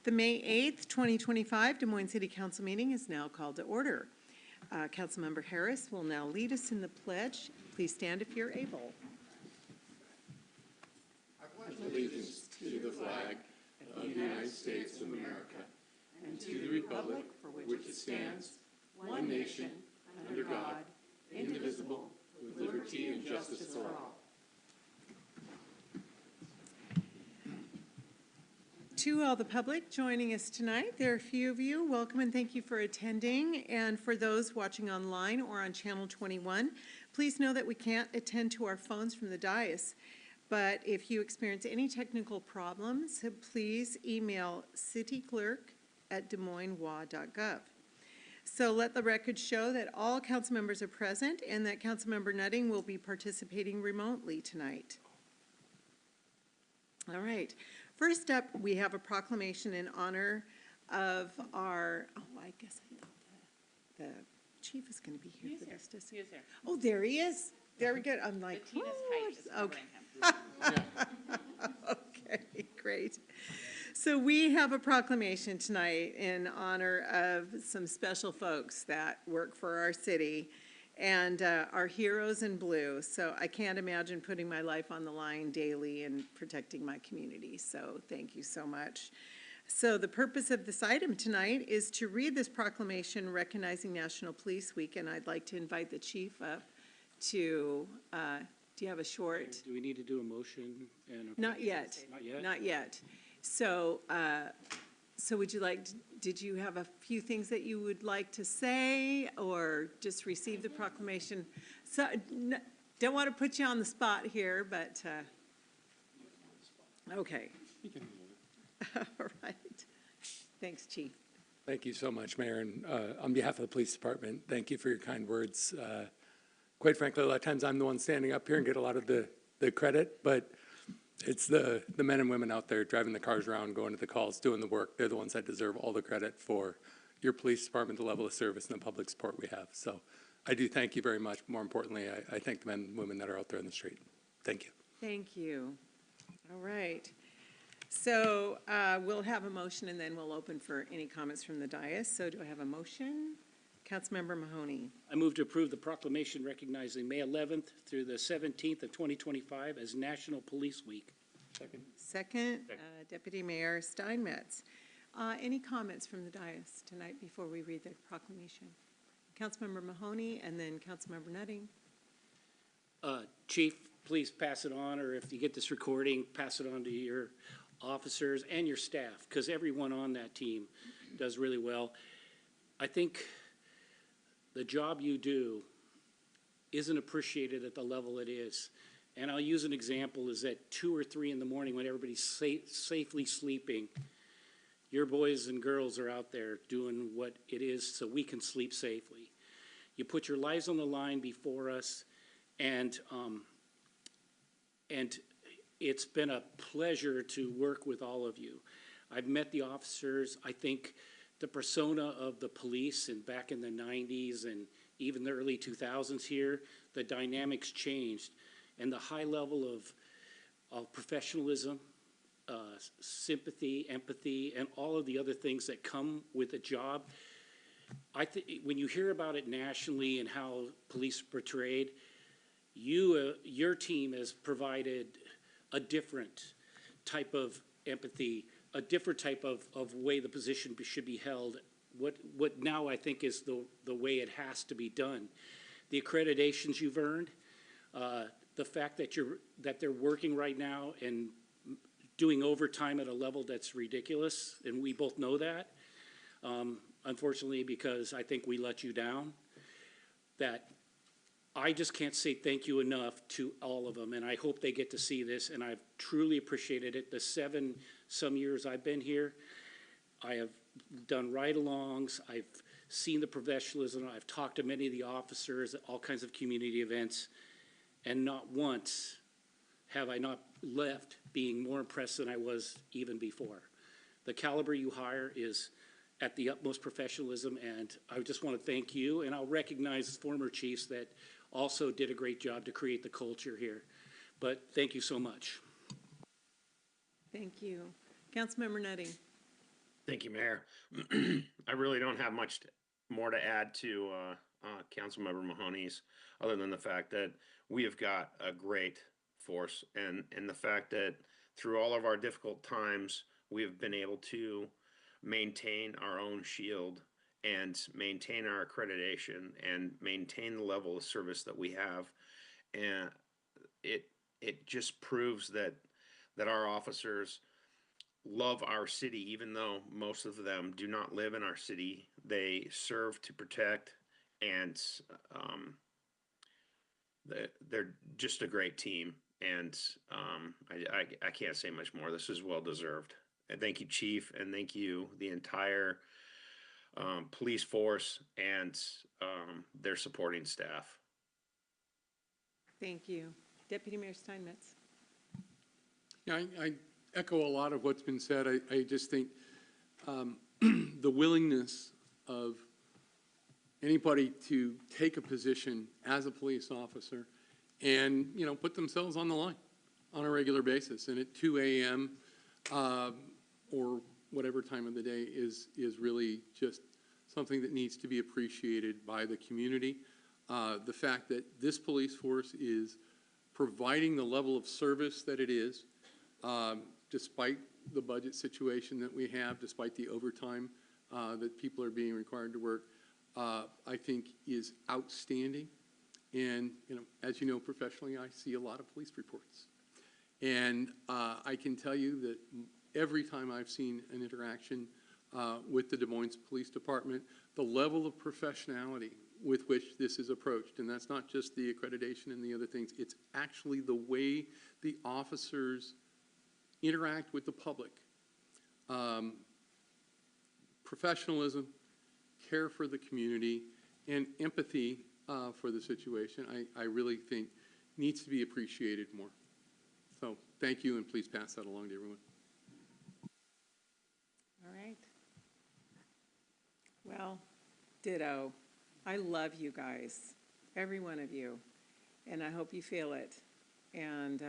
The May 8th, 2025 Des Moines City Council meeting is now called to order. Councilmember Harris will now lead us in the pledge. Please stand if you're able. I pledge allegiance to the flag of the United States of America and to the republic for which it stands, one nation, under God, indivisible, with liberty and justice for all. To all the public joining us tonight, there are a few of you. Welcome and thank you for attending. And for those watching online or on Channel 21, please know that we can't attend to our phones from the dais. But if you experience any technical problems, please email cityclerk@desmoineswa.gov. So let the record show that all council members are present and that Councilmember Nutting will be participating remotely tonight. All right. First up, we have a proclamation in honor of our, I guess I thought the chief is going to be here for this. He is there. Oh, there he is. Very good. I'm like, Tina's height is covering him. Okay, great. So we have a proclamation tonight in honor of some special folks that work for our city and our heroes in blue. So I can't imagine putting my life on the line daily and protecting my community. So thank you so much. So the purpose of this item tonight is to read this proclamation recognizing National Police Week, and I'd like to invite the chief up to, do you have a short? Do we need to do a motion? Not yet. Not yet? Not yet. So, so would you like, did you have a few things that you would like to say or just receive the proclamation? So, don't want to put you on the spot here, but, okay. All right. Thanks, Chief. Thank you so much, Mayor. And on behalf of the police department, thank you for your kind words. Quite frankly, a lot of times I'm the one standing up here and get a lot of the credit, but it's the men and women out there driving the cars around, going to the calls, doing the work. They're the ones that deserve all the credit for your police department, the level of service and the public support we have. So I do thank you very much. More importantly, I thank the men and women that are out there in the street. Thank you. Thank you. All right. So we'll have a motion and then we'll open for any comments from the dais. So do I have a motion? Councilmember Mahoney. I move to approve the proclamation recognizing May 11th through the 17th of 2025 as National Police Week. Second, Deputy Mayor Steinmetz. Any comments from the dais tonight before we read the proclamation? Councilmember Mahoney and then Councilmember Nutting. Chief, please pass it on, or if you get this recording, pass it on to your officers and your staff, because everyone on that team does really well. I think the job you do isn't appreciated at the level it is. And I'll use an example is at 2 or 3 in the morning when everybody's safely sleeping, your boys and girls are out there doing what it is so we can sleep safely. You put your lives on the line before us, and it's been a pleasure to work with all of you. I've met the officers. I think the persona of the police and back in the 90s and even the early 2000s here, the dynamics changed. And the high level of professionalism, sympathy, empathy, and all of the other things that come with a job, I think when you hear about it nationally and how police are portrayed, your team has provided a different type of empathy, a different type of way the position should be held. What now I think is the way it has to be done. The accreditations you've earned, the fact that they're working right now and doing overtime at a level that's ridiculous, and we both know that, unfortunately, because I think we let you down, that I just can't say thank you enough to all of them, and I hope they get to see this, and I've truly appreciated it. The 7-some years I've been here, I have done ride-alongs, I've seen the professionalism, I've talked to many of the officers at all kinds of community events, and not once have I not left being more impressed than I was even before. The caliber you hire is at the utmost professionalism, and I just want to thank you, and I'll recognize former chiefs that also did a great job to create the culture here. But thank you so much. Thank you. Councilmember Nutting. Thank you, Mayor. I really don't have much more to add to Councilmember Mahoney's, other than the fact that we have got a great force, and the fact that through all of our difficult times, we have been able to maintain our own shield and maintain our accreditation and maintain the level of service that we have. And it just proves that our officers love our city, even though most of them do not live in our city. They serve to protect, and they're just a great team. And I can't say much more. This is well deserved. And thank you, Chief, and thank you, the entire police force and their supporting staff. Thank you. Deputy Mayor Steinmetz. Yeah, I echo a lot of what's been said. I just think the willingness of anybody to take a position as a police officer and, you know, put themselves on the line on a regular basis, and at 2 a.m. Or whatever time of the day is really just something that needs to be appreciated by the community. The fact that this police force is providing the level of service that it is, despite the budget situation that we have, despite the overtime that people are being required to work, I think is outstanding. And, you know, as you know, professionally, I see a lot of police reports. And I can tell you that every time I've seen an interaction with the Des Moines Police Department, the level of professionality with which this is approached, and that's not just the accreditation and the other things, it's actually the way the officers interact with the public. Professionalism, care for the community, and empathy for the situation, I really think needs to be appreciated more. So thank you, and please pass that along to everyone. All right. Well, ditto. I love you guys, every one of you, and I hope you feel it. And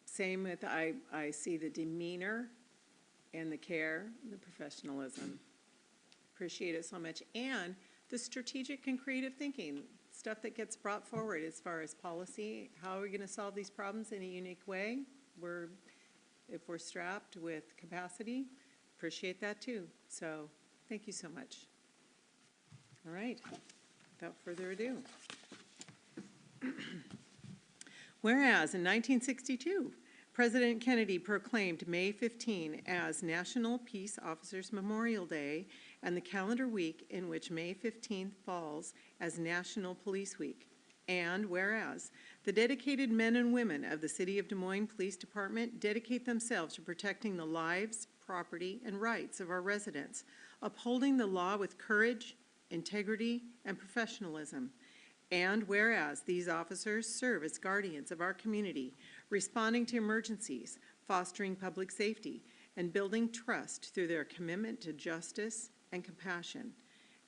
same with, I see the demeanor and the care, and the professionalism. Appreciate it so much. And the strategic and creative thinking, stuff that gets brought forward as far as policy. How are we going to solve these problems in a unique way? If we're strapped with capacity, appreciate that too. So thank you so much. All right, without further ado. Whereas in 1962, President Kennedy proclaimed May 15 as National Peace Officers Memorial Day and the calendar week in which May 15th falls as National Police Week. And whereas the dedicated men and women of the City of Des Moines Police Department dedicate themselves to protecting the lives, property, and rights of our residents, upholding the law with courage, integrity, and professionalism. And whereas these officers serve as guardians of our community, responding to emergencies, fostering public safety, and building trust through their commitment to justice and compassion.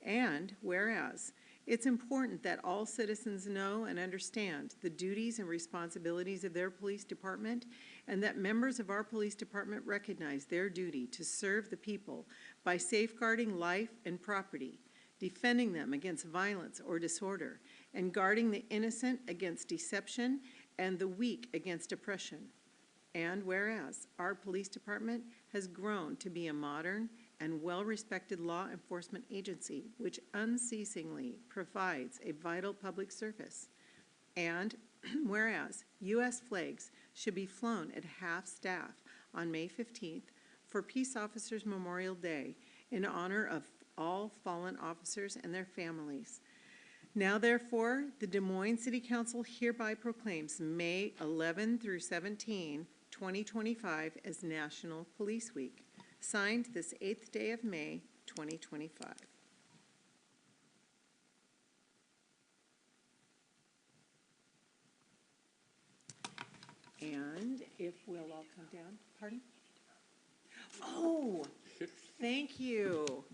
And whereas it's important that all citizens know and understand the duties and responsibilities of their police department, and that members of our police department recognize their duty to serve the people by safeguarding life and property, defending them against violence or disorder, and guarding the innocent against deception and the weak against oppression. And whereas our police department has grown to be a modern and well-respected law enforcement agency which unceasingly provides a vital public service. And whereas U.S. flags should be flown at half-staff on May 15th for Peace Officers Memorial Day in honor of all fallen officers and their families. Now, therefore, the Des Moines City Council hereby proclaims May 11 through 17, 2025 as National Police Week. Signed this 8th day of May, 2025. And if we'll all come down, pardon? Oh, thank you.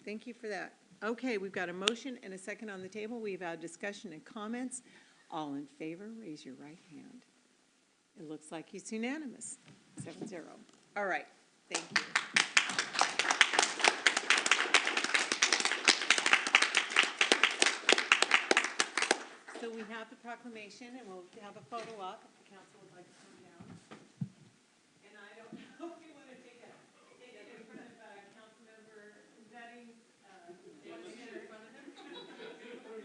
Thank you for that. Okay, we've got a motion and a second on the table. We've had discussion and comments. All in favor, raise your right hand. It looks like it's unanimous, 7-0. All right, thank you. So we have the proclamation, and we'll have a photo up if the council would like to come down. And I don't know if you want to take it in front of Councilmember Betting. You want to stand in front of him? Stand in front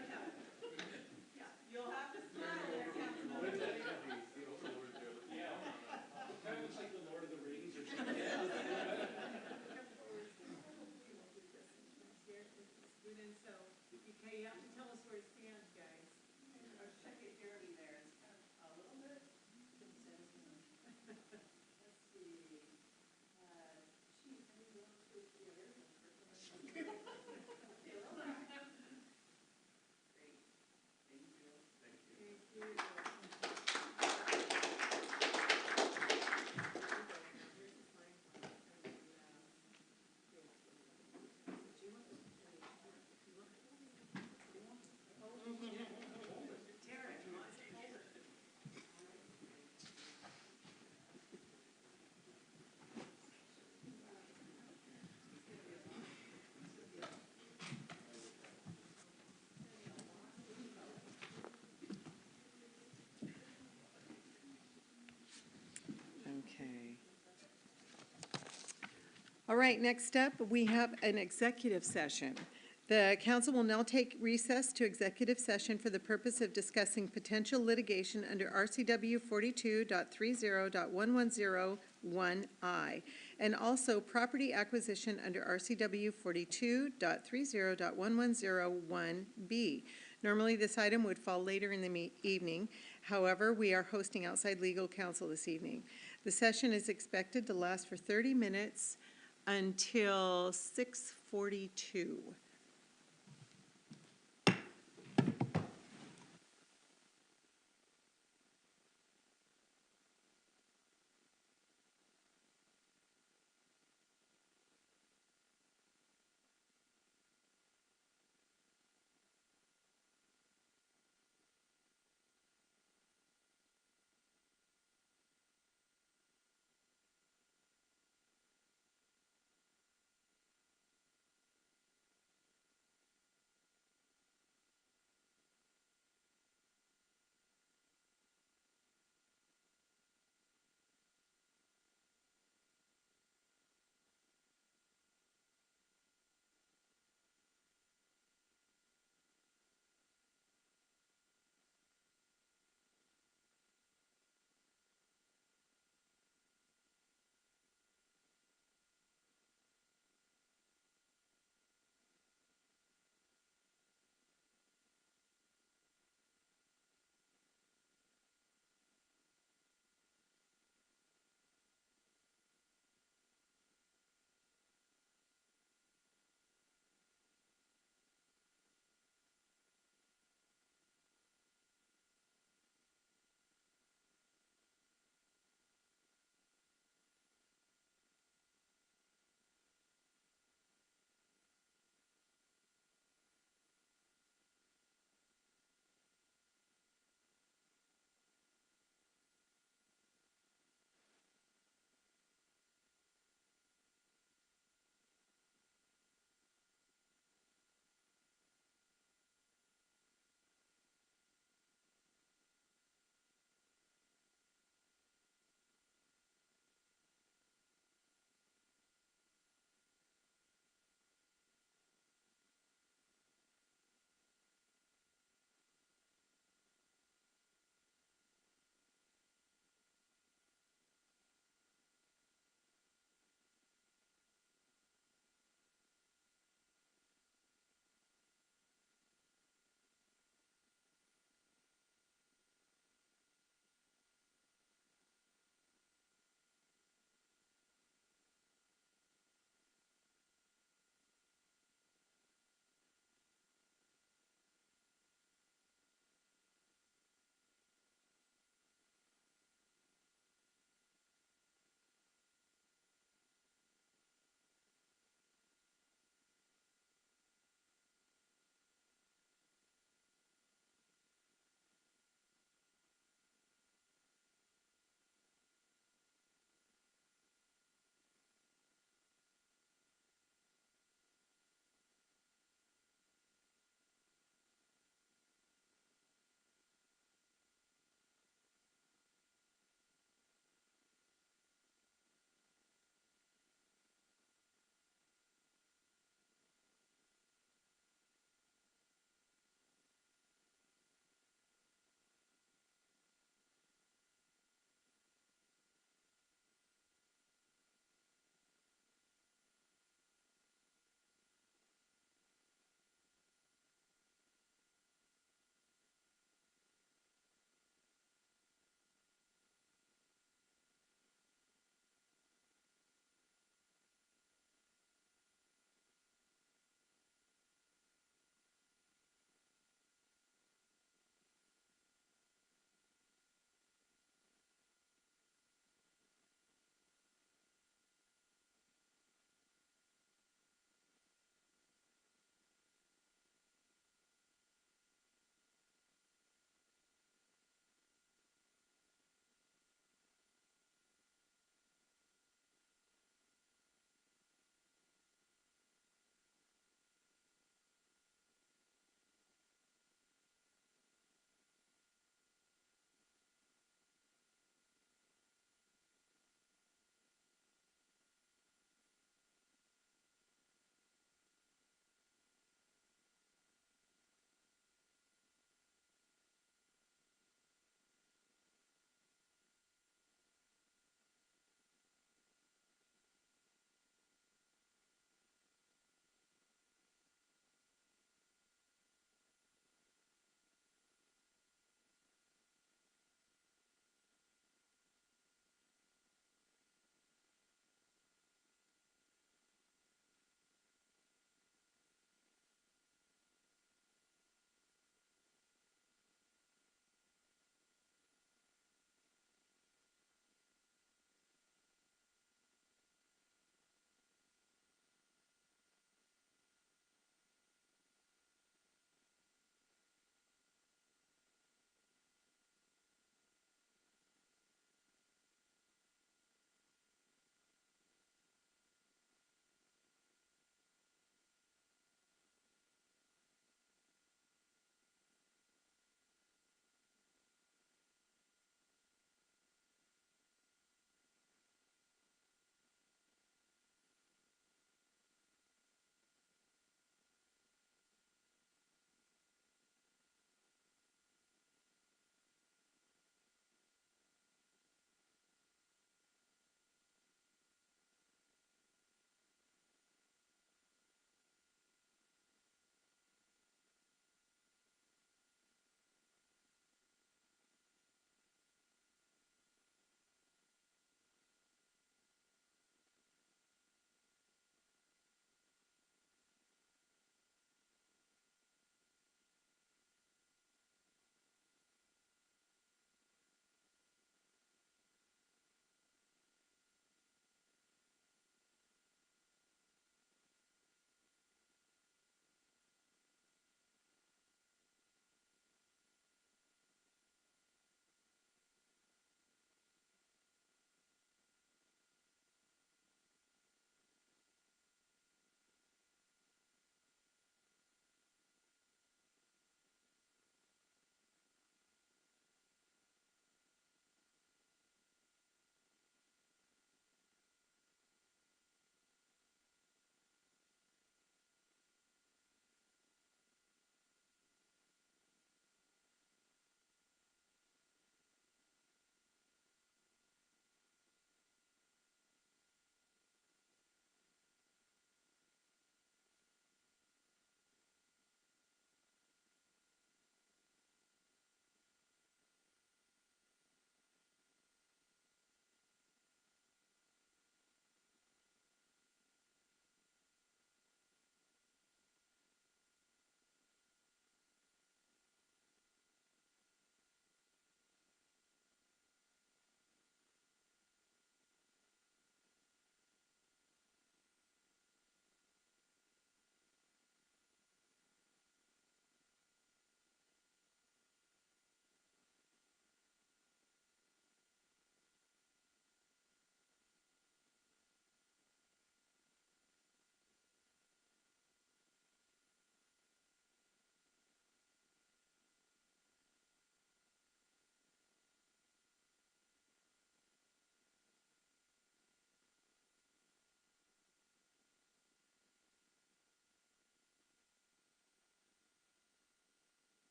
of Kevin. Yeah, you'll have to smile there, Councilmember. Kind of looks like the Lord of the Rings or something. So, okay, you have to tell us where it stands, guys. Our second Jeremy there is kind of a little bit consensus. Let's see. Chief, how do you want to do it here? Okay, well done. Great. Thank you. Thank you. Okay. All right, next up, we have an executive session. The council will now take recess to executive session for the purpose of discussing potential litigation under RCW 42.30.1101I, and also property acquisition under RCW 42.30.1101B. Normally, this item would fall later in the evening. However, we are hosting outside legal counsel this evening. The session is expected to last for 30 minutes until 6:42.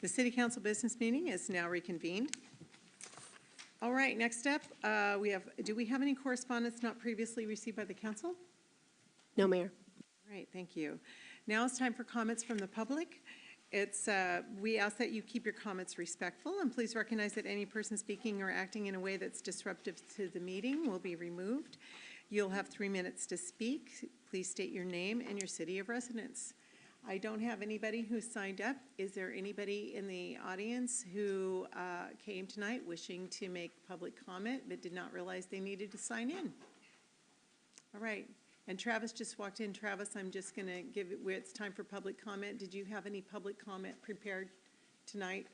The city council business meeting is now reconvened. All right, next up, do we have any correspondence not previously received by the council? No, Mayor. All right, thank you. Now it's time for comments from the public. We ask that you keep your comments respectful, and please recognize that any person speaking or acting in a way that's disruptive to the meeting will be removed. You'll have 3 minutes to speak. Please state your name and your city of residence. I don't have anybody who's signed up. Is there anybody in the audience who came tonight wishing to make public comment but did not realize they needed to sign in? All right. And Travis just walked in. Travis, I'm just going to give it where it's time for public comment. Did you have any public comment prepared tonight?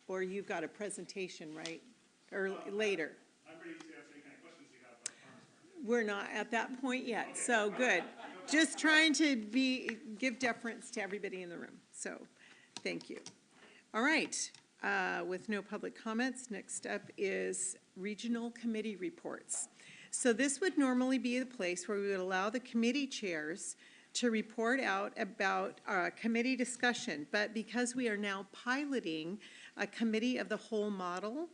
Or you've got a presentation, right? Or later? I'm ready to answer any kind of questions you have about farmers market. We're not at that point yet, so good. Just trying to give deference to everybody in the room, so thank you. All right, with no public comments, next up is regional committee reports. So this would normally be the place where we would allow the committee chairs to report out about committee discussion, but because we are now piloting a committee of the whole model,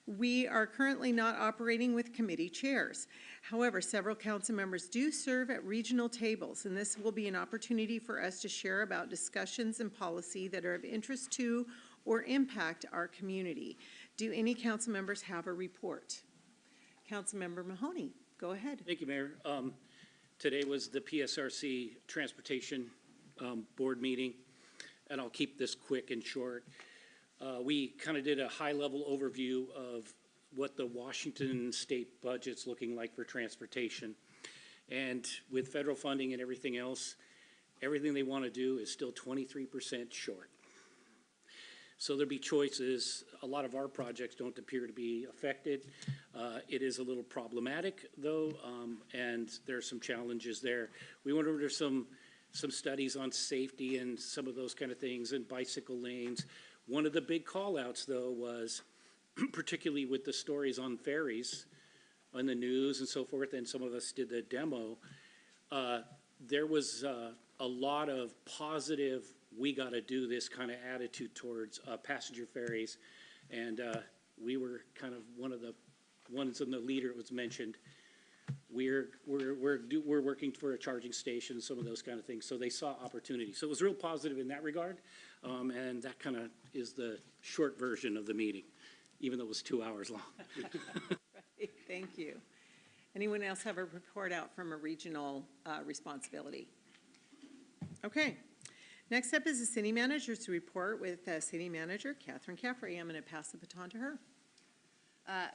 we are currently not operating with committee chairs. However, several council members do serve at regional tables, and this will be an opportunity for us to share about discussions and policy that are of interest to or impact our community. Do any council members have a report? Councilmember Mahoney, go ahead. Thank you, Mayor. Today was the PSRC Transportation Board meeting, and I'll keep this quick and short. We kind of did a high-level overview of what the Washington state budget's looking like for transportation. And with federal funding and everything else, everything they want to do is still 23% short. So there'll be choices. A lot of our projects don't appear to be affected. It is a little problematic, though, and there's some challenges there. We went over some studies on safety and some of those kind of things, and bicycle lanes. One of the big call-outs, though, was particularly with the stories on ferries on the news and so forth, and some of us did the demo, there was a lot of positive, we got to do this kind of attitude towards passenger ferries, and we were kind of one of the ones in the leader. It was mentioned. We're working for a charging station, some of those kind of things. So they saw opportunity. So it was real positive in that regard, and that kind of is the short version of the meeting, even though it was 2 hours long. Right, thank you. Anyone else have a report out from a regional responsibility? Okay. Next up is the city manager's report with City Manager Catherine Caffrey. I'm going to pass the baton to her.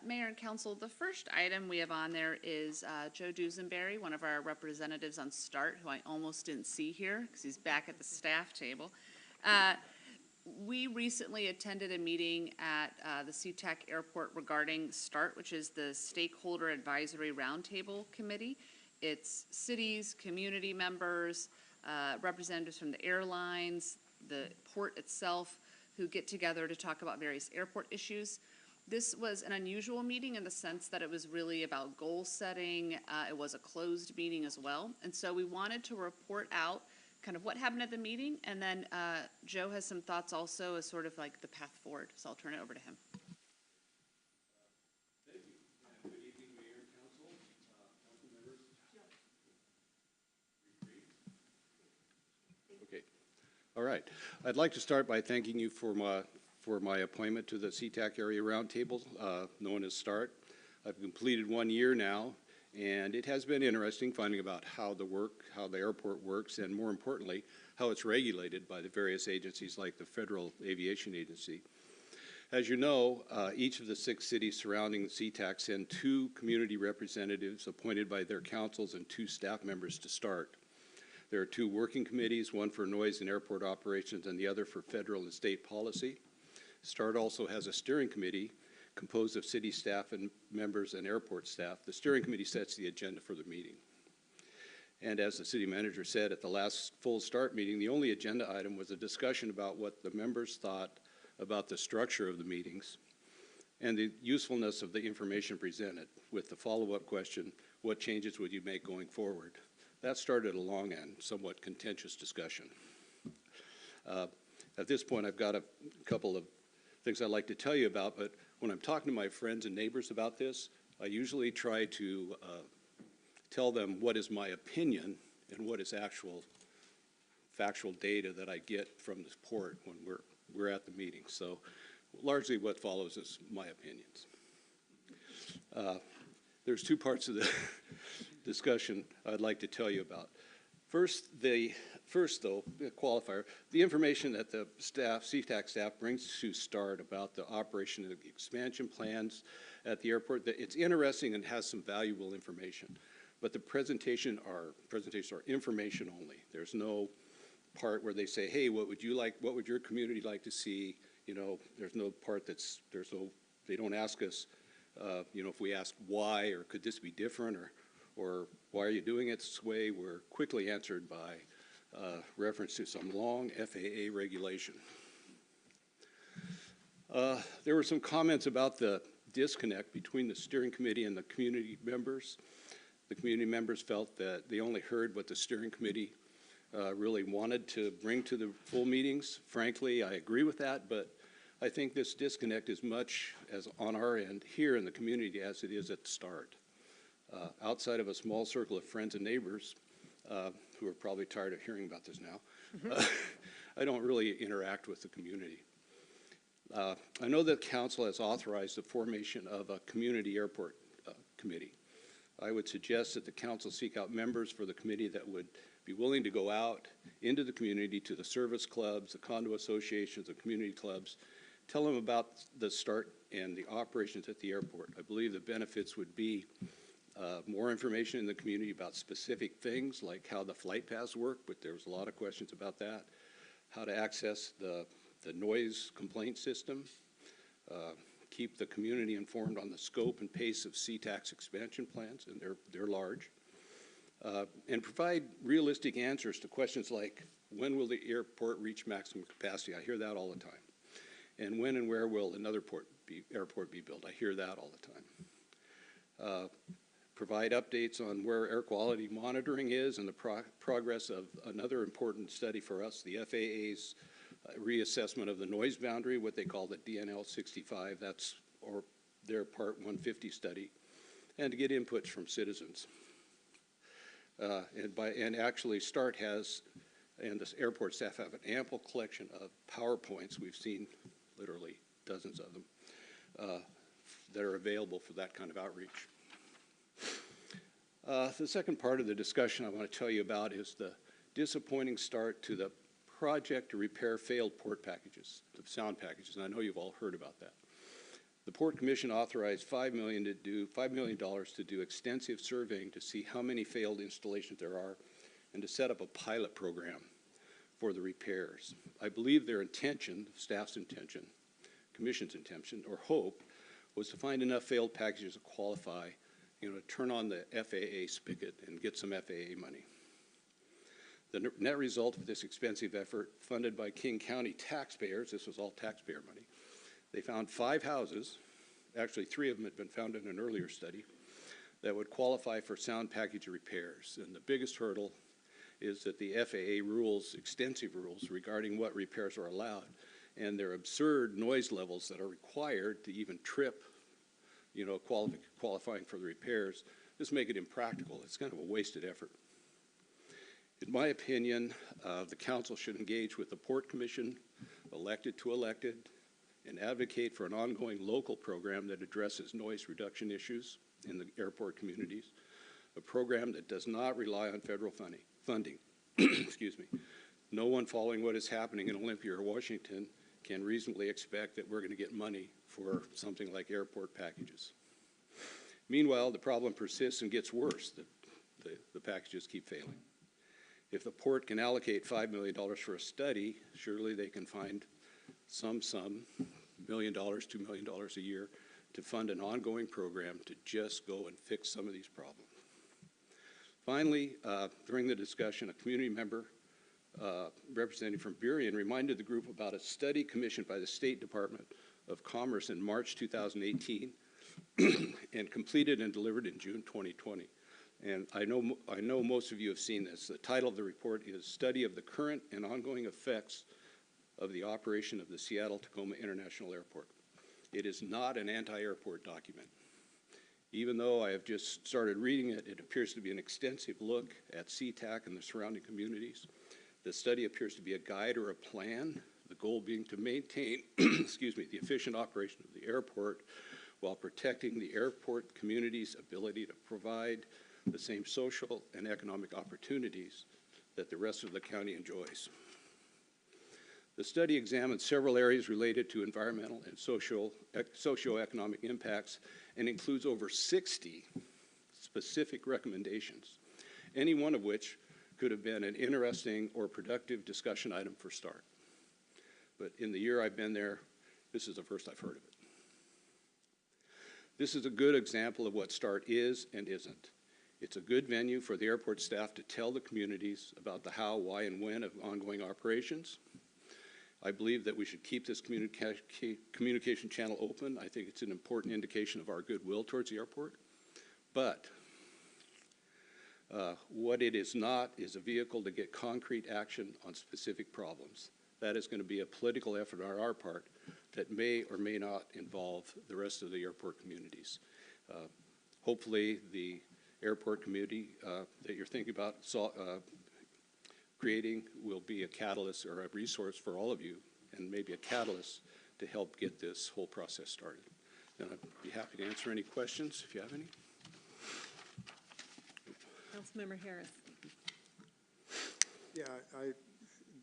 Mayor and Council, the first item we have on there is Joe Dusenberry, one of our representatives on START, who I almost didn't see here because he's back at the staff table. We recently attended a meeting at the SeaTac Airport regarding START, which is the Stakeholder Advisory Roundtable Committee. It's cities, community members, representatives from the airlines, the port itself, who get together to talk about various airport issues. This was an unusual meeting in the sense that it was really about goal setting. It was a closed meeting as well. And so we wanted to report out kind of what happened at the meeting. And then Joe has some thoughts also as sort of like the path forward. So I'll turn it over to him. Thank you. And good evening, Mayor and Council, council members. Okay. All right. I'd like to start by thanking you for my appointment to the SeaTac Area Roundtable, known as START. I've completed 1 year now, and it has been interesting finding about how the airport works, and more importantly, how it's regulated by the various agencies like the Federal Aviation Agency. As you know, each of the 6 cities surrounding the SeaTac send 2 community representatives appointed by their councils and 2 staff members to START. There are 2 working committees, one for noise and airport operations and the other for federal and state policy. START also has a steering committee composed of city staff and members and airport staff. The steering committee sets the agenda for the meeting. And as the city manager said at the last full START meeting, the only agenda item was a discussion about what the members thought about the structure of the meetings and the usefulness of the information presented, with the follow-up question, what changes would you make going forward? That started a long and somewhat contentious discussion. At this point, I've got a couple of things I'd like to tell you about, but when I'm talking to my friends and neighbors about this, I usually try to tell them what is my opinion and what is actual factual data that I get from this port when we're at the meeting. So largely what follows is my opinions. There's two parts of the discussion I'd like to tell you about. First, the qualifier, the information that the staff, CTAC staff brings to START about the operation of the expansion plans at the airport, that it's interesting and has some valuable information. But the presentations are information only. There's no part where they say, hey, what would your community like to see? You know, there's no part they don't ask us, you know, if we ask why, or could this be different, or why are you doing it this way? We're quickly answered by reference to some long FAA regulation. There were some comments about the disconnect between the steering committee and the community members. The community members felt that they only heard what the steering committee really wanted to bring to the full meetings. Frankly, I agree with that, but I think this disconnect is much as on our end here in the community as it is at the START. Outside of a small circle of friends and neighbors, who are probably tired of hearing about this now, I don't really interact with the community. I know that council has authorized the formation of a community airport committee. I would suggest that the council seek out members for the committee that would be willing to go out into the community, to the service clubs, the condo associations, the community clubs, tell them about the START and the operations at the airport. I believe the benefits would be more information in the community about specific things, like how the flight paths work, but there's a lot of questions about that, how to access the noise complaint system, keep the community informed on the scope and pace of CTAC's expansion plans, and they're large, and provide realistic answers to questions like, when will the airport reach maximum capacity? I hear that all the time. And when and where will another airport be built? I hear that all the time. Provide updates on where air quality monitoring is and the progress of another important study for us, the FAA's reassessment of the noise boundary, what they call the DNL 65, or their Part 150 study, and to get inputs from citizens. And actually START has, and this airport staff have an ample collection of PowerPoints. We've seen literally dozens of them that are available for that kind of outreach. The second part of the discussion I want to tell you about is the disappointing start to the project to repair failed port packages, the sound packages, and I know you've all heard about that. The Port Commission authorized $5 million to do extensive surveying to see how many failed installations there are and to set up a pilot program for the repairs. I believe their intention, staff's intention, Commission's intention, or hope, was to find enough failed packages to qualify, you know, to turn on the FAA spigot and get some FAA money. The net result of this expensive effort, funded by King County taxpayers, this was all taxpayer money, they found 5 houses, actually 3 of them had been found in an earlier study, that would qualify for sound package repairs. And the biggest hurdle is that the FAA rules, extensive rules regarding what repairs are allowed, and their absurd noise levels that are required to even trip, you know, qualifying for the repairs, just make it impractical. It's kind of a wasted effort. In my opinion, the council should engage with the Port Commission, elected to elected, and advocate for an ongoing local program that addresses noise reduction issues in the airport communities, a program that does not rely on federal funding. Excuse me. No one following what is happening in Olympia or Washington can reasonably expect that we're going to get money for something like airport packages. Meanwhile, the problem persists and gets worse. The packages keep failing. If the port can allocate $5 million for a study, surely they can find some $1 million, $2 million a year to fund an ongoing program to just go and fix some of these problems. Finally, during the discussion, a community member representative from Burien reminded the group about a study commissioned by the State Department of Commerce in March 2018 and completed and delivered in June 2020. And I know most of you have seen this. The title of the report is Study of the Current and Ongoing Effects of the operation of the Seattle-Tacoma International Airport. It is not an anti-airport document. Even though I have just started reading it, it appears to be an extensive look at SeaTac and the surrounding communities. The study appears to be a guide or a plan, the goal being to maintain, excuse me, the efficient operation of the airport while protecting the airport community's ability to provide the same social and economic opportunities that the rest of the county enjoys. The study examines several areas related to environmental and socioeconomic impacts and includes over 60 specific recommendations, any one of which could have been an interesting or productive discussion item for START. But in the year I've been there, this is the first I've heard of it. This is a good example of what START is and isn't. It's a good venue for the airport staff to tell the communities about the how, why, and when of ongoing operations. I believe that we should keep this communication channel open. I think it's an important indication of our goodwill towards the airport. But what it is not is a vehicle to get concrete action on specific problems. That is going to be a political effort on our part that may or may not involve the rest of the airport communities. Hopefully, the airport community that you're thinking about creating will be a catalyst or a resource for all of you, and maybe a catalyst to help get this whole process started. And I'd be happy to answer any questions if you have any. Councilmember Harris. Yeah, I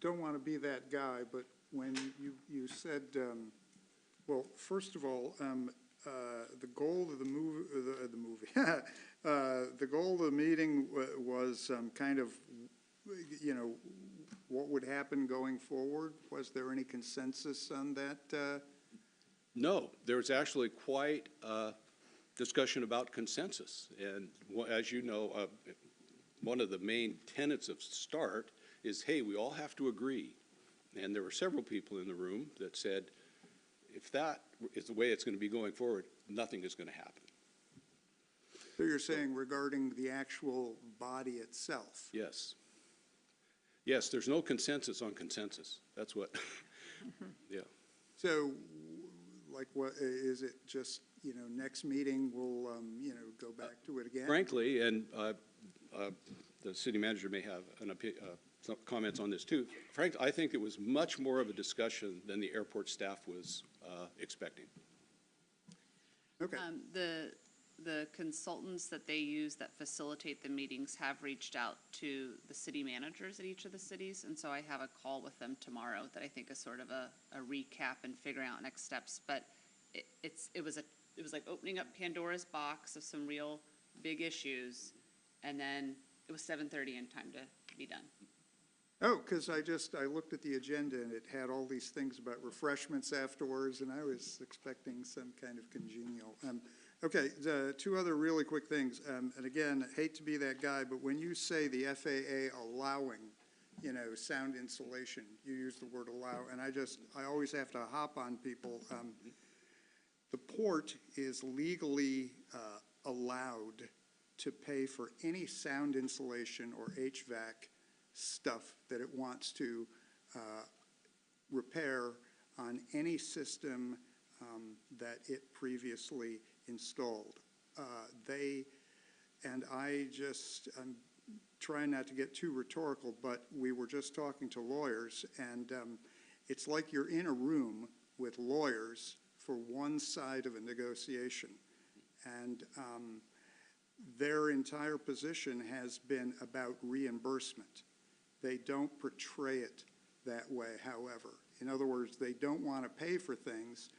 don't want to be that guy, but when you said, well, first of all, the goal of the the goal of the meeting was kind of, you know, what would happen going forward. Was there any consensus on that? No, there was actually quite a discussion about consensus. And as you know, one of the main tenets of START is, hey, we all have to agree. And there were several people in the room that said, if that is the way it's going to be going forward, nothing is going to happen. So you're saying regarding the actual body itself? Yes. Yes, there's no consensus on consensus. That's what, yeah. So, like, what is it? Just, you know, next meeting we'll you know, go back to it again? Frankly, and the city manager may have some comments on this too. Frankly, I think it was much more of a discussion than the airport staff was expecting. Okay. The consultants that they use that facilitate the meetings have reached out to the city managers at each of the cities, and so I have a call with them tomorrow that I think is sort of a recap and figuring out next steps. But it was like opening up Pandora's box of some real big issues, and then it was 7:30 and time to be done. Oh, because I looked at the agenda and it had all these things about refreshments afterwards, and I was expecting some kind of congenial. Okay, two other really quick things. And again, I hate to be that guy, but when you say the FAA allowing, you know, sound insulation, you use the word allow, and I always have to hop on people. The port is legally allowed to pay for any sound insulation or HVAC stuff that it wants to repair on any system that it previously installed. I'm trying not to get too rhetorical, but we were just talking to lawyers, and it's like you're in a room with lawyers for one side of a negotiation. And their entire position has been about reimbursement. They don't portray it that way, however. In other words, they don't want to pay for things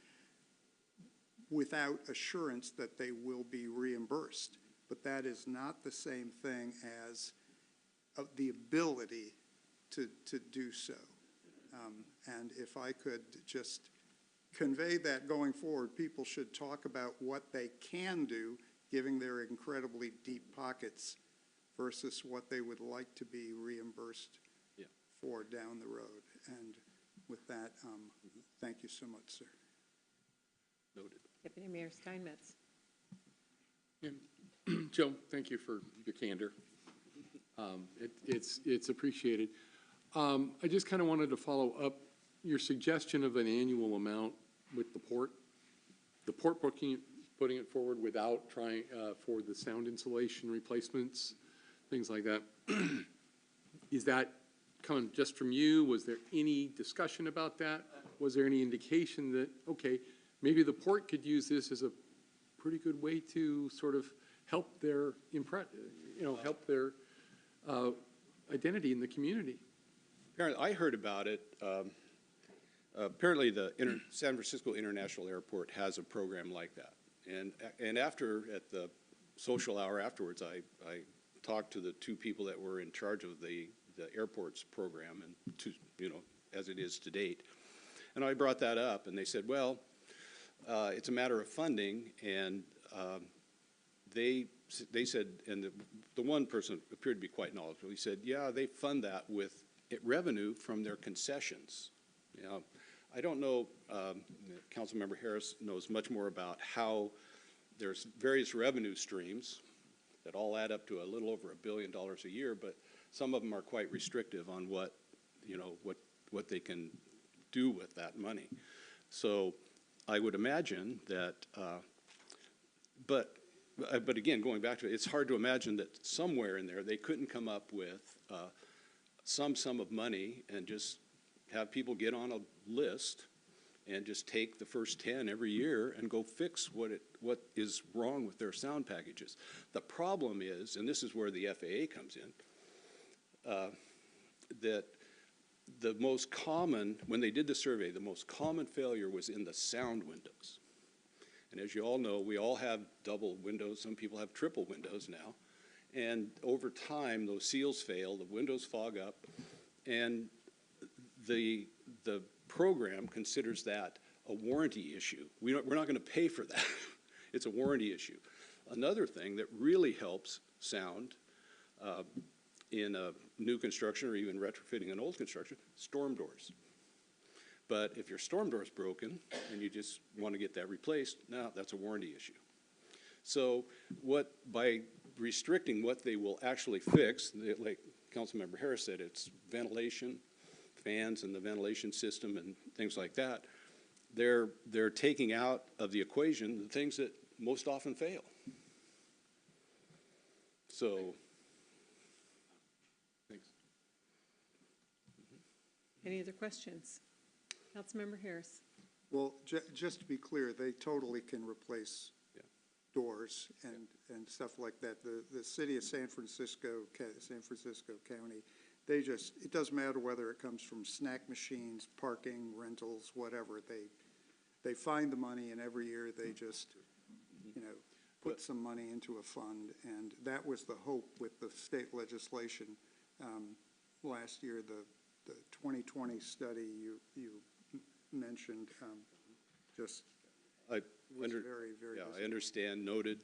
without assurance that they will be reimbursed. But that is not the same thing as the ability to do so. And if I could just convey that going forward, people should talk about what they can do, given their incredibly deep pockets, versus what they would like to be reimbursed for down the road. And with that, thank you so much, sir. Noted. Deputy Mayor Steinmetz. Joe, thank you for your candor. It's appreciated. I just kind of wanted to follow up your suggestion of an annual amount with the port putting it forward without trying, for the sound insulation replacements, things like that, is that coming just from you? Was there any discussion about that? Was there any indication that, okay, maybe the port could use this as a pretty good way to sort of help their help their identity in the community? Apparently, I heard about it. Apparently, the San Francisco International Airport has a program like that. And after, at the social hour afterwards, I talked to the two people that were in charge of the airport's program, and as it is to date. And I brought that up, and they said, well, it's a matter of funding, and they said, and the one person appeared to be quite knowledgeable. He said, yeah, they fund that with revenue from their concessions. I don't know, Councilmember Harris knows much more about how there's various revenue streams that all add up to a little over $1 billion a year, but some of them are quite restrictive on what they can do with that money. So I would imagine that, but again, going back to it, it's hard to imagine that somewhere in there they couldn't come up with some sum of money and just have people get on a list and just take the first 10 every year and go fix what is wrong with their sound packages. The problem is, and this is where the FAA comes in, that the most common, when they did the survey, the most common failure was in the sound windows. And as you all know, we all have double windows. Some people have triple windows now. And over time, those seals fail, the windows fog up, and the program considers that a warranty issue. We're not going to pay for that. It's a warranty issue. Another thing that really helps sound in a new construction or even retrofitting an old construction, storm doors. But if your storm door is broken and you just want to get that replaced, now that's a warranty issue. So by restricting what they will actually fix, like Councilmember Harris said, it's ventilation, fans and the ventilation system and things like that, they're taking out of the equation the things that most often fail. So, Thanks. Any other questions? Councilmember Harris. Well, just to be clear, they totally can replace doors and stuff like that. The city of San Francisco County, it doesn't matter whether it comes from snack machines, parking, rentals, whatever. They find the money, and every year they just, put some money into a fund. And that was the hope with the state legislation last year. The 2020 study you mentioned just was very, very I understand, noted,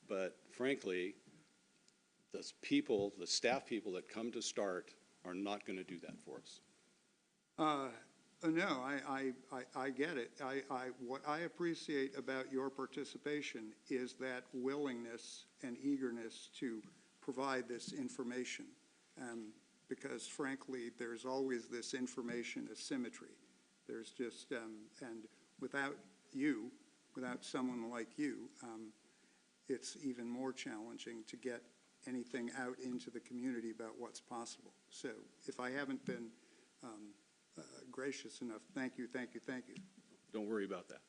but frankly, the staff people that come to start are not going to do that for us. No, I get it. What I appreciate about your participation is that willingness and eagerness to provide this information, because frankly, there's always this information asymmetry. There's just, and without someone like you, it's even more challenging to get anything out into the community about what's possible. So if I haven't been gracious enough, thank you, thank you, thank you. Don't worry about that.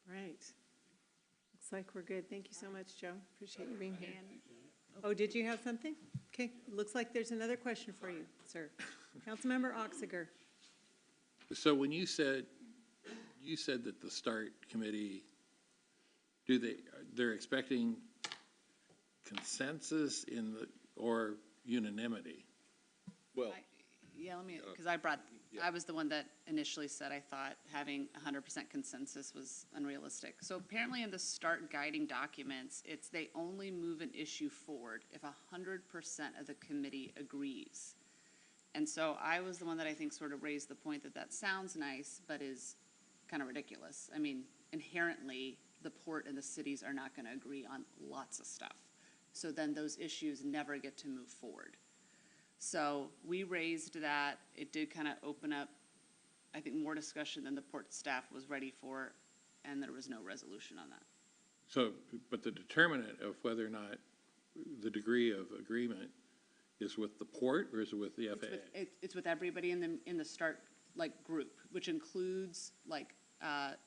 Right. Looks like we're good. Thank you so much, Joe. Appreciate you being here. Oh, did you have something? Okay, looks like there's another question for you, sir. Councilmember Oxiger. So when you said that the START committee, they're expecting consensus or unanimity? Well, Yeah, because I was the one that initially said I thought having 100% consensus was unrealistic. So apparently in the START guiding documents, they only move an issue forward if 100% of the committee agrees. And so I was the one that I think sort of raised the point that sounds nice, but is kind of ridiculous. I mean, inherently, the port and the cities are not going to agree on lots of stuff. So then those issues never get to move forward. So we raised that. It did kind of open up I think, more discussion than the port staff was ready for, and there was no resolution on that. So, but the determinant of whether or not the degree of agreement is with the port or is it with the FAA? It's with everybody in the START, like, group, which includes, like,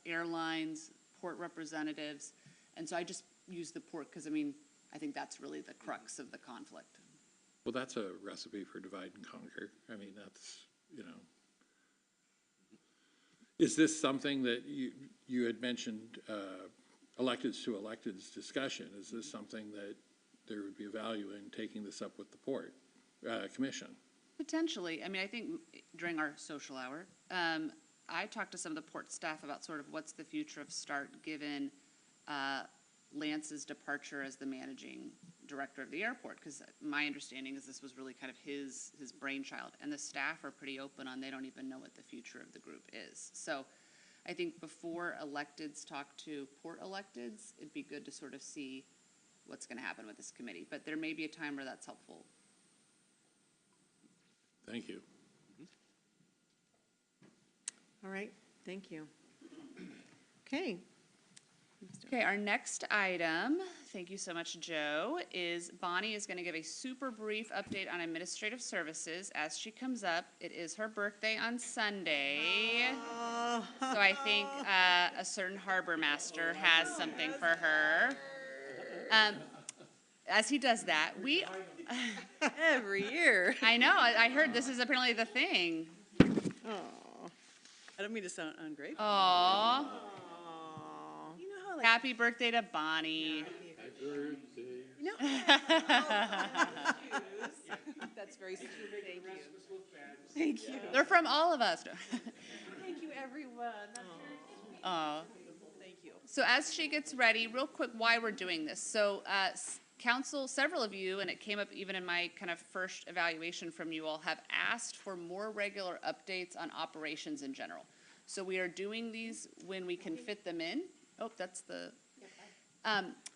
airlines, port representatives. And so I just use the port because, I mean, I think that's really the crux of the conflict. Well, that's a recipe for divide and conquer. I mean, that's, you know. Is this something that you had mentioned, electeds to electeds discussion? Is this something that there would be a value in taking this up with the port commission? Potentially. I mean, I think during our social hour, I talked to some of the port staff about sort of what's the future of START given Lance's departure as the managing director of the airport, because my understanding is this was really kind of his brainchild, and the staff are pretty open on they don't even know what the future of the group is. So I think before electeds talk to port electeds, it'd be good to sort of see what's going to happen with this committee, but there may be a time where that's helpful. Thank you. All right, thank you. Okay. Okay, our next item, thank you so much, Joe, is Bonnie is going to give a super brief update on administrative services as she comes up. It is her birthday on Sunday, so I think a certain harbor master has something for her. As he does that, we... Every year. I know, I heard this is apparently the thing. Oh, I don't mean to sound ungrateful. Aww. You know how, like, Happy birthday to Bonnie. you know, that's very sweet. Thank you. Thank you. They're from all of us. Thank you, everyone. That's very sweet. Aw. Thank you. So as she gets ready, real quick, why we're doing this. So council, several of you, and it came up even in my kind of first evaluation from you all, have asked for more regular updates on operations in general. So we are doing these when we can fit them in. Oh, that's the...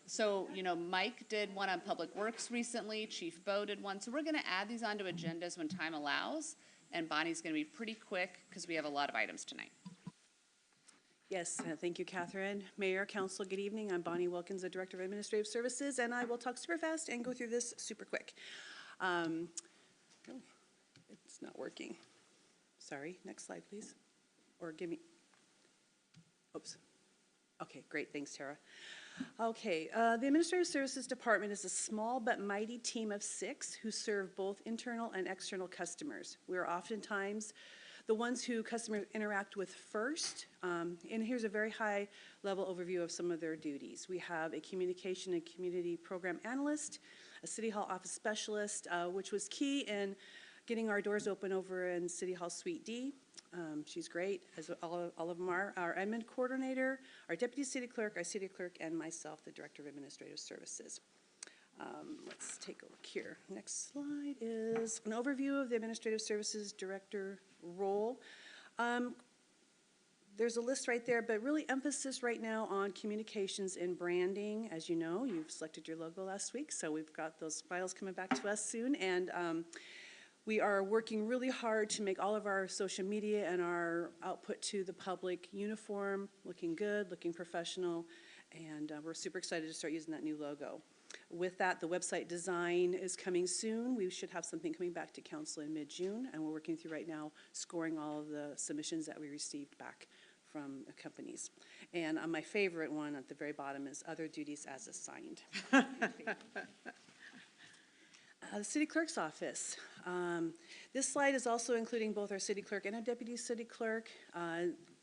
So, you know, Mike did one on Public Works recently, Chief Bo did one. So we're going to add these onto agendas when time allows. And Bonnie's going to be pretty quick because we have a lot of items tonight. Yes, thank you, Catherine. Mayor, Council, good evening. I'm Bonnie Wilkins, the Director of Administrative Services, and I will talk super fast and go through this super quick. It's not working. Sorry, next slide, please. Or give me, oops. Okay, great, thanks, Tara. Okay, the Administrative Services Department is a small but mighty team of 6 who serve both internal and external customers. We are oftentimes the ones who customers interact with first, and here's a very high-level overview of some of their duties. We have a communication and community program analyst, a City Hall office specialist, which was key in getting our doors open over in City Hall Suite D. She's great, as all of them are. Our admin coordinator, our deputy city clerk, our city clerk, and myself, the Director of Administrative Services. Let's take a look here. Next slide is an overview of the Administrative Services Director role. There's a list right there, but really emphasis right now on communications and branding. As you know, you've selected your logo last week, so we've got those files coming back to us soon. And we are working really hard to make all of our social media and our output to the public uniform, looking good, looking professional, and we're super excited to start using that new logo. With that, the website design is coming soon. We should have something coming back to council in mid-June, and we're working through right now scoring all of the submissions that we received back from companies. And my favorite one at the very bottom is other duties as assigned. The city clerk's office. This slide is also including both our city clerk and our deputy city clerk,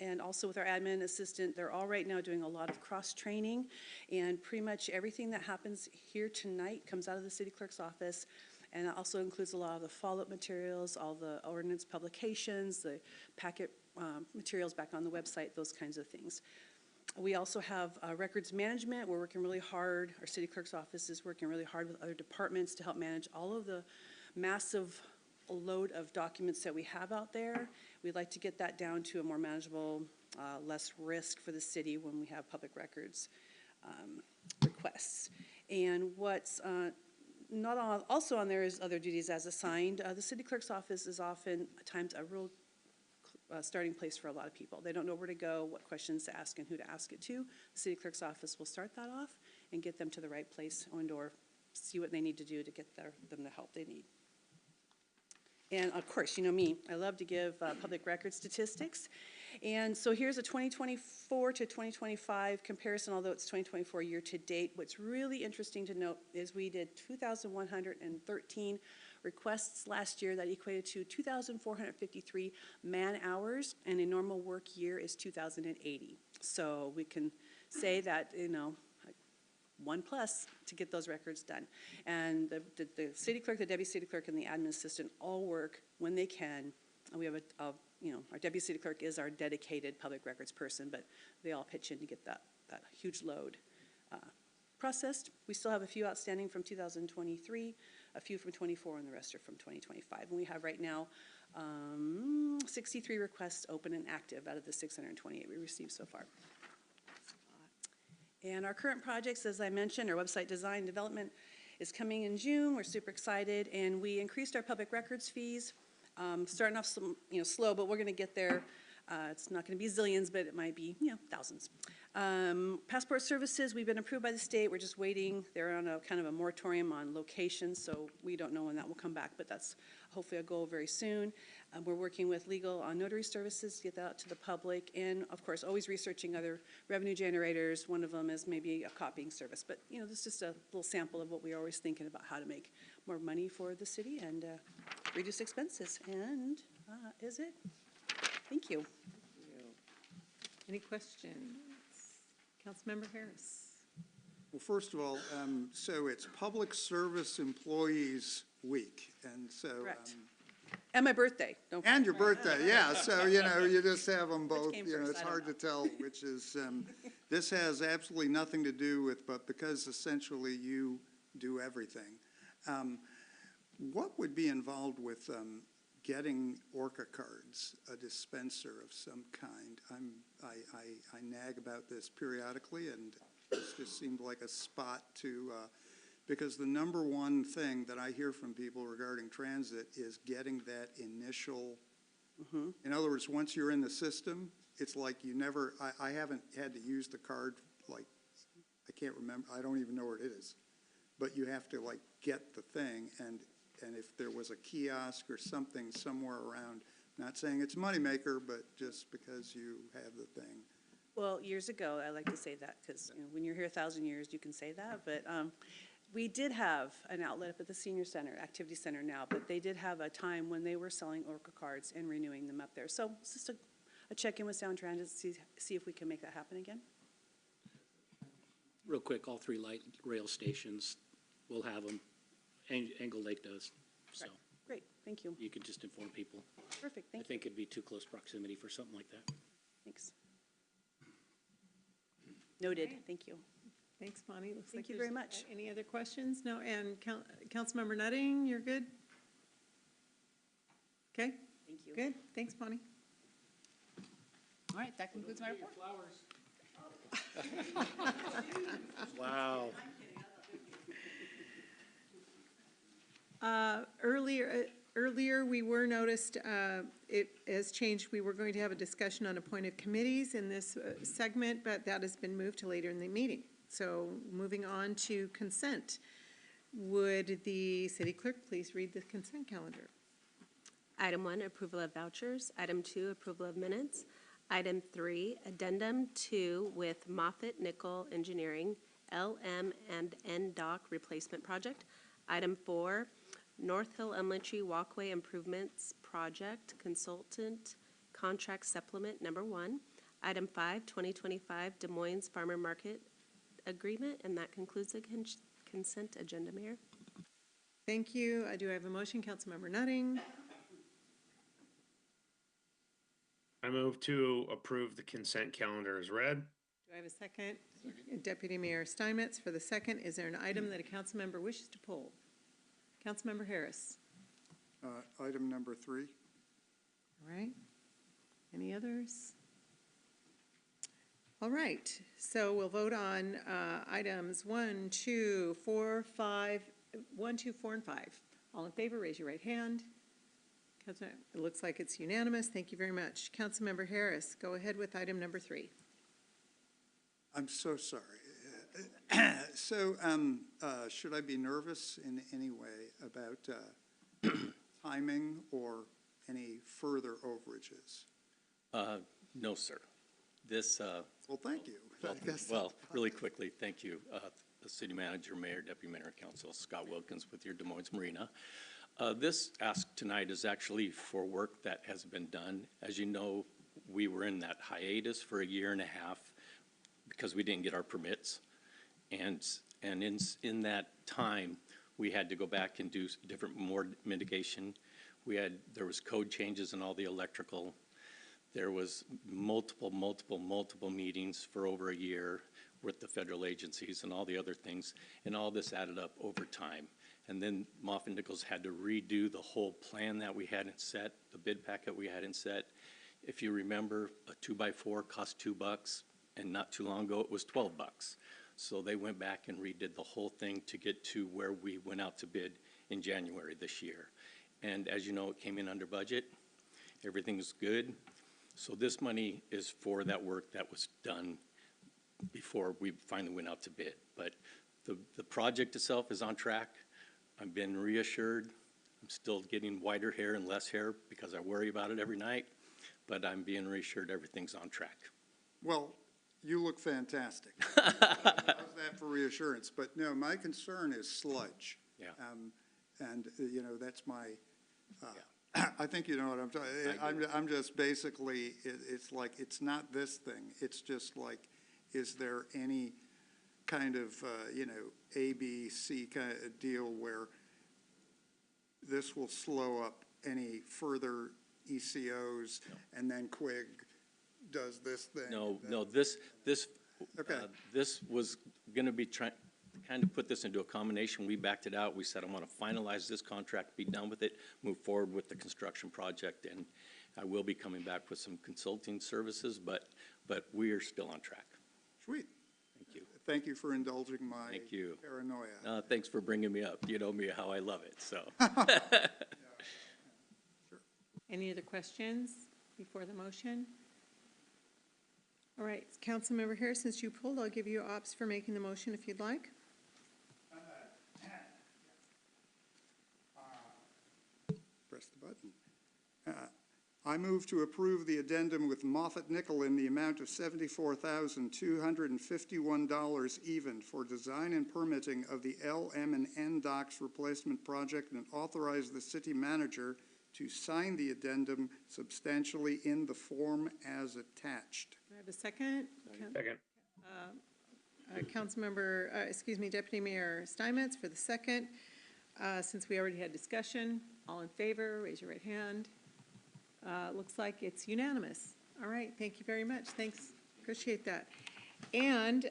and also with our admin assistant. They're all right now doing a lot of cross-training, and pretty much everything that happens here tonight comes out of the city clerk's office, and it also includes a lot of the follow-up materials, all the ordinance publications, the packet materials back on the website, those kinds of things. We also have records management. We're working really hard. Our city clerk's office is working really hard with other departments to help manage all of the massive load of documents that we have out there. We'd like to get that down to a more manageable, less risk for the city when we have public records requests. And what's not also on there is other duties as assigned. The city clerk's office is often at times a real starting place for a lot of people. They don't know where to go, what questions to ask, and who to ask it to. The city clerk's office will start that off and get them to the right place and/or see what they need to do to get them the help they need. And of course, you know me, I love to give public record statistics. And so here's a 2024 to 2025 comparison, although it's 2024 year to date. What's really interesting to note is we did 2,113 requests last year. That equated to 2,453 man-hours, and a normal work year is 2,080. So we can say that, you know, 1+ to get those records done. And the city clerk, the deputy city clerk, and the admin assistant all work when they can. And we have you know, our deputy city clerk is our dedicated public records person, but they all pitch in to get that huge load processed. We still have a few outstanding from 2023, a few from 24, and the rest are from 2025. And we have right now 63 requests open and active out of the 628 we received so far. And our current projects, as I mentioned, our website design development is coming in June. We're super excited, and we increased our public records fees. Starting off some, you know, slow, but we're going to get there. It's not going to be zillions, but it might be, you know, thousands. Passport services, we've been approved by the state. We're just waiting. They're on a kind of a moratorium on locations, so we don't know when that will come back, but that's hopefully a goal very soon. We're working with legal on notary services to get that out to the public, and of course, always researching other revenue generators. One of them is maybe a copying service, but you know, this is just a little sample of what we're always thinking about, how to make more money for the city and reduce expenses. And is it? Thank you. Any questions? Councilmember Harris. Well, first of all, so it's Public Service Employees Week, and so. Correct. And my birthday, don't And your birthday, yeah, so, you know, you just have them both, came you know, first? it's I don't hard to know. tell which is, this has absolutely nothing to do with, but because essentially you do everything. What would be involved with getting Orca cards, a dispenser of some kind? I nag about this periodically, and this just seemed like a spot to, because the number one thing that I hear from people regarding transit is getting that initial, in other words, once you're in the system, it's like you never, I haven't had to use the card, like, I can't remember, I don't even know where it is. But you have to like get the thing, and if there was a kiosk or something somewhere around, not saying it's a moneymaker, but just because you have the thing. Well, years ago, I like to say that because you know, when you're here 1,000 years, you can say that. But we did have an outlet up at the senior center, activity center now, but they did have a time when they were selling Orca cards and renewing them up there. So it's just a check-in with Sound Transit, see if we can make that happen again. Real quick, all 3 light rail stations will have them. Angle Lake does, so Great, thank you. you can just inform people. Perfect, I thank you. think it'd be too close proximity for something like that. Thanks. Noted, thank you. Thanks, Bonnie. Looks Thank like you very there's, much. Any other questions? No, and Councilmember Nutting, you're good? Okay, Thank you. good. Thanks, Bonnie. All right, that concludes my report. Wow. Earlier, we were noticed, it has changed. We were going to have a discussion on appointed committees in this segment, but that has been moved to later in the meeting. So moving on to consent. Would the city clerk please read the consent calendar? Item 1, approval of vouchers. Item 2, approval of minutes. Item 3, addendum 2 with Moffett Nickel Engineering, LM and NDOC replacement project. Item 4, North Hill Elementary Walkway Improvements Project Consultant Contract Supplement Number 1. Item 5, 2025 Des Moines Farmer Market Agreement, and that concludes the consent agenda, Mayor. Thank you. I do have a motion. Councilmember Nutting. I move to approve the consent calendar as read. Do I have a second? Deputy Mayor Steinmetz for the second. Is there an item that a council member wishes to pull? Councilmember Harris. Item number 3. All right. Any others? All right. So we'll vote on items 1, 2, 4, 5, 1, 2, 4, and 5. All in favor, raise your right hand. It looks like it's unanimous. Thank you very much. Councilmember Harris, go ahead with item number 3. I'm so sorry. So, should I be nervous in any way about timing or any further overages? No, sir. This, Well, thank you. I guess well, really quickly, thank you, the city manager, mayor, deputy mayor, and council, Scott Wilkins with your Des Moines Marina. This ask tonight is actually for work that has been done. As you know, we were in that hiatus for a year and a half because we didn't get our permits. And in that time, we had to go back and do more mitigation. There was code changes in all the electrical. There was multiple meetings for over a year with the federal agencies and all the other things, and all this added up over time. And then Moffitt Nichols had to redo the whole plan that we hadn't set, the bid packet we hadn't set. If you remember, a 2x4 cost $2, and not too long ago it was $12. So they went back and redid the whole thing to get to where we went out to bid in January this year. And as you know, it came in under budget. Everything's good. So this money is for that work that was done before we finally went out to bid. But the project itself is on track. I've been reassured. I'm still getting whiter hair and less hair because I worry about it every night, but I'm being reassured everything's on track. Well, you look fantastic. How's that for reassurance? But no, my concern is sludge. Yeah. And, you know, that's my, I think you know what I'm talking, I'm just basically, it's like, it's not this thing. It's just like, is there any kind of, you know, A, B, C kind of deal where this will slow up any further ECOs and then Quig does this thing? No, this was going to be kind of put this into a combination. We backed it out. We said, I want to finalize this contract, be done with it, move forward with the construction project, and I will be coming back with some consulting services, but we are still on track. Sweet. Thank you. Thank you for indulging my Thank you. paranoia. Thanks for bringing me up. You know me how I love it, so. Any other questions before the motion? All right, Councilmember Harris, since you pulled, I'll give you ops for making the motion if you'd like. Press the button. I move to approve the addendum with Moffitt Nickel in the amount of $74,251 even for design and permitting of the LM&N docks replacement project and authorize the city manager to sign the addendum substantially in the form as attached. Do I have a second? Second. Deputy Mayor Steinmetz for the second. Since we already had discussion, all in favor, raise your right hand. Looks like it's unanimous. All right, thank you very much. Thanks, appreciate that. And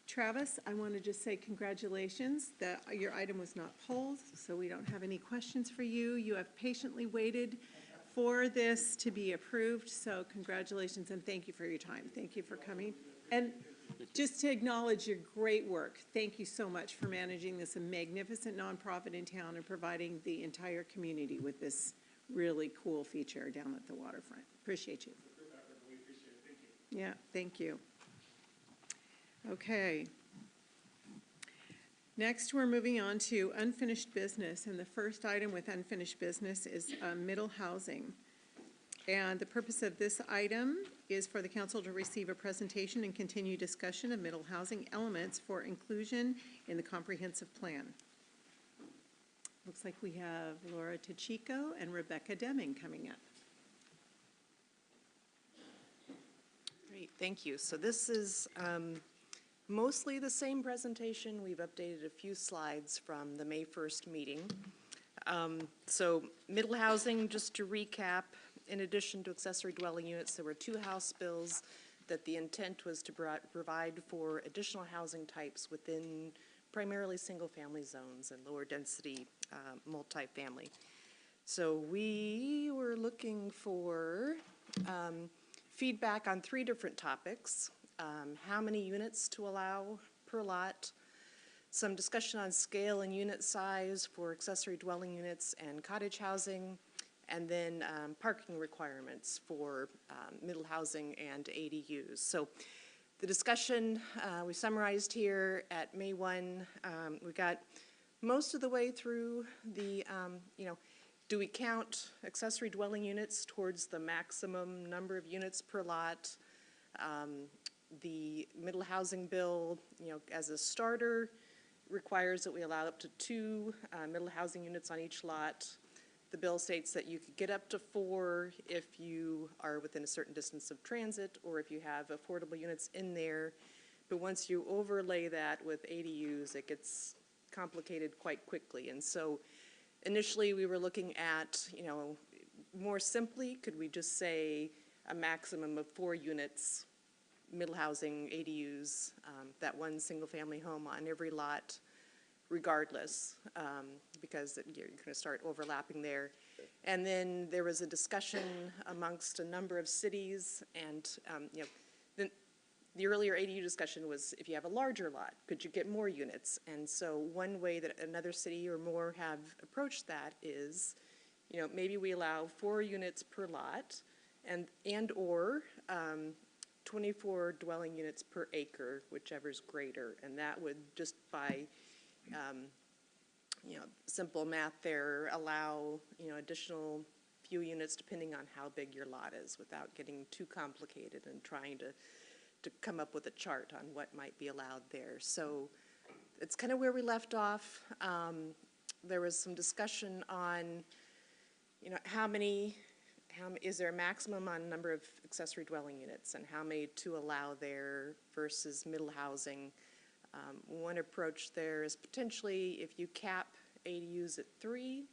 Travis, I want to just say congratulations that your item was not pulled, so we don't have any questions for you. You have patiently waited for this to be approved, so congratulations and thank you for your time. Thank you for coming. And just to acknowledge your great work, thank you so much for managing this magnificent nonprofit in town and providing the entire community with this really cool feature down at the waterfront. Appreciate you. Yeah, thank you. Okay. Next, we're moving on to unfinished business, and the first item with unfinished business is middle housing. And the purpose of this item is for the council to receive a presentation and continue discussion of middle housing elements for inclusion in the comprehensive plan. Looks like we have Laura Tachico and Rebecca Deming coming up. Great, thank you. So this is mostly the same presentation. We've updated a few slides from the May 1st meeting. So middle housing, just to recap, in addition to accessory dwelling units, there were 2 House bills that the intent was to provide for additional housing types within primarily single-family zones and lower density multifamily. So we were looking for feedback on 3 different topics. How many units to allow per lot, some discussion on scale and unit size for accessory dwelling units and cottage housing, and then parking requirements for middle housing and ADUs. So the discussion we summarized here at May 1, we got most of the way through the, do we count accessory dwelling units towards the maximum number of units per lot? The middle housing bill, as a starter, requires that we allow up to 2 middle housing units on each lot. The bill states that you could get up to 4 if you are within a certain distance of transit or if you have affordable units in there. But once you overlay that with ADUs, it gets complicated quite quickly. And so initially we were looking at, more simply, could we just say a maximum of 4 units, middle housing, ADUs, that one single family home on every lot regardless, because you're going to start overlapping there. And then there was a discussion amongst a number of cities, and the earlier ADU discussion was if you have a larger lot, could you get more units? And so one way that another city or more have approached that is, maybe we allow 4 units per lot and or 24 dwelling units per acre, whichever's greater. And that would just by simple math there, allow, additional few units depending on how big your lot is without getting too complicated and trying to come up with a chart on what might be allowed there. So it's kind of where we left off. There was some discussion on, is there a maximum on number of accessory dwelling units and how many to allow there versus middle housing. One approach there is potentially if you cap ADUs at 3,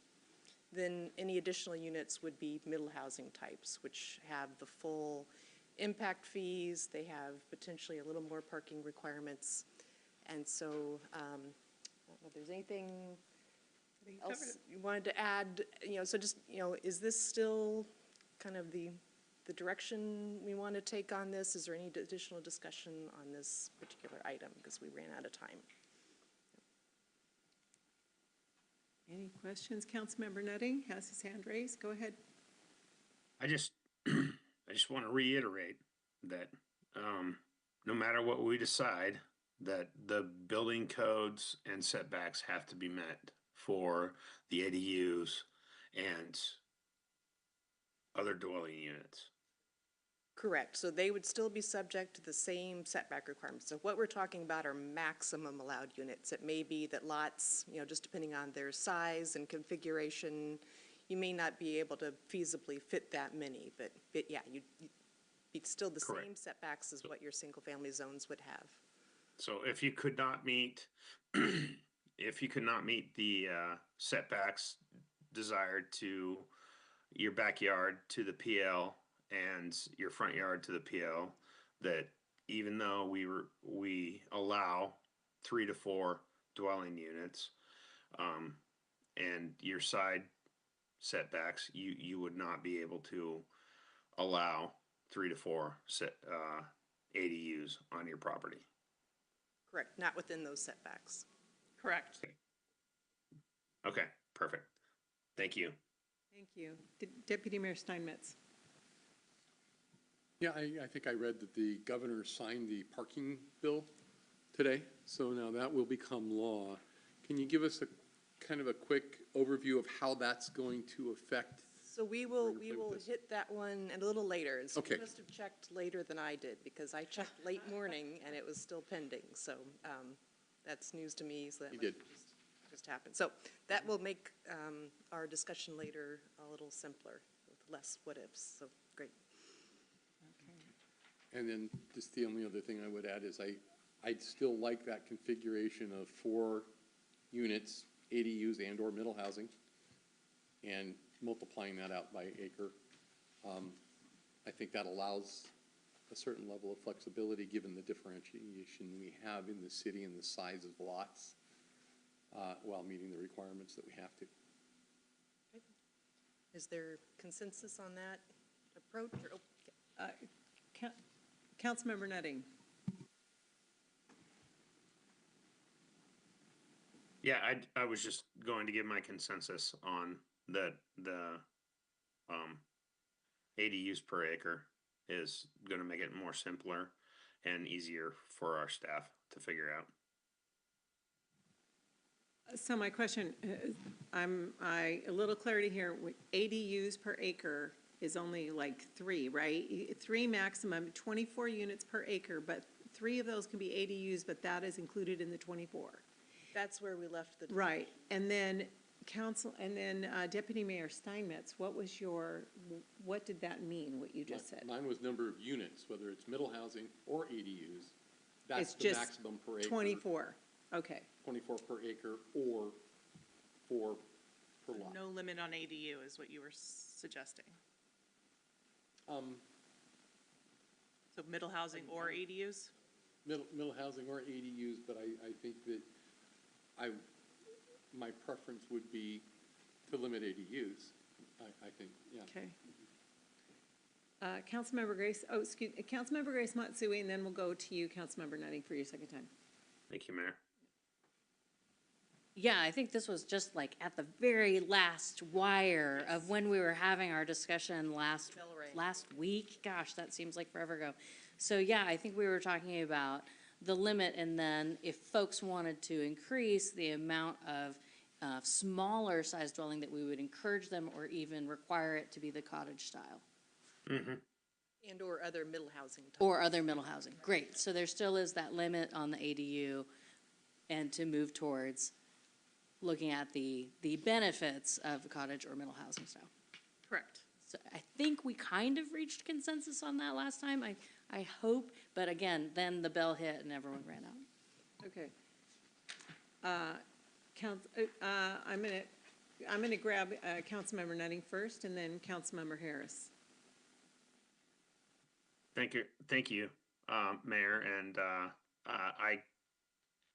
then any additional units would be middle housing types, which have the full impact fees. They have potentially a little more parking requirements. And so I don't know if there's anything else you wanted to add, so just, is this still kind of the direction we want to take on this? Is there any additional discussion on this particular item? Because we ran out of time. Any questions? Councilmember Nutting has his hand raised. Go ahead. I just want to reiterate that no matter what we decide, that the building codes and setbacks have to be met for the ADUs and other dwelling units. Correct. So they would still be subject to the same setback requirements. So what we're talking about are maximum allowed units. It may be that lots, just depending on their size and configuration, you may not be able to feasibly fit that many, but yeah, you'd be still the Correct. Same setbacks as what your single family zones would have. So if you could not meet, the setbacks desired to your backyard to the PL and your front yard to the PL, that even though we allow 3 to 4 dwelling units, and your side setbacks, you would not be able to allow 3 to 4 ADUs on your property. Correct. Not within those setbacks. Correct. Okay, perfect. Thank you. Thank you. Deputy Mayor Steinmetz. Yeah, I think I read that the governor signed the parking bill today, so now that will become law. Can you give us a kind of a quick overview of how that's going to affect? So we will hit that one a little later. And so Okay. you must have checked later than I did because I checked late morning and it was still pending. So that's news to me. So that You might did. just happened. So that will make our discussion later a little simpler with less what ifs. So great. And then just the only other thing I would add is I'd still like that configuration of 4 units, ADUs and or middle housing, and multiplying that out by acre. I think that allows a certain level of flexibility given the differentiation we have in the city and the size of lots, while meeting the requirements that we have to. Is there consensus on that approach? Or, Councilmember Nutting. Yeah, I was just going to give my consensus on the ADUs per acre is gonna make it more simpler and easier for our staff to figure out. So my question, a little clarity here, ADUs per acre is only like 3, right? 3 maximum, 24 units per acre, but 3 of those can be ADUs, but that is included in the 24. That's where we left the. Right, and then Deputy Mayor Steinmetz, what did that mean, what you just said? Mine was number of units, whether it's middle housing or ADUs. That's It's the just maximum per acre. 24, okay. 24 per acre or 4 per lot. No limit on ADU is what you were suggesting. So middle housing or ADUs? Middle housing or ADUs, but I think that my preference would be to limit ADUs, I think, yeah. Okay. Councilmember Grace Matsui, and then we'll go to you, Councilmember Nutting, for your second time. Thank you, Mayor. Yeah, I think this was just like at the very last wire of when we were having our discussion last week. Gosh, that seems like forever ago. So yeah, I think we were talking about the limit, and then if folks wanted to increase the amount of smaller size dwelling, that we would encourage them or even require it to be the cottage style. Mm-hmm. And or other middle housing. Or other middle housing, great. So there still is that limit on the ADU, and to move towards looking at the benefits of cottage or middle housing style. Correct. So I think we kind of reached consensus on that last time, I hope, but again, then the bell hit and everyone ran out. Okay. I'm gonna grab Councilmember Nutting first, and then Councilmember Harris. Thank you, Mayor, and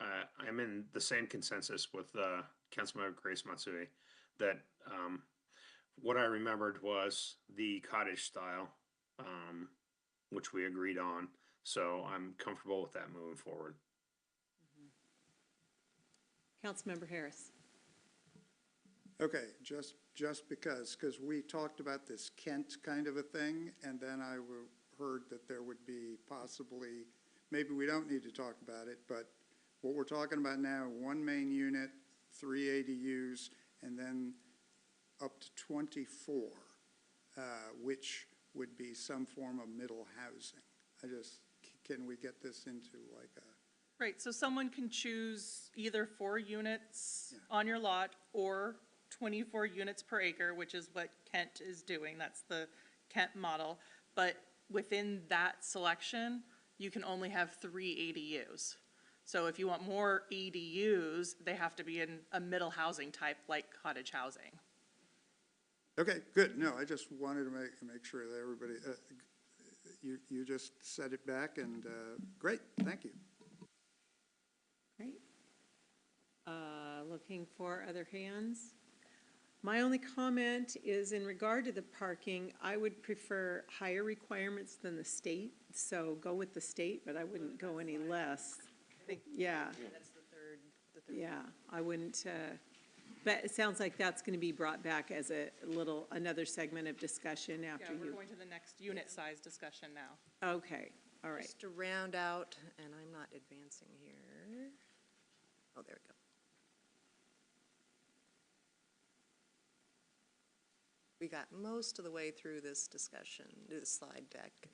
I'm in the same consensus with Councilmember Grace Matsui that what I remembered was the cottage style, which we agreed on. So I'm comfortable with that moving forward. Councilmember Harris. Okay, just because we talked about this Kent kind of a thing, and then I heard that there would be possibly, maybe we don't need to talk about it, but what we're talking about now, 1 main unit, 3 ADUs, and then up to 24, which would be some form of middle housing. Can we get this into like a? Right, so someone can choose either 4 units on your lot or 24 units per acre, which is what Kent is doing. That's the Kent model. But within that selection, you can only have 3 ADUs. So if you want more ADUs, they have to be in a middle housing type like cottage housing. Okay, good. No, I just wanted to make sure that everybody, you just set it back, and great, thank you. Great. Looking for other hands. My only comment is in regard to the parking, I would prefer higher requirements than the state. So go with the state, but I wouldn't go any less. Yeah. That's the third. Yeah, I wouldn't, but it sounds like that's going to be brought back as another segment of discussion after Yeah, you. we're going to the next unit size discussion now. Okay, all right. Just to round out, and I'm not advancing here. Oh, there we go. We got most of the way through this discussion, the slide deck.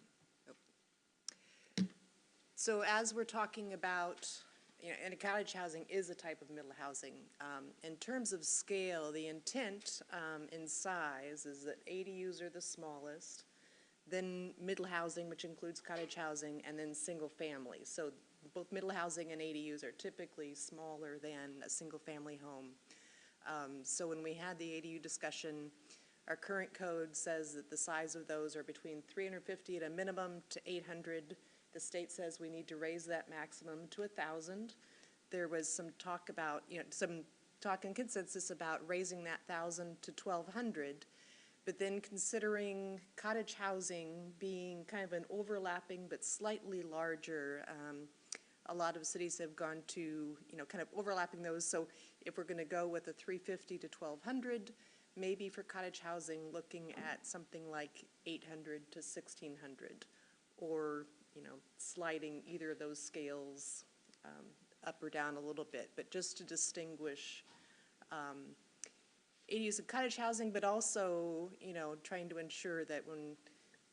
Oh. So as we're talking about, and cottage housing is a type of middle housing. In terms of scale, the intent in size is that ADUs are the smallest, then middle housing, which includes cottage housing, and then single family. So both middle housing and ADUs are typically smaller than a single family home. So when we had the ADU discussion, our current code says that the size of those are between 350 at a minimum to 800. The state says we need to raise that maximum to 1,000. There was some talk about, some talk and consensus about raising that 1,000 to 1,200. But then considering cottage housing being kind of an overlapping but slightly larger A lot of cities have gone to, you know, kind of overlapping those. So if we're going to go with a 350 to 1,200, maybe for cottage housing, looking at something like 800 to 1,600, or, you know, sliding either of those scales up or down a little bit, but just to distinguish ADUs of cottage housing, but also, you know, trying to ensure that when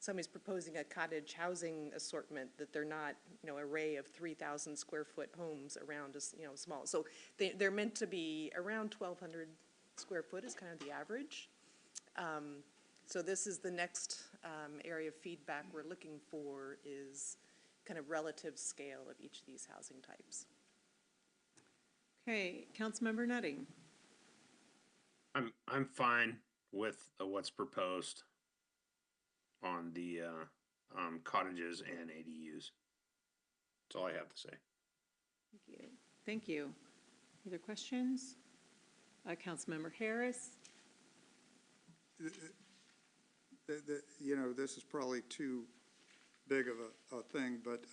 somebody's proposing a cottage housing assortment, that they're not, you know, array of 3,000 square foot homes around a, you know, small. So they're meant to be around 1,200 square foot is kind of the average. So this is the next area of feedback we're looking for, is kind of relative scale of each of these housing types. Okay, Councilmember Nutting. I'm fine with what's proposed on the cottages and ADUs. That's all I have to say. Thank you. Thank you. Other questions? Councilmember Harris. You know, this is probably too big of a thing, but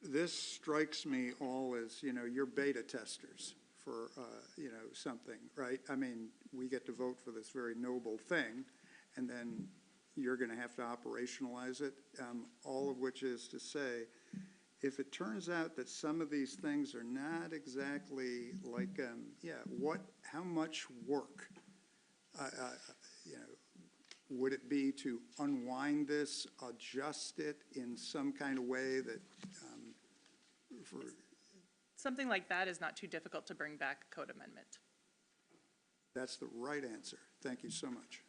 this strikes me all as, you know, you're beta testers for, you know, something, right? I mean, we get to vote for this very noble thing, and then you're going to have to operationalize it, all of which is to say, if it turns out that some of these things are not exactly like, how much work, you know, would it be to unwind this, adjust it in some kind of way that, Something like that is not too difficult to bring back a code amendment. That's the right answer. Thank you so much.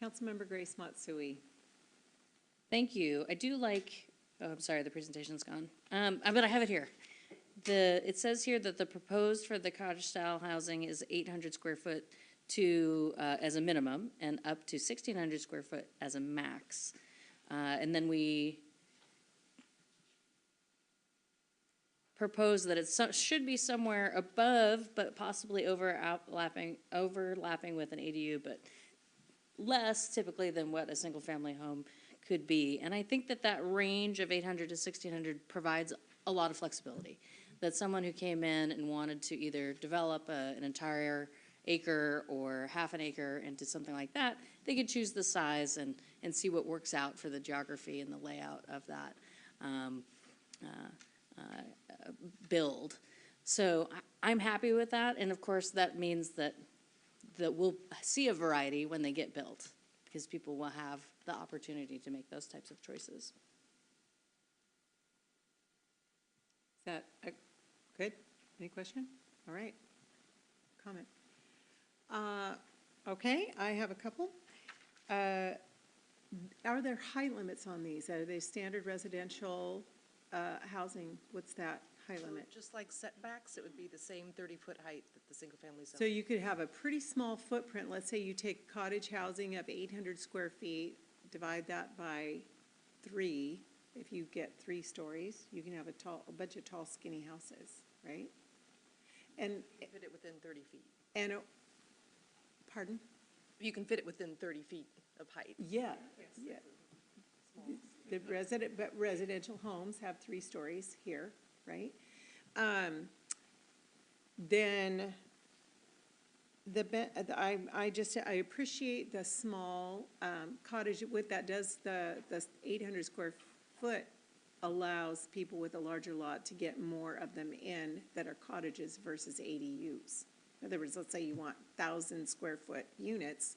Councilmember Grace Matsui. Thank you. I do like, oh, I'm sorry, the presentation's gone. But I have it here. It says here that the proposed for the cottage style housing is 800 square foot to, as a minimum, and up to 1,600 square foot as a max. And then we propose that it should be somewhere above, but possibly overlapping with an ADU, but less typically than what a single family home could be. And I think that that range of 800 to 1,600 provides a lot of flexibility. That someone who came in and wanted to either develop an entire acre or half an acre into something like that, they could choose the size and see what works out for the geography and the layout of that build. So I'm happy with that, and of course that means that we'll see a variety when they get built, because people will have the opportunity to make those types of choices. Is that good? Any question? All right. Comment. Okay, I have a couple. Are there height limits on these? Are they standard residential housing? What's that height limit? Just like setbacks, it would be the same 30-foot height that the single-family zone. So you could have a pretty small footprint. Let's say you take cottage housing of 800 square feet, divide that by 3. If you get 3 stories, you can have a bunch of tall, skinny houses, right? And Fit it within 30 feet. and pardon? You can fit it within 30 feet of height. Yeah, yeah. The residential homes have 3 stories here, right? Then I appreciate the small cottage. What that does, the 800 square foot allows people with a larger lot to get more of them in that are cottages versus ADUs. In other words, let's say you want 1,000 square foot units,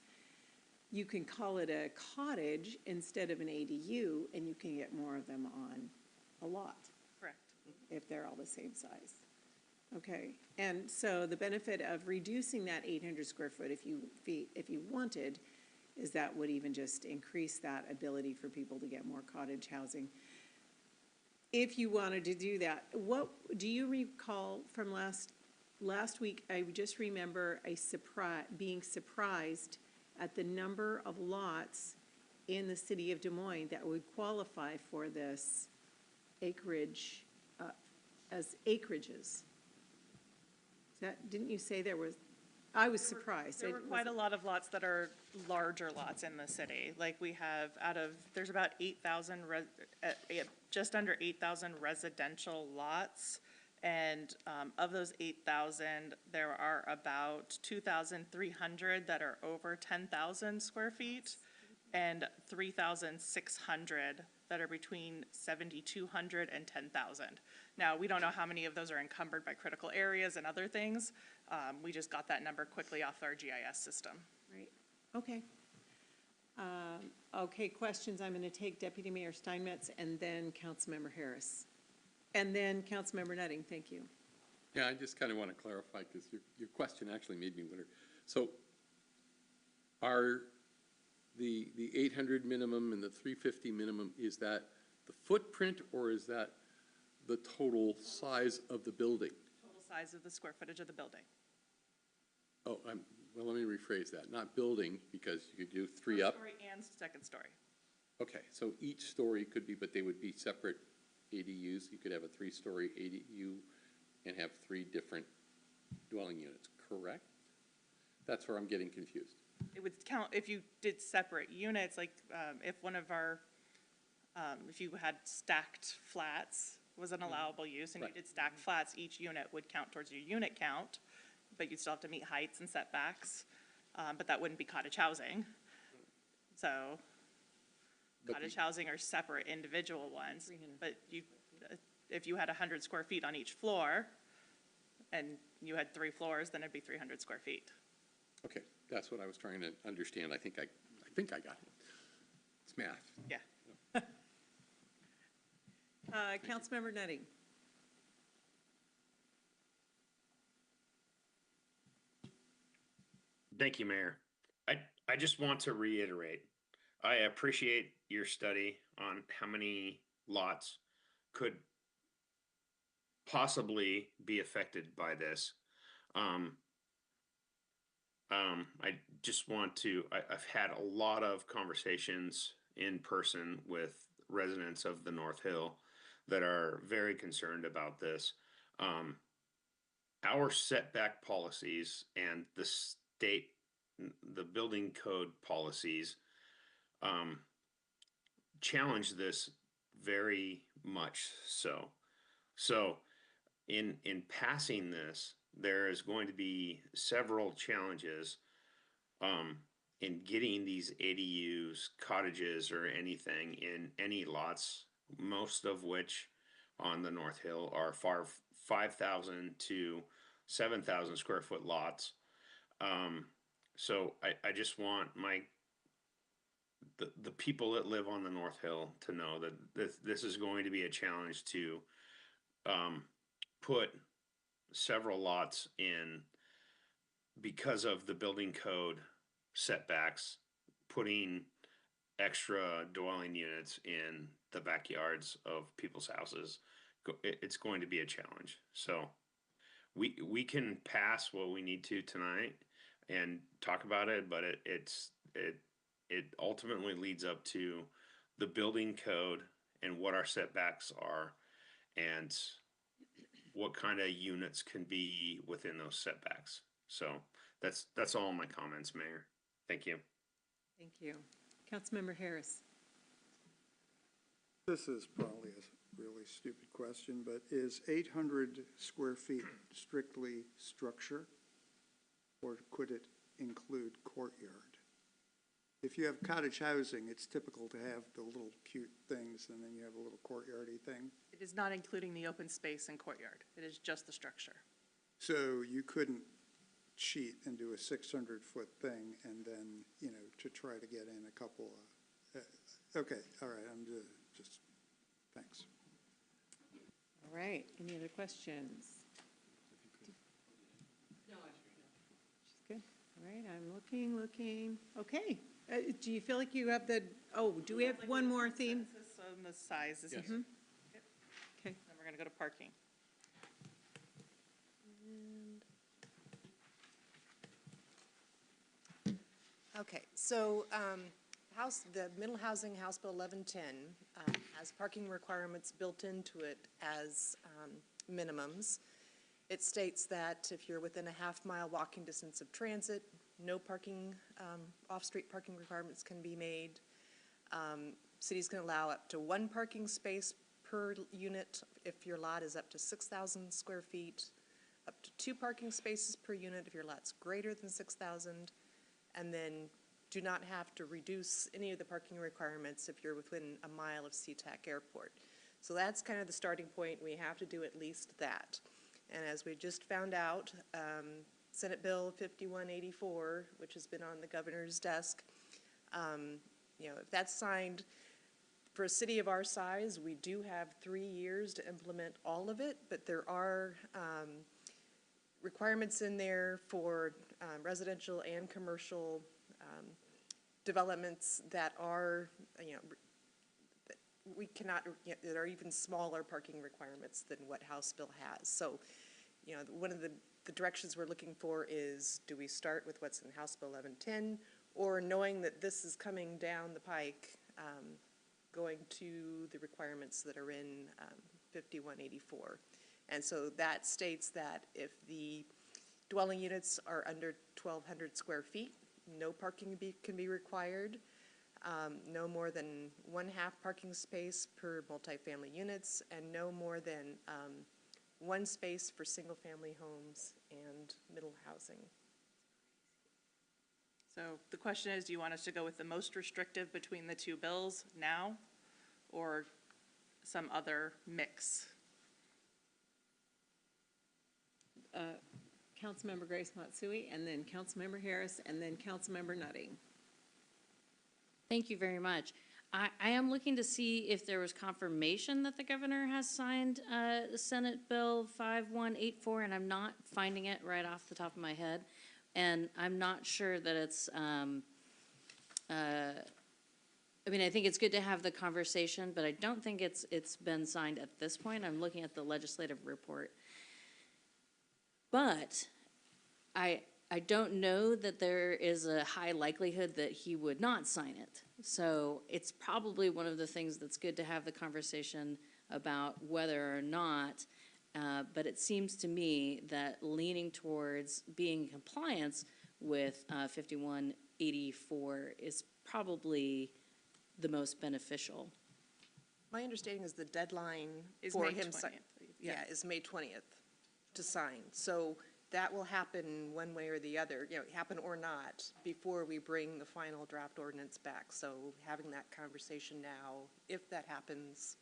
you can call it a cottage instead of an ADU, and you can get more of them on a lot. Correct. If they're all the same size. Okay, and so the benefit of reducing that 800 square foot, if you wanted, is that would even just increase that ability for people to get more cottage housing. If you wanted to do that, what do you recall from last week? I just remember being surprised at the number of lots in the city of Des Moines that would qualify for this acreage as acreages. Didn't you say there was I was surprised. There were quite a lot of lots that are larger lots in the city. Like we have there's about 8,000, just under 8,000 residential lots. And of those 8,000, there are about 2,300 that are over 10,000 square feet and 3,600 that are between 7,200 and 10,000. Now, we don't know how many of those are encumbered by critical areas and other things. We just got that number quickly off our GIS system. Right, okay. Okay, questions, I'm gonna take Deputy Mayor Steinmetz and then Councilmember Harris. And then Councilmember Nutting, thank you. Yeah, I just kind of want to clarify, because your question actually made me wonder. So are the 800 minimum and the 350 minimum, is that the footprint, or is that the total size of the building? Total size of the square footage of the building. Oh, well, let me rephrase that. Not building, because you could do three up. First story and second story. Okay, so each story could be, but they would be separate ADUs. You could have a 3-story ADU and have 3 different dwelling units, correct? That's where I'm getting confused. It would count if you did separate units, like if one of our, if you had stacked flats was an allowable use and you Right. did stacked flats, each unit would count towards your unit count, but you'd still have to meet heights and setbacks, but that wouldn't be cottage housing. So cottage housing are separate individual ones, but if you had 100 square feet on each floor and you had 3 floors, then it'd be 300 square feet. Okay, that's what I was trying to understand. I think I got it. It's math. Yeah. Councilmember Nutting. Thank you, Mayor. I just want to reiterate, I appreciate your study on how many lots could possibly be affected by this. I just want to, I've had a lot of conversations in person with residents of the North Hill that are very concerned about this. Our setback policies and the state, the building code policies challenge this very much so. So in passing this, there is going to be several challenges in getting these ADUs, cottages, or anything in any lots, most of which on the North Hill are 5,000 to 7,000 square foot lots. So I just want the people that live on the North Hill to know that this is going to be a challenge to put several lots in because of the building code setbacks, putting extra dwelling units in the backyards of people's houses. It's going to be a challenge. So we can pass what we need to tonight and talk about it, but it ultimately leads up to the building code and what our setbacks are and what kind of units can be within those setbacks. So that's all my comments, Mayor. Thank you. Thank you. Councilmember Harris. This is probably a really stupid question, but is 800 square feet strictly structure? Or could it include courtyard? If you have cottage housing, it's typical to have the little cute things and then you have a little courtyardy thing. It is not including the open space and courtyard. It is just the structure. So you couldn't cheat and do a 600-foot thing and then, to try to get in a couple of, okay, all right, I'm just, thanks. All right, any other questions? No, she's good. All right, I'm looking. Okay. Do you feel like you have do we have one more theme? On the size. Yes. Okay. Then we're going to go to parking. Okay, so the Middle Housing House Bill 1110 has parking requirements built into it as minimums. It states that if you're within a half-mile walking distance of transit, no parking, off-street parking requirements can be made. Cities can allow up to 1 parking space per unit if your lot is up to 6,000 square feet, up to 2 parking spaces per unit if your lot's greater than 6,000, and then do not have to reduce any of the parking requirements if you're within a mile of SeaTac Airport. So that's kind of the starting point. We have to do at least that. And as we just found out, Senate Bill 5184, which has been on the governor's desk, if that's signed, for a city of our size, we do have 3 years to implement all of it, but there are requirements in there for residential and commercial developments that are, that we cannot, that are even smaller parking requirements than what House Bill has. So, one of the directions we're looking for is, do we start with what's in House Bill 1110, or knowing that this is coming down the pike, going to the requirements that are in 5184. And so that states that if the dwelling units are under 1,200 square feet, no parking can be required, no more than 1/2 parking space per multifamily units, and no more than 1 space for single-family homes and middle housing. So the question is, do you want us to go with the most restrictive between the 2 bills now, or some other mix? Councilmember Grace Matsui, and then Councilmember Harris, and then Councilmember Nutting. Thank you very much. I am looking to see if there was confirmation that the governor has signed Senate Bill 5184, and I'm not finding it right off the top of my head. And I'm not sure that it's, I think it's good to have the conversation, but I don't think it's been signed at this point. I'm looking at the legislative report. But I don't know that there is a high likelihood that he would not sign it. So it's probably one of the things that's good to have the conversation about whether or not, but it seems to me that leaning towards being in compliance with 5184 is probably the most beneficial. My understanding is the deadline Is for May him 20th, is May 20th to sign. So that will happen one way or the other, happen or not, before we bring the final draft ordinance back. So having that conversation now, if that happens,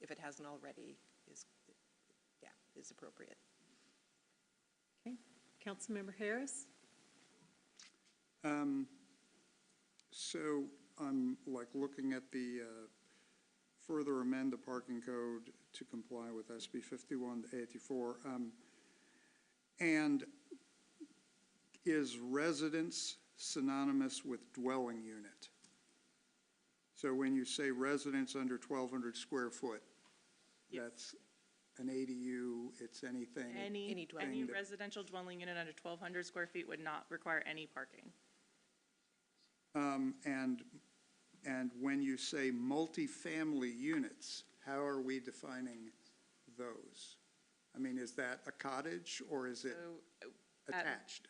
if it hasn't already, is appropriate. Okay, Councilmember Harris? So I'm looking at the further amend the parking code to comply with SB 5184. And is residence synonymous with dwelling unit? So when you say residence under 1,200 square foot, that's an ADU, it's anything. Any dwelling. residential dwelling unit under 1,200 square feet would not require any parking. And when you say multifamily units, how are we defining those? I mean, is that a cottage or is it attached?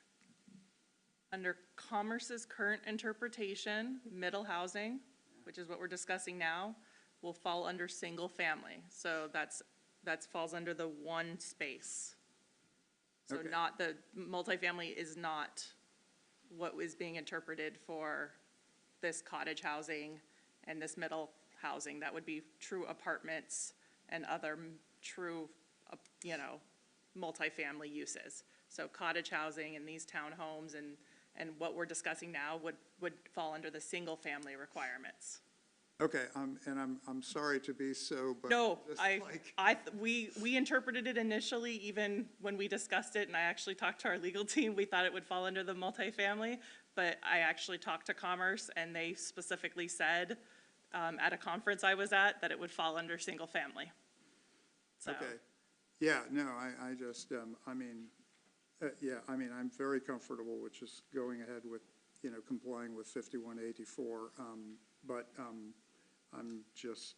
Under Commerce's current interpretation, middle housing, which is what we're discussing now, will fall under single family. So that falls under the 1 space. So Okay. not the multifamily is not what was being interpreted for this cottage housing and this middle housing. That would be true apartments and other true, multifamily uses. So cottage housing and these townhomes and what we're discussing now would fall under the single family requirements. Okay, I'm sorry to be so, but. No, just we interpreted it initially, even when we discussed it, and I actually talked to our legal team, we thought it would fall under the multifamily, but I actually talked to Commerce, and they specifically said, at a conference I was at, that it would fall under single family. So. Okay. Yeah, no, I just, I'm very comfortable with just going ahead with, complying with 5184. But I'm just,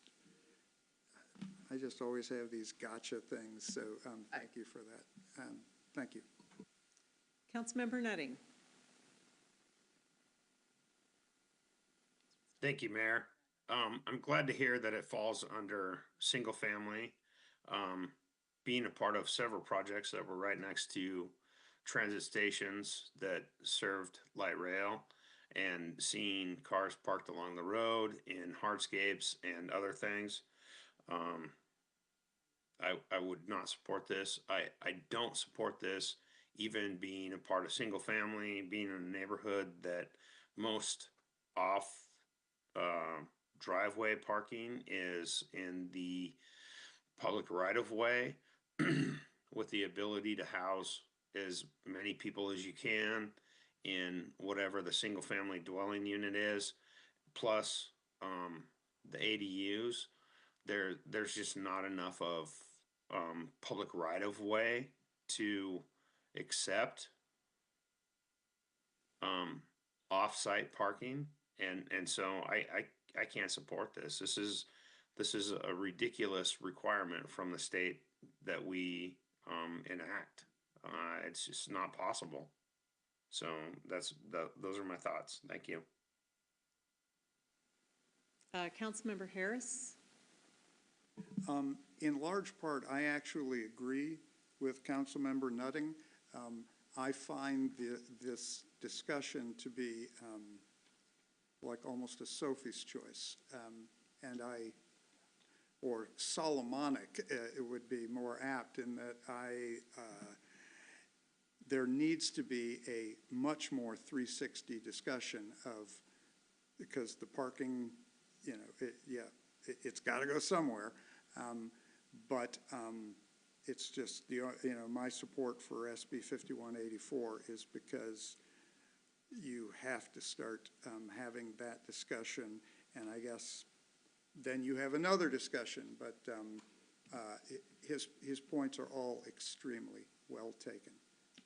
I just always have these gotcha things, so thank you for that. Thank you. Councilmember Nutting. Thank you, Mayor. I'm glad to hear that it falls under single family. Being a part of several projects that were right next to transit stations that served light rail and seeing cars parked along the road in hardscapes and other things. I would not support this. I don't support this, even being a part of single family, being in a neighborhood that most off driveway parking is in the public right of way with the ability to house as many people as you can in whatever the single family dwelling unit is, plus the ADUs. There's just not enough of public right of way to accept off-site parking, and so I can't support this. This is a ridiculous requirement from the state that we enact. It's just not possible. So those are my thoughts. Thank you. Councilmember Harris. In large part, I actually agree with Councilmember Nutting. I find this discussion to be like almost a Sophie's choice, or Solomonic, it would be more apt in that there needs to be a much more 360 discussion of, because the parking, it's got to go somewhere. But it's just my support for SB 5184 is because you have to start having that discussion, and I guess then you have another discussion. But his points are all extremely well taken.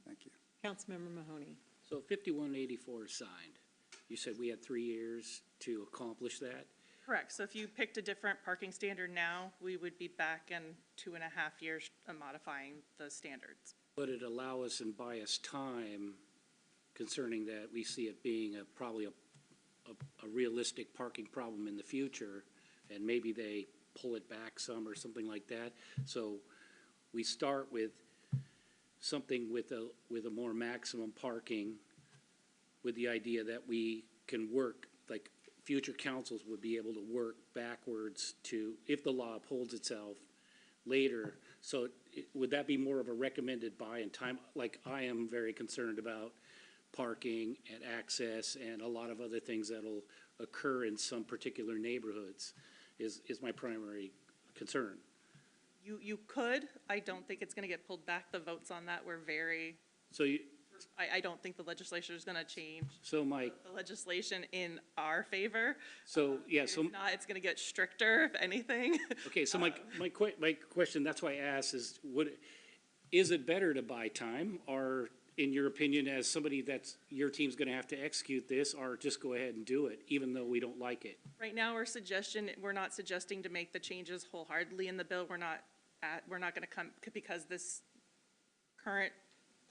Thank you. Councilmember Mahoney. So 5184 is signed. You said we had 3 years to accomplish that? Correct. So if you picked a different parking standard now, we would be back in 2.5 years modifying the standards. But it allow us and buy us time concerning that we see it being probably a realistic parking problem in the future, and maybe they pull it back some or something like that. So we start with something with a more maximum parking, with the idea that we can work, like future councils would be able to work backwards to, if the law upholds itself later. So would that be more of a recommended buy in time? Like, I am very concerned about parking and access and a lot of other things that'll occur in some particular neighborhoods is my primary concern. You could. I don't think it's going to get pulled back. The votes on that were very, So you, I don't think the legislature is going to change so my, the legislation in our favor. so, yeah, so. If not, it's going to get stricter, if anything. Okay, so my question, that's why I asked, is it better to buy time, or in your opinion, as somebody that's, your team's gonna have to execute this, or just go ahead and do it, even though we don't like it? Right now, we're not suggesting to make the changes wholeheartedly in the bill. We're not going to come, because this current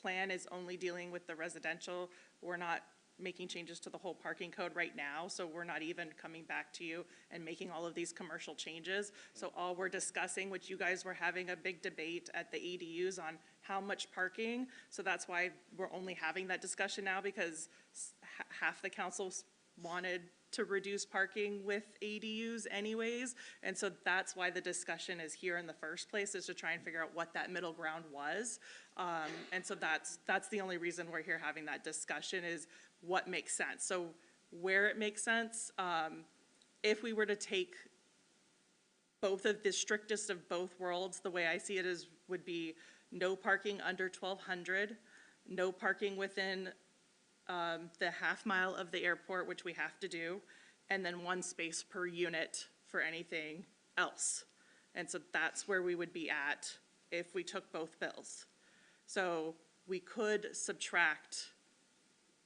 plan is only dealing with the residential. We're not making changes to the whole parking code right now, so we're not even coming back to you and making all of these commercial changes. So all we're discussing, which you guys were having a big debate at the ADUs on how much parking, so that's why we're only having that discussion now, because half the council wanted to reduce parking with ADUs anyways, and so that's why the discussion is here in the first place, is to try and figure out what that middle ground was. And so that's the only reason we're here having that discussion, is what makes sense. So where it makes sense, if we were to take both of the strictest of both worlds, the way I see it is, would be no parking under 1,200, no parking within the half mile of the airport, which we have to do, and then 1 space per unit for anything else. And so that's where we would be at if we took both bills. So we could subtract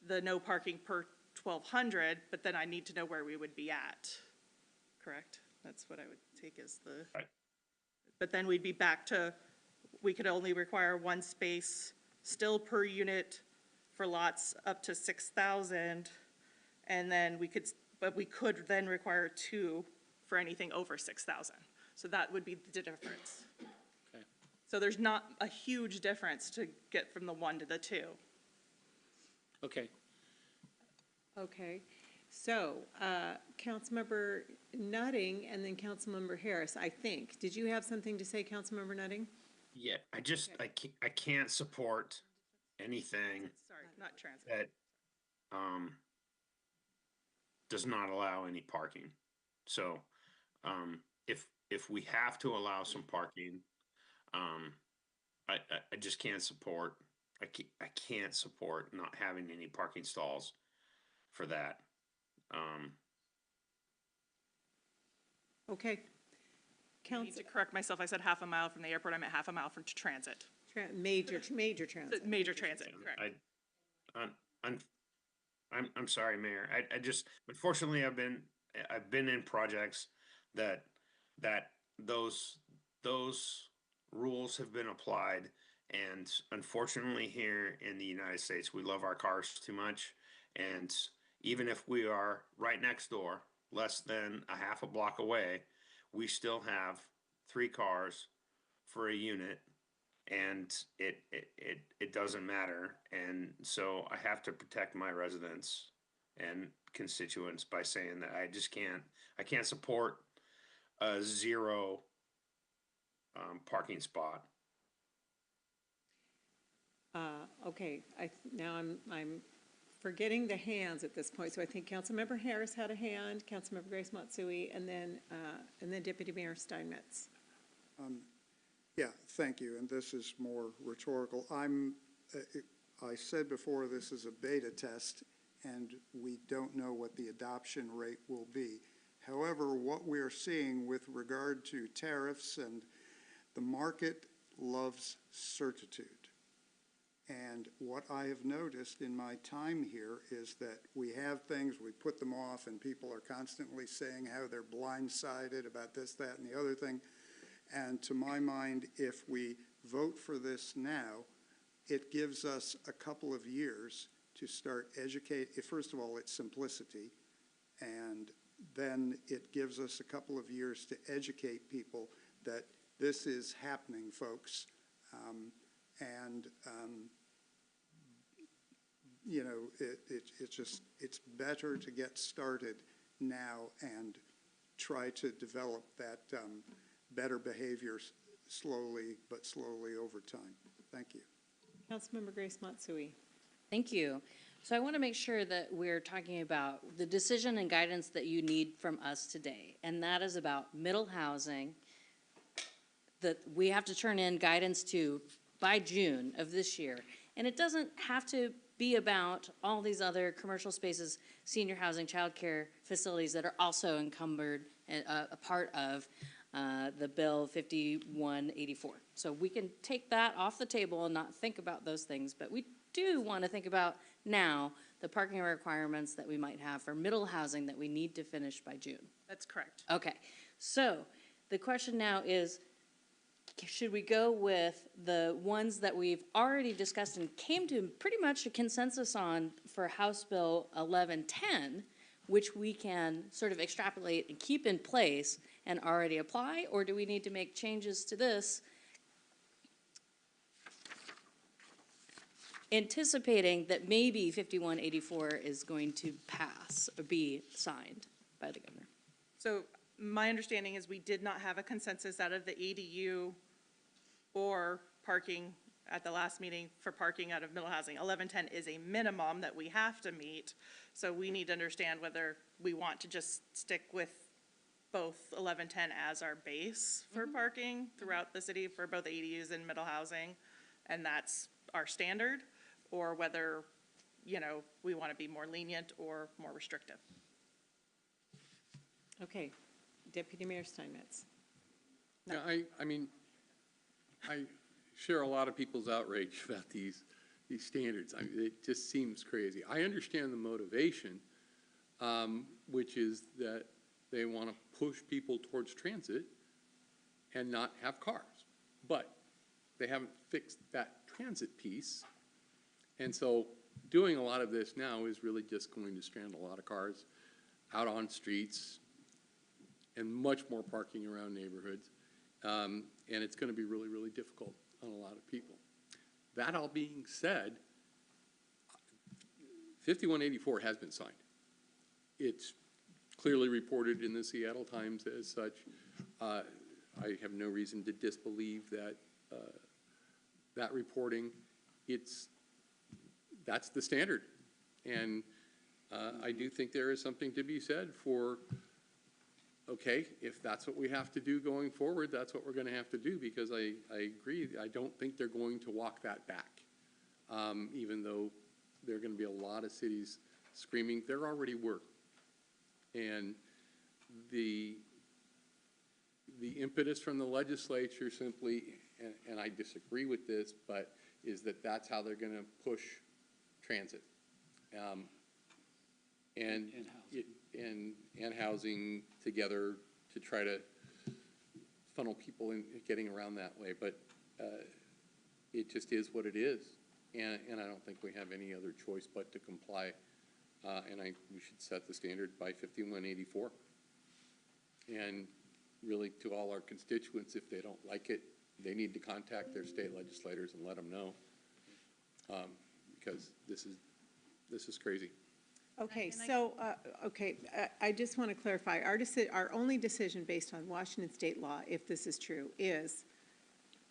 the no parking per 1,200, but then I need to know where we would be at. Correct? That's what I would take as the. Right. but then we'd be back to, we could only require one space still per unit for lots up to 6,000. And then but we could then require 2 for anything over 6,000. So that would be the difference. Okay. So there's not a huge difference to get from the 1 to the 2. Okay. Okay, so, Councilmember Nutting and then Councilmember Harris, I think. Did you have something to say, Councilmember Nutting? Yeah, I can't support anything Sorry, not transit. that, does not allow any parking. So, if we have to allow some parking, I just can't support, I can't support not having any parking stalls for that. Okay. I need to correct myself. I said half a mile from the airport. I meant half a mile from transit. Major transit. Major transit, correct. I'm sorry, Mayor. I just, unfortunately, I've been in projects that those rules have been applied. And unfortunately, here in the United States, we love our cars too much. And even if we are right next door, less than a half a block away, we still have 3 cars for a unit, and it doesn't matter. And so I have to protect my residents and constituents by saying that I can't support a 0 parking spot. Okay, now I'm forgetting the hands at this point, so I think Councilmember Harris had a hand, Councilmember Grace Matsui, and then Deputy Mayor Steinmetz. Yeah, thank you, and this is more rhetorical. I said before, this is a beta test, and we don't know what the adoption rate will be. However, what we're seeing with regard to tariffs, and the market loves certitude. And what I have noticed in my time here is that we have things, we put them off, and people are constantly saying how they're blindsided about this, that, and the other thing. And to my mind, if we vote for this now, it gives us a couple of years to start first of all, it's simplicity, and then it gives us a couple of years to educate people that this is happening, folks. You know, it's better to get started now and try to develop that better behavior slowly over time. Thank you. Councilmember Grace Matsui. Thank you. So I want to make sure that we're talking about the decision and guidance that you need from us today, and that is about middle housing that we have to turn in guidance to by June of this year. And it doesn't have to be about all these other commercial spaces, senior housing, childcare facilities that are also encumbered, a part of the Bill 5184. So we can take that off the table and not think about those things, but we do want to think about now the parking requirements that we might have for middle housing that we need to finish by June. That's correct. Okay, so the question now is, should we go with the ones that we've already discussed and came to pretty much a consensus on for House Bill 1110, which we can sort of extrapolate and keep in place and already apply, or do we need to make changes to this, anticipating that maybe 5184 is going to pass or be signed by the governor? So my understanding is we did not have a consensus out of the ADU or parking at the last meeting for parking out of middle housing. 1110 is a minimum that we have to meet, so we need to understand whether we want to just stick with both 1110 as our base for parking throughout the city for both ADUs and middle housing, and that's our standard, or whether, you know, we want to be more lenient or more restrictive. Okay, Deputy Mayor Steinmetz. Yeah, I mean, I share a lot of people's outrage about these standards. I mean, it just seems crazy. I understand the motivation, which is that they want to push people towards transit, and not have cars. But they haven't fixed that transit piece. And so doing a lot of this now is really just going to strand a lot of cars out on streets and much more parking around neighborhoods. And it's going to be really, really difficult on a lot of people. That all being said, 5184 has been signed. It's clearly reported in the Seattle Times as such. I have no reason to disbelieve that that reporting. That's the standard. And I do think there is something to be said for, okay, if that's what we have to do going forward, that's what we're going to have to do, because I agree. I don't think they're going to walk that back, even though there are going to be a lot of cities screaming. There already were. And the impetus from the legislature simply, and I disagree with this, but is that that's how they're going to push transit. And housing together to try to funnel people in getting around that way. But it just is what it is. And I don't think we have any other choice but to comply. And we should set the standard by 5184. And really, to all our constituents, if they don't like it, they need to contact their state legislators and let them know. Because this is crazy. Okay, so, I just want to clarify, our only decision based on Washington state law, if this is true, is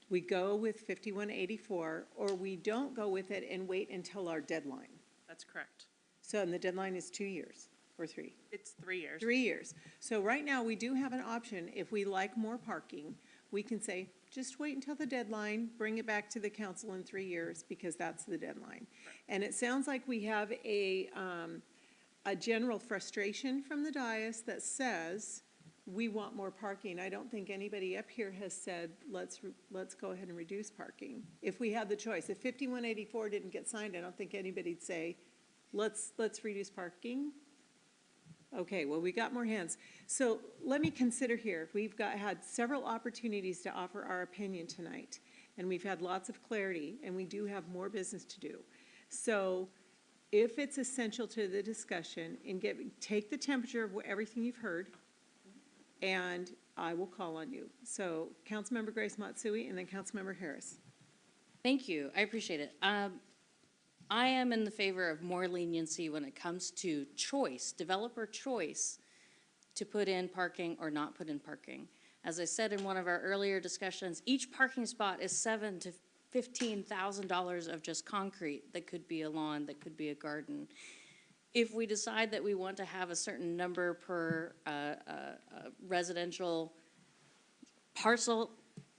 we go with 5184, or we don't go with it and wait until our deadline. That's correct. So, and the deadline is 2 years, or 3? It's 3 years. 3 years. So right now, we do have an option. If we like more parking, we can say, just wait until the deadline, bring it back to the council in 3 years, because that's the deadline. And it sounds like we have a general frustration from the dais that says, we want more parking. I don't think anybody up here has said, let's go ahead and reduce parking. If we had the choice, if 5184 didn't get signed, I don't think anybody'd say, let's reduce parking. Okay, well, we got more hands. So let me consider here, we've had several opportunities to offer our opinion tonight, and we've had lots of clarity, and we do have more business to do. So if it's essential to the discussion, and take the temperature of everything you've heard, and I will call on you. So Councilmember Grace Matsui, and then Councilmember Harris. Thank you. I appreciate it. I am in the favor of more leniency when it comes to choice, developer choice, to put in parking or not put in parking. As I said in one of our earlier discussions, each parking spot is $7,000 to $15,000 of just concrete that could be a lawn, that could be a garden. If we decide that we want to have a certain number per residential parcel,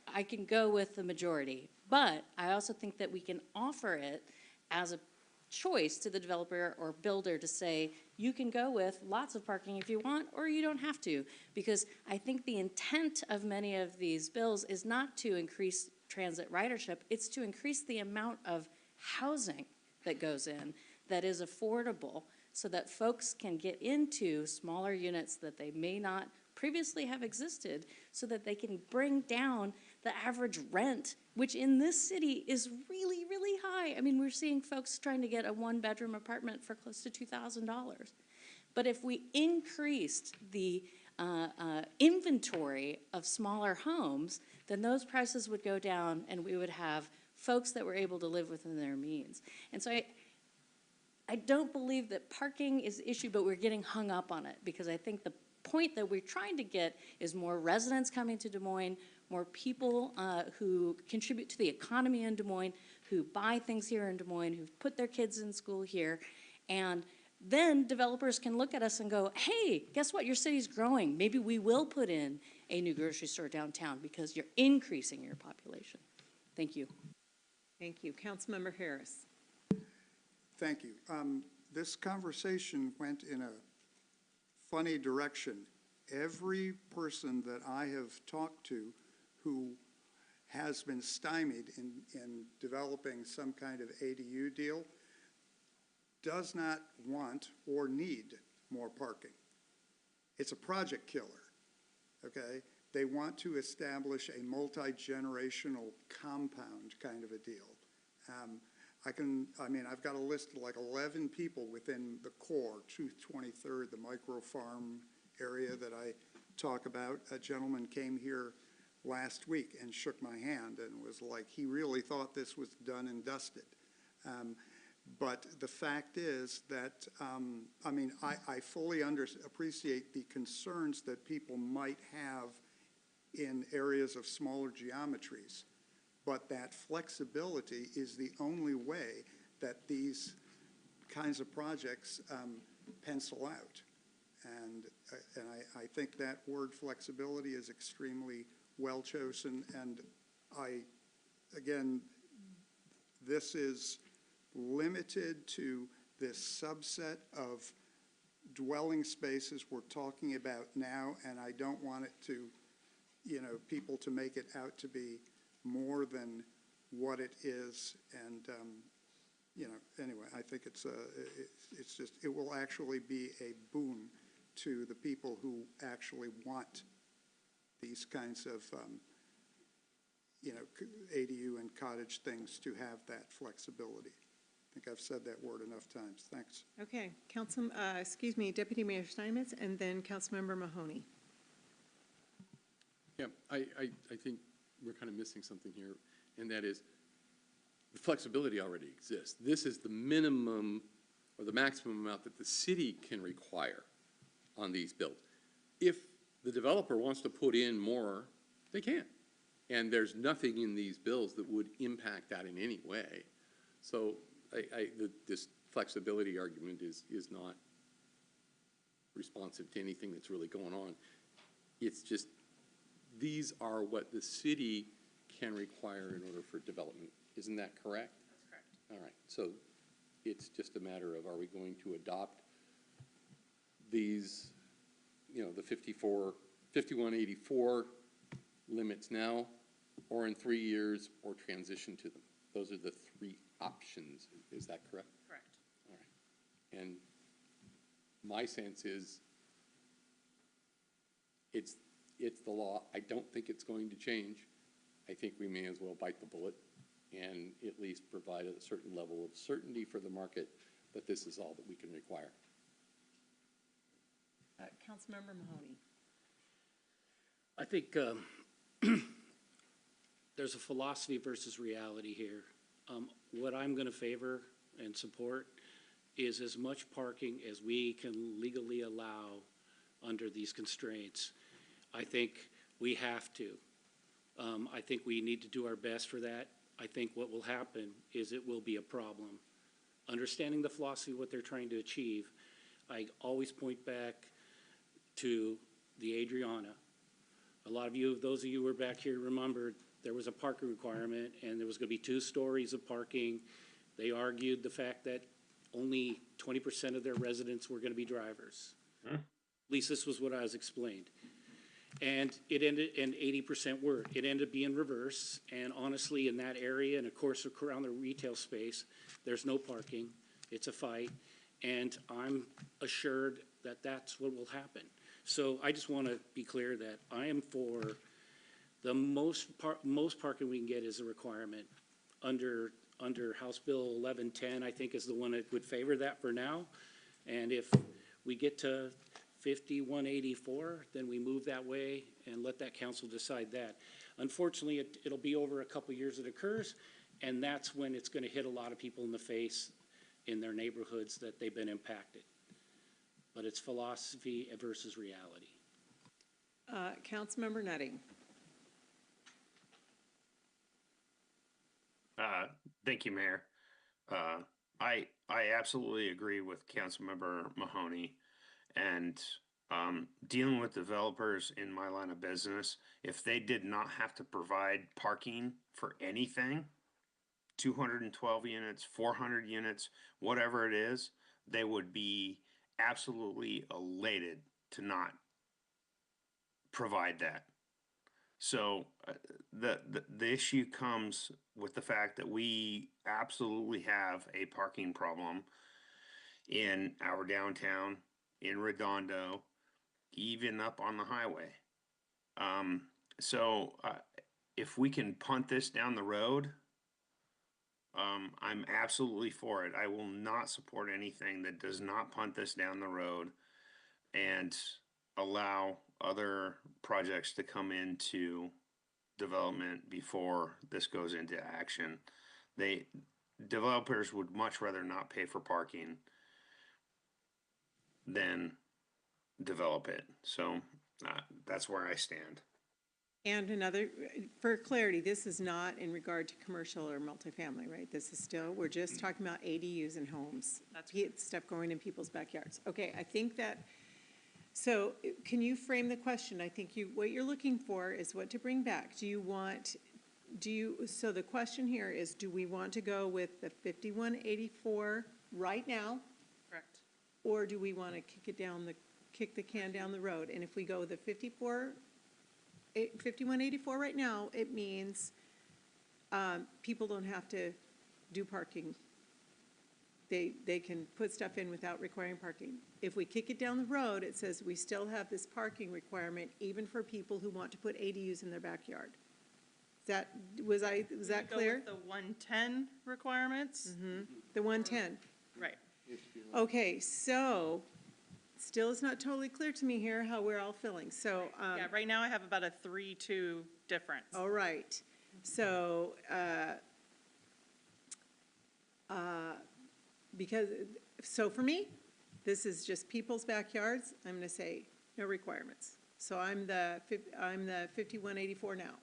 I can go with the majority. But I also think that we can offer it as a choice to the developer or builder to say, you can go with lots of parking if you want, or you don't have to. Because I think the intent of many of these bills is not to increase transit ridership, it's to increase the amount of housing that goes in that is affordable, so that folks can get into smaller units that they may not previously have existed, so that they can bring down the average rent, which in this city is really, really high. I mean, we're seeing folks trying to get a one-bedroom apartment for close to $2,000. But if we increased the inventory of smaller homes, then those prices would go down, and we would have folks that were able to live within their means. And so I don't believe that parking is the issue, but we're getting hung up on it, because I think the point that we're trying to get is more residents coming to Des Moines, more people who contribute to the economy in Des Moines, who buy things here in Des Moines, who put their kids in school here. And then developers can look at us and go, hey, guess what? Your city's growing. Maybe we will put in a new grocery store downtown because you're increasing your population. Thank you. Thank you. Councilmember Harris. Thank you. This conversation went in a funny direction. Every person that I have talked to who has been stymied in developing some kind of ADU deal does not want or need more parking. It's a project killer, okay? they want to establish a multi-generational compound kind of a deal. I've got a list of like 11 people within the core, 223rd, the micro farm area that I talk about. A gentleman came here last week and shook my hand and was like, he really thought this was done and dusted. But the fact is that, I fully appreciate the concerns that people might have in areas of smaller geometries, but that flexibility is the only way that these kinds of projects pencil out. And I think that word flexibility is extremely well chosen. And again, this is limited to this subset of dwelling spaces we're talking about now, and I don't want it to, people to make it out to be more than what it is. And, anyway, I think it will actually be a boon to the people who actually want these kinds of, ADU and cottage things to have that flexibility. I think I've said that word enough times. Thanks. Okay, Deputy Mayor Steinmetz, and then Councilmember Mahoney. Yeah, I think we're kind of missing something here, and that is the flexibility already exists. This is the minimum or the maximum amount that the city can require on these builds. If the developer wants to put in more, they can. And there's nothing in these bills that would impact that in any way. So this flexibility argument is not responsive to anything that's really going on. It's just, these are what the city can require in order for development. Isn't that correct? That's correct. All right, so it's just a matter of, are we going to adopt these, the 5184 limits now, or in 3 years, or transition to them? Those are the three options. Is that correct? Correct. All right. And my sense is it's the law. I don't think it's going to change. I think we may as well bite the bullet and at least provide a certain level of certainty for the market that this is all that we can require. Councilmember Mahoney. I think there's a philosophy versus reality here. What I'm going to favor and support is as much parking as we can legally allow under these constraints. I think we have to. I think we need to do our best for that. I think what will happen is it will be a problem. Understanding the philosophy of what they're trying to achieve, I always point back to the Adriana. A lot of you, those of you who were back here, remembered there was a parking requirement and there was going to be 2 stories of parking. They argued the fact that only 20% of their residents were going to be drivers. At least this was what I was explained. And it ended, and 80% were. It ended up being reverse, and honestly, in that area, and of course around the retail space, there's no parking. It's a fight, and I'm assured that that's what will happen. So I just want to be clear that I am for the most parking we can get is a requirement under House Bill 1110. I think is the one that would favor that for now, and if we get to 5184, then we move that way and let that council decide that. Unfortunately, it'll be over a couple years it occurs, and that's when it's going to hit a lot of people in the face in their neighborhoods that they've been impacted. But it's philosophy versus reality. Councilmember Nutting. Thank you, Mayor. I absolutely agree with Councilmember Mahoney. And dealing with developers in my line of business, if they did not have to provide parking for anything, 212 units, 400 units, whatever it is, they would be absolutely elated to not provide that. So the issue comes with the fact that we absolutely have a parking problem in our downtown, in Redondo, even up on the highway. If we can punt this down the road, I'm absolutely for it. I will not support anything that does not punt this down the road and allow other projects to come into development before this goes into action. Developers would much rather not pay for parking than develop it. So that's where I stand. And another, for clarity, this is not in regard to commercial or multifamily, right? This is still, we're just talking about ADUs and homes. That's stuff going in people's backyards. Okay, I think that, so can you frame the question? I think what you're looking for is what to bring back. So the question here is, do we want to go with the 5184 right now? Correct. Or do we want to kick the can down the road? And if we go with the 5184 right now, it means people don't have to do parking. They can put stuff in without requiring parking. If we kick it down the road, it says we still have this parking requirement even for people who want to put ADUs in their backyard. Was that clear? Go with the 110 requirements? Mm-hmm. The 110. Right. Okay, so still it's not totally clear to me here how we're all feeling. So Yeah, right now I have about a 3-2 difference. all right. So so for me, this is just people's backyards. I'm going to say no requirements. So I'm the 5184 now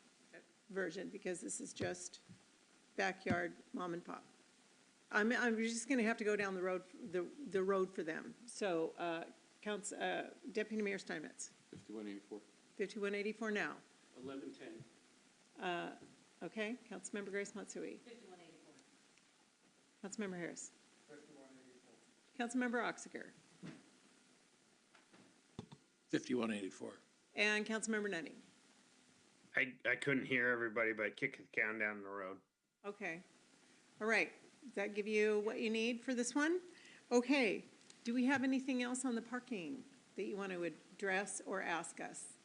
version, because this is just backyard mom and pop. I'm just going to have to go down the road for them. So Deputy Mayor Steinmetz. 5184. 5184 now. 1110. Okay, Councilmember Grace Matsui. 5184. Councilmember Harris. 5184. Councilmember Oxiger. 5184. And Councilmember Nutting. I couldn't hear everybody, but kick the can down the road. Okay. All right. Does that give you what you need for this one? Okay. Do we have anything else on the parking that you want to address or ask us?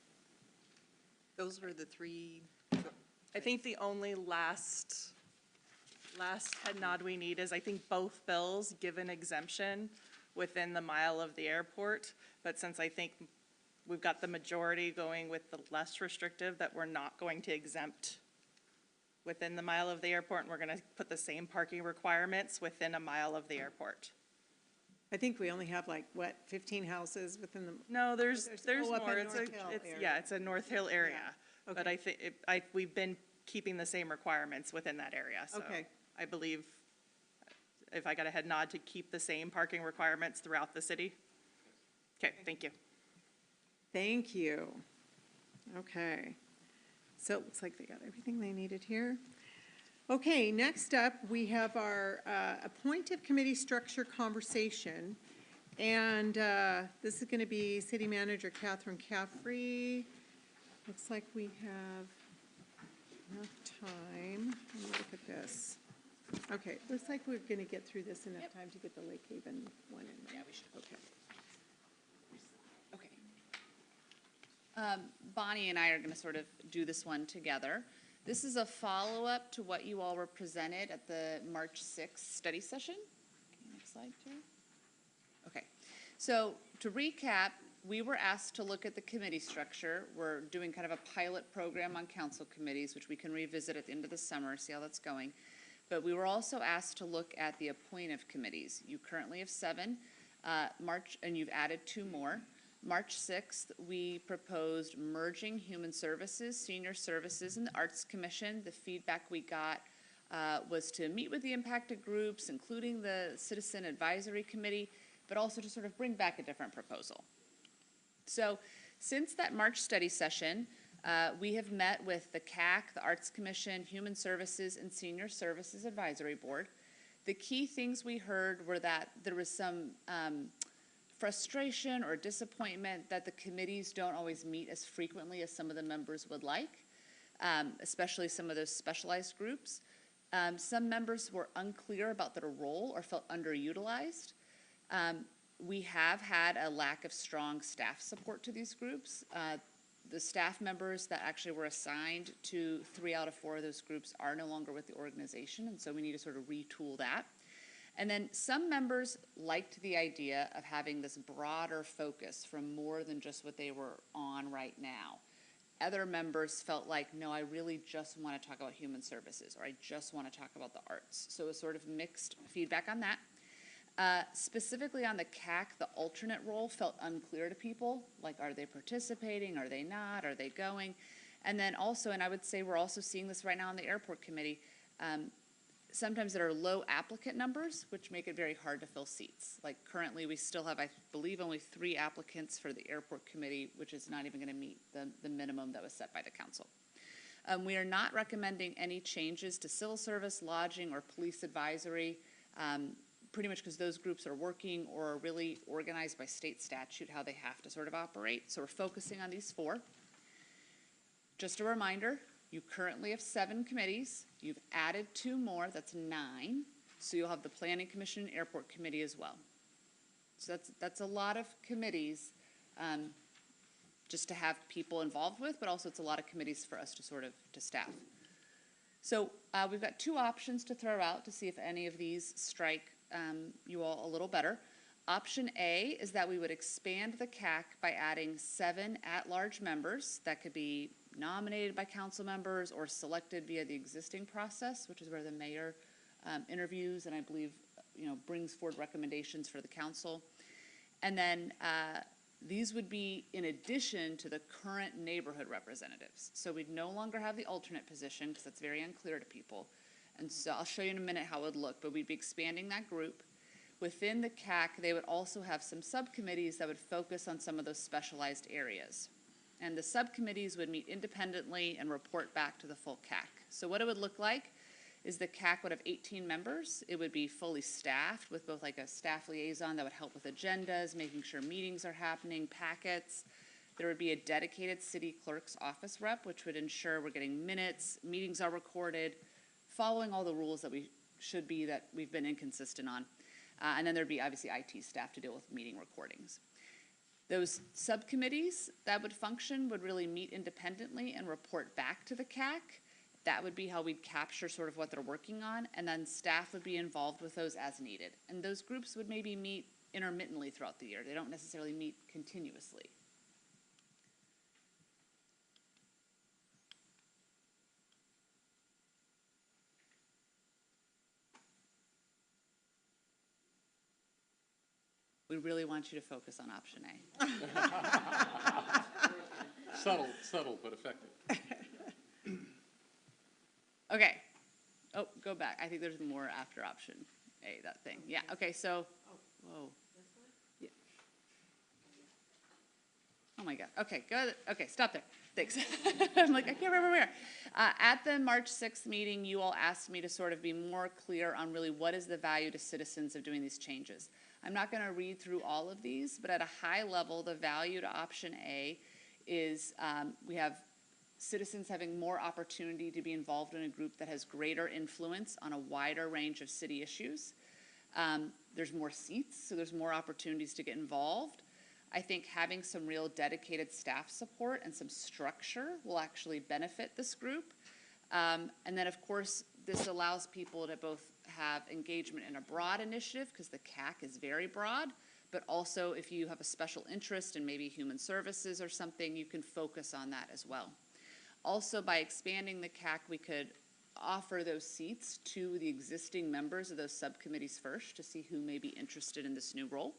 Those were the three. I think the only last head nod we need is I think both bills give an exemption within the mile of the airport. But since I think we've got the majority going with the less restrictive, that we're not going to exempt within the mile of the airport, and we're going to put the same parking requirements within a mile of the airport. I think we only have 15 houses within the. No, there's up more. in It's North Hill area. yeah, it's a North Hill area. Yeah. But Okay. I think we've been keeping the same requirements within that area. So Okay. I believe if I got a head nod to keep the same parking requirements throughout the city. Okay, thank you. Thank you. Okay. So it looks like they got everything they needed here. Okay, next up, we have our appointive committee structure conversation. And this is going to be City Manager Catherine Caffrey. Looks like we have enough time. Let me look at this. Okay, looks like we're going to get through this in enough time to get the Lake Haven one in. Yeah, we should. Okay. Bonnie and I are going to sort of do this one together. This is a follow-up to what you all were presented at the March 6th study session. Okay, next slide, Terry. Okay, so to recap, we were asked to look at the committee structure. We're doing kind of a pilot program on council committees, which we can revisit at the end of the summer, see how that's going. But we were also asked to look at the appointive committees. You currently have 7, and you've added 2 more. March 6th, we proposed merging Human Services, Senior Services, and the Arts Commission. The feedback we got was to meet with the impacted groups, including the Citizen Advisory Committee, but also to sort of bring back a different proposal. So since that March study session, we have met with the CAC, the Arts Commission, Human Services, and Senior Services Advisory Board. The key things we heard were that there was some frustration or disappointment that the committees don't always meet as frequently as some of the members would like, especially some of those specialized groups. Some members were unclear about their role or felt underutilized. We have had a lack of strong staff support to these groups. The staff members that actually were assigned to 3 out of 4 of those groups are no longer with the organization, and so we need to sort of retool that. And then some members liked the idea of having this broader focus from more than just what they were on right now. Other members felt like, no, I really just want to talk about human services, or I just want to talk about the arts. So it was sort of mixed feedback on that. Specifically on the CAC, the alternate role felt unclear to people, like are they participating, are they not, are they going? And then also, and I would say we're also seeing this right now on the airport committee, sometimes there are low applicant numbers, which make it very hard to fill seats. Like currently, we still have, I believe, only 3 applicants for the airport committee, which is not even going to meet the minimum that was set by the council. We are not recommending any changes to civil service, lodging, or police advisory, pretty much because those groups are working or are really organized by state statute how they have to sort of operate. So we're focusing on these 4. Just a reminder, you currently have 7 committees. You've added 2 more, that's 9. So you'll have the Planning Commission and Airport Committee as well. So that's a lot of committees just to have people involved with, but also it's a lot of committees for us to sort of to staff. So we've got 2 options to throw out to see if any of these strike you all a little better. Option A is that we would expand the CAC by adding 7 at-large members that could be nominated by council members or selected via the existing process, which is where the mayor interviews and I believe brings forward recommendations for the council. And then these would be in addition to the current neighborhood representatives. So we'd no longer have the alternate position because that's very unclear to people. And so I'll show you in a minute how it would look, but we'd be expanding that group. Within the CAC, they would also have some subcommittees that would focus on some of those specialized areas. And the subcommittees would meet independently and report back to the full CAC. So what it would look like is the CAC would have 18 members. It would be fully staffed with both like a staff liaison that would help with agendas, making sure meetings are happening, packets. There would be a dedicated city clerk's office rep, which would ensure we're getting minutes, meetings are recorded, following all the rules that we should be that we've been inconsistent on. And then there'd be obviously IT staff to deal with meeting recordings. Those subcommittees that would function would really meet independently and report back to the CAC. That would be how we'd capture sort of what they're working on, and then staff would be involved with those as needed. And those groups would maybe meet intermittently throughout the year. They don't necessarily meet continuously. We really want you to focus on option A. Subtle, but effective. Okay. Oh, go back. I think there's more after option A, that thing. Yeah, okay, so, whoa. Yeah. Oh my God, okay, go, okay, stop there. Thanks. I'm like, I can't remember where. At the March 6th meeting, you all asked me to sort of be more clear on really what is the value to citizens of doing these changes. I'm not going to read through all of these, but at a high level, the value to option A is we have citizens having more opportunity to be involved in a group that has greater influence on a wider range of city issues. There's more seats, so there's more opportunities to get involved. I think having some real dedicated staff support and some structure will actually benefit this group. And then, of course, this allows people to both have engagement in a broad initiative, because the CAC is very broad, but also if you have a special interest in maybe human services or something, you can focus on that as well. Also, by expanding the CAC, we could offer those seats to the existing members of those subcommittees first to see who may be interested in this new role.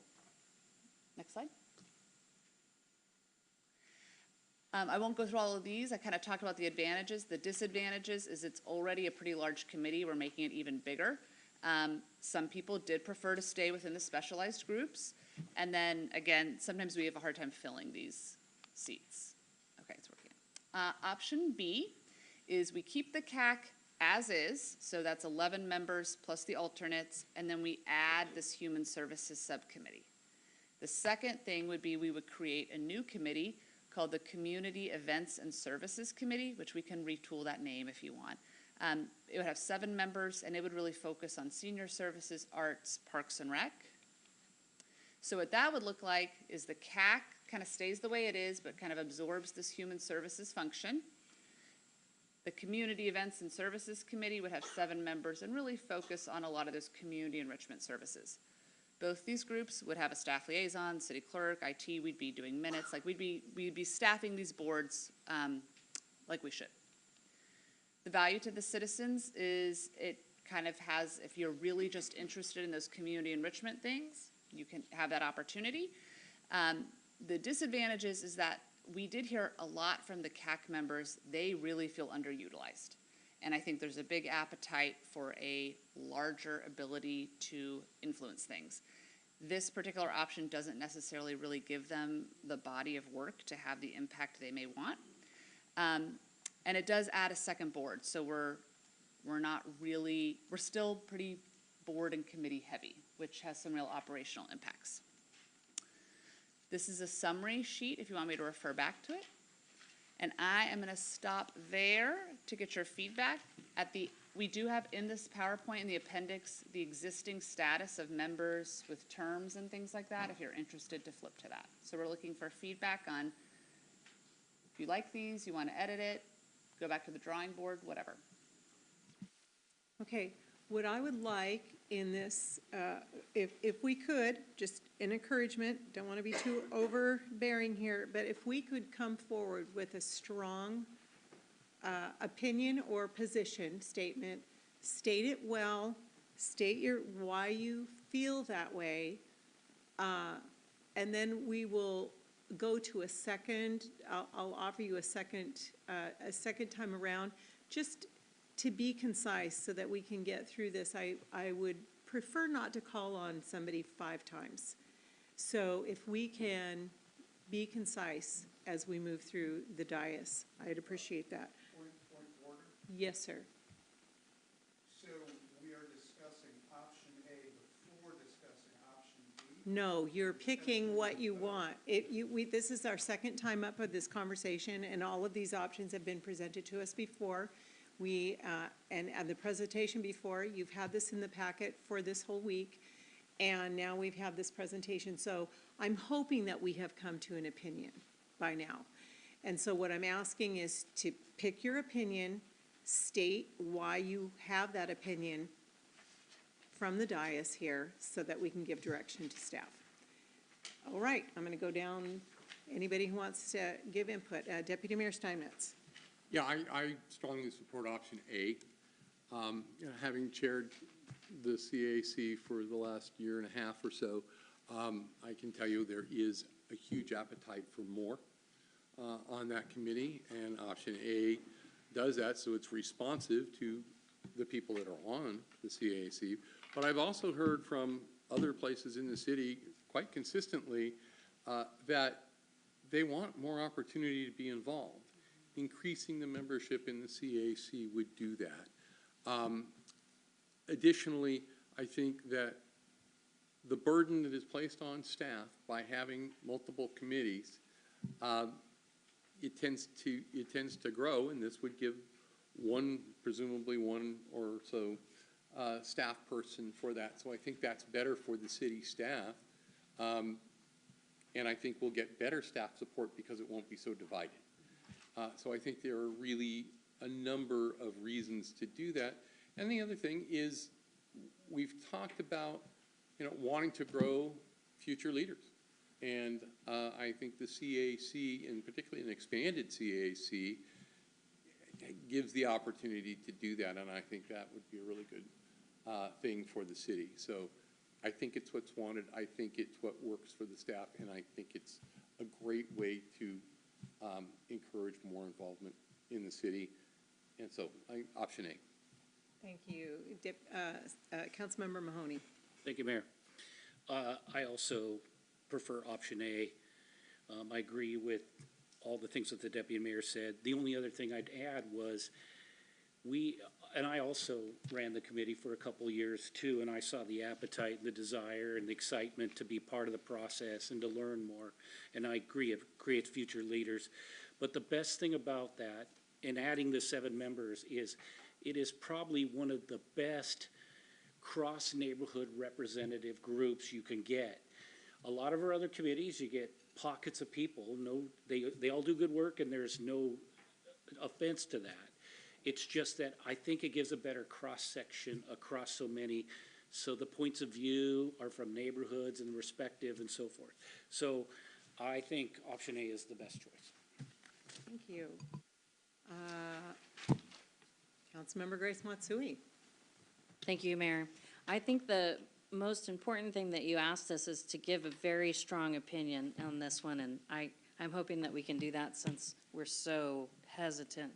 Next slide. I won't go through all of these. I kind of talked about the advantages. The disadvantages is it's already a pretty large committee. We're making it even bigger. Some people did prefer to stay within the specialized groups. And then, again, sometimes we have a hard time filling these seats. Okay, it's working. Option B is we keep the CAC as is, so that's 11 members plus the alternates, and then we add this human services subcommittee. The second thing would be we would create a new committee called the Community Events and Services Committee, which we can retool that name if you want. It would have 7 members, and it would really focus on senior services, arts, parks, and rec. So what that would look like is the CAC, kind of stays the way it is, but kind of absorbs this human services function. The Community Events and Services Committee would have 7 members and really focus on a lot of those community enrichment services. Both these groups would have a staff liaison, city clerk, IT, we'd be doing minutes, like we'd be staffing these boards like we should. The value to the citizens is it kind of has, if you're really just interested in those community enrichment things, you can have that opportunity. The disadvantages is that we did hear a lot from the CAC members. They really feel underutilized. And I think there's a big appetite for a larger ability to influence things. This particular option doesn't necessarily really give them the body of work to have the impact they may want. And it does add a second board, so we're still pretty board and committee heavy, which has some real operational impacts. This is a summary sheet if you want me to refer back to it. And I am going to stop there to get your feedback. We do have in this PowerPoint in the appendix the existing status of members with terms and things like that, if you're interested to flip to that. So we're looking for feedback on if you like these, you want to edit it, go back to the drawing board, whatever. Okay, what I would like in this, if we could, just an encouragement, don't want to be too overbearing here, but if we could come forward with a strong opinion or position statement, state it well, state why you feel that way, and then we will go to a second, I'll offer you a second time around, just to be concise so that we can get through this. I would prefer not to call on somebody 5 times. So if we can be concise as we move through the dais, I'd appreciate that. Point of order. Yes, sir. So we are discussing option A before discussing option B? No, you're picking what you want. This is our second time up with this conversation, and all of these options have been presented to us before. And the presentation before, you've had this in the packet for this whole week, and now we've had this presentation. So I'm hoping that we have come to an opinion by now. And so what I'm asking is to pick your opinion, state why you have that opinion from the dais here so that we can give direction to staff. All right, I'm going to go down. Anybody who wants to give input? Deputy Mayor Steinmetz. Yeah, I strongly support option A. Having chaired the CAC for the last year and a half or so, I can tell you there is a huge appetite for more on that committee, and option A does that, so it's responsive to the people that are on the CAC. But I've also heard from other places in the city quite consistently that they want more opportunity to be involved. Increasing the membership in the CAC would do that. Additionally, I think that the burden that is placed on staff by having multiple committees, it tends to grow, and this would give presumably one or so staff person for that. So I think that's better for the city staff. And I think we'll get better staff support because it won't be so divided. So I think there are really a number of reasons to do that. And the other thing is we've talked about, wanting to grow future leaders. And I think the CAC, and particularly an expanded CAC, gives the opportunity to do that. And I think that would be a really good thing for the city. So I think it's what's wanted. I think it's what works for the staff. And I think it's a great way to encourage more involvement in the city. And so, option A. Thank you. Councilmember Mahoney. Thank you, Mayor. I also prefer option A. I agree with all the things that the deputy mayor said. The only other thing I'd add was and I also ran the committee for a couple of years too, and I saw the appetite and the desire and the excitement to be part of the process and to learn more. And I agree, it creates future leaders. But the best thing about that, in adding the 7 members, is it is probably one of the best cross-neighborhood representative groups you can get. A lot of our other committees, you get pockets of people, no, they all do good work and there's no offense to that. It's just that I think it gives a better cross-section across so many, so the points of view are from neighborhoods and respective and so forth. So I think option A is the best choice. Thank you. Councilmember Grace Matsui. Thank you, Mayor. I think the most important thing that you asked us is to give a very strong opinion on this one, and I'm hoping that we can do that since we're so hesitant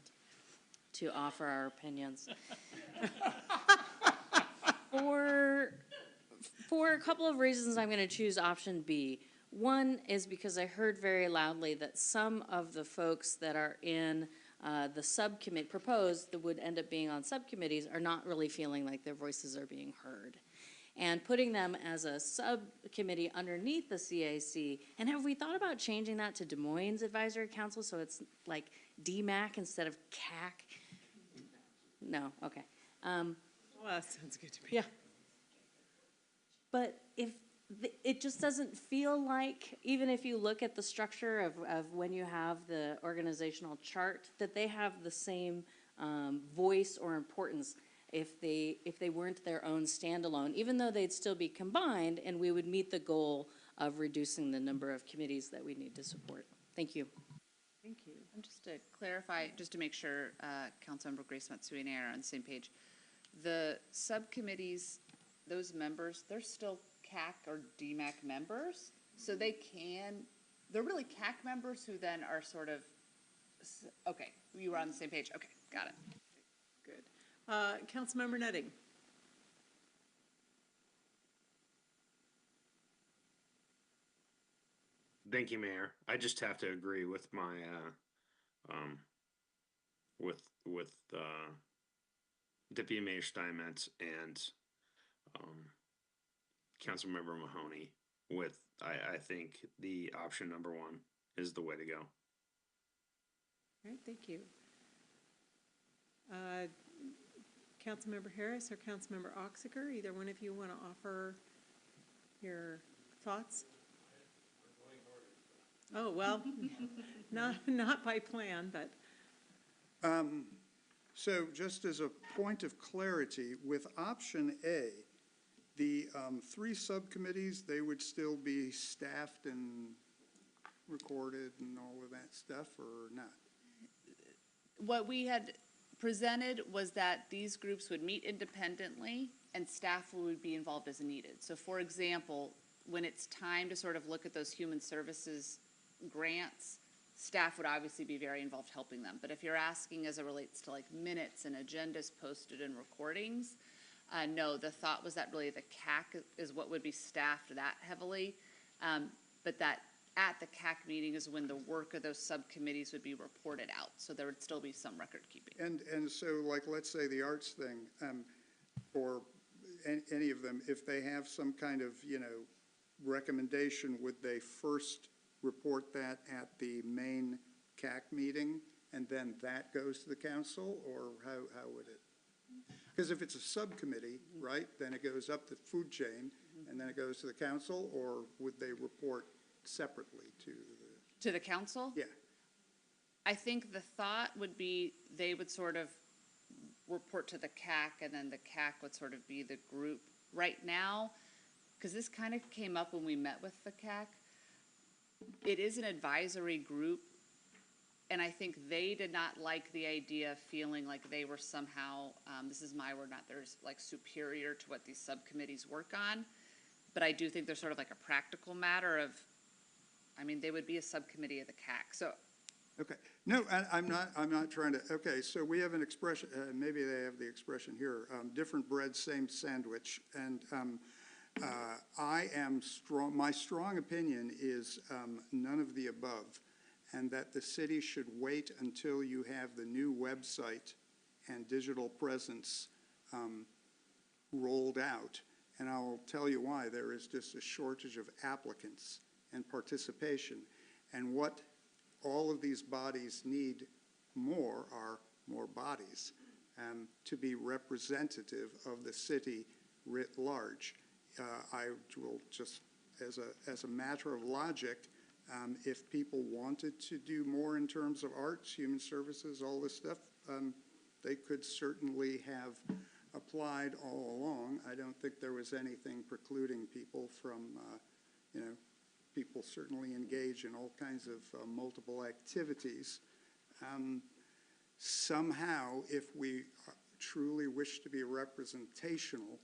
to offer our opinions. For a couple of reasons, I'm going to choose option B. One is because I heard very loudly that some of the folks that are in the subcommittee, proposed that would end up being on subcommittees, are not really feeling like their voices are being heard. And putting them as a subcommittee underneath the CAC, and have we thought about changing that to Des Moines Advisory Council so it's like DMAC instead of CAC? No, okay. Well, that sounds good to me. Yeah. But if, it just doesn't feel like, even if you look at the structure of when you have the organizational chart, that they have the same voice or importance if they weren't their own standalone, even though they'd still be combined, and we would meet the goal of reducing the number of committees that we need to support. Thank you. Thank you. And just to clarify, just to make sure Councilmember Grace Matsui and I are on the same page, the subcommittees, those members, they're still CAC or DMAC members, so they're really CAC members who then are sort of, okay, you were on the same page, okay, got it. Good. Councilmember Nutting. Thank you, Mayor. I just have to agree with my, with Deputy Mayor Steinmetz and, Councilmember Mahoney with, I think the option number one is the way to go. All right, thank you. Councilmember Harris or Councilmember Oxiger, either one of you want to offer your thoughts? Oh, well, not by plan, but. So just as a point of clarity, with option A, the 3 subcommittees, they would still be staffed and recorded and all of that stuff, or not? What we had presented was that these groups would meet independently and staff would be involved as needed. So for example, when it's time to sort of look at those human services grants, staff would obviously be very involved helping them. But if you're asking as it relates to like minutes and agendas posted and recordings, no, the thought was that really the CAC is what would be staffed that heavily, but that at the CAC meeting is when the work of those subcommittees would be reported out, so there would still be some record keeping. And so, like, let's say the arts thing, or any of them, if they have some kind of, recommendation, would they first report that at the main CAC meeting, and then that goes to the council, or how would it? Because if it's a subcommittee, right, then it goes up the food chain, and then it goes to the council, or would they report separately to the council? Yeah. I think the thought would be they would sort of report to the CAC, and then the CAC would sort of be the group. Right now, because this kind of came up when we met with the CAC, it is an advisory group, and I think they did not like the idea of feeling like they were somehow, this is my word, not theirs, like superior to what these subcommittees work on. But I do think there's sort of like a practical matter of, they would be a subcommittee of the CAC, so. Okay. No, I'm not trying to, okay, so we have an expression, maybe they have the expression here, different bread, same sandwich, and I am strong, my strong opinion is none of the above, and that the city should wait until you have the new website and digital presence rolled out. And I'll tell you why. There is just a shortage of applicants and participation. And what all of these bodies need more are more bodies to be representative of the city writ large. I will just as a matter of logic, if people wanted to do more in terms of arts, human services, all this stuff, they could certainly have applied all along. I don't think there was anything precluding people from, people certainly engage in all kinds of multiple activities. Somehow, if we truly wish to be representational,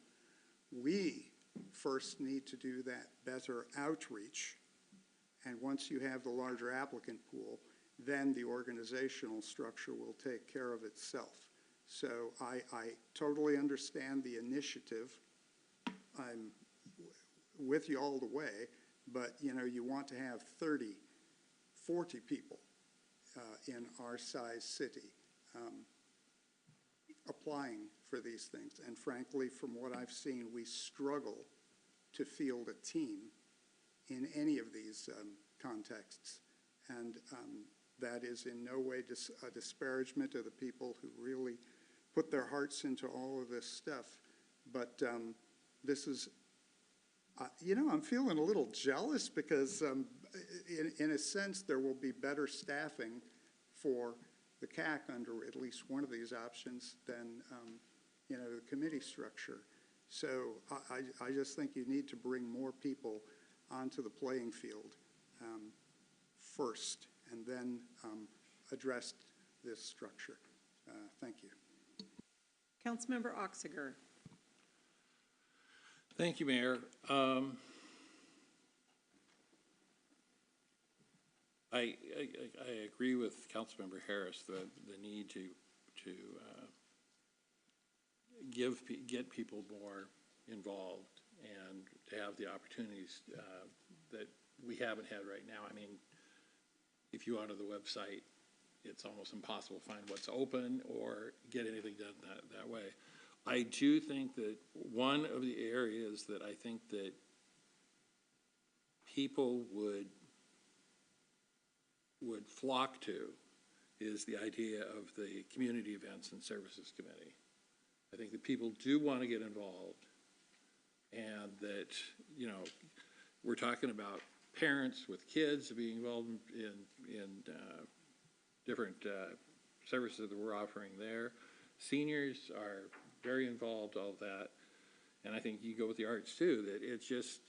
we first need to do that better outreach. And once you have the larger applicant pool, then the organizational structure will take care of itself. So I totally understand the initiative. I'm with you all the way, but you want to have 30, 40 people in our size city applying for these things. And frankly, from what I've seen, we struggle to field a team in any of these contexts. And that is in no way a disparagement of the people who really put their hearts into all of this stuff. But this is, I'm feeling a little jealous because in a sense there will be better staffing for the CAC under at least one of these options than, the committee structure. So I just think you need to bring more people onto the playing field first, and then address this structure. Thank you. Councilmember Oxiger. Thank you, Mayor. I agree with Councilmember Harris the need to get people more involved and to have the opportunities that we haven't had right now. I mean, if you go onto the website, it's almost impossible to find what's open or get anything done that way. I do think that one of the areas that I think that people would flock to is the idea of the Community Events and Services Committee. I think that people do want to get involved, and that, we're talking about parents with kids being involved in different services that we're offering there. Seniors are very involved, all of that. And I think you go with the arts too, that it's just,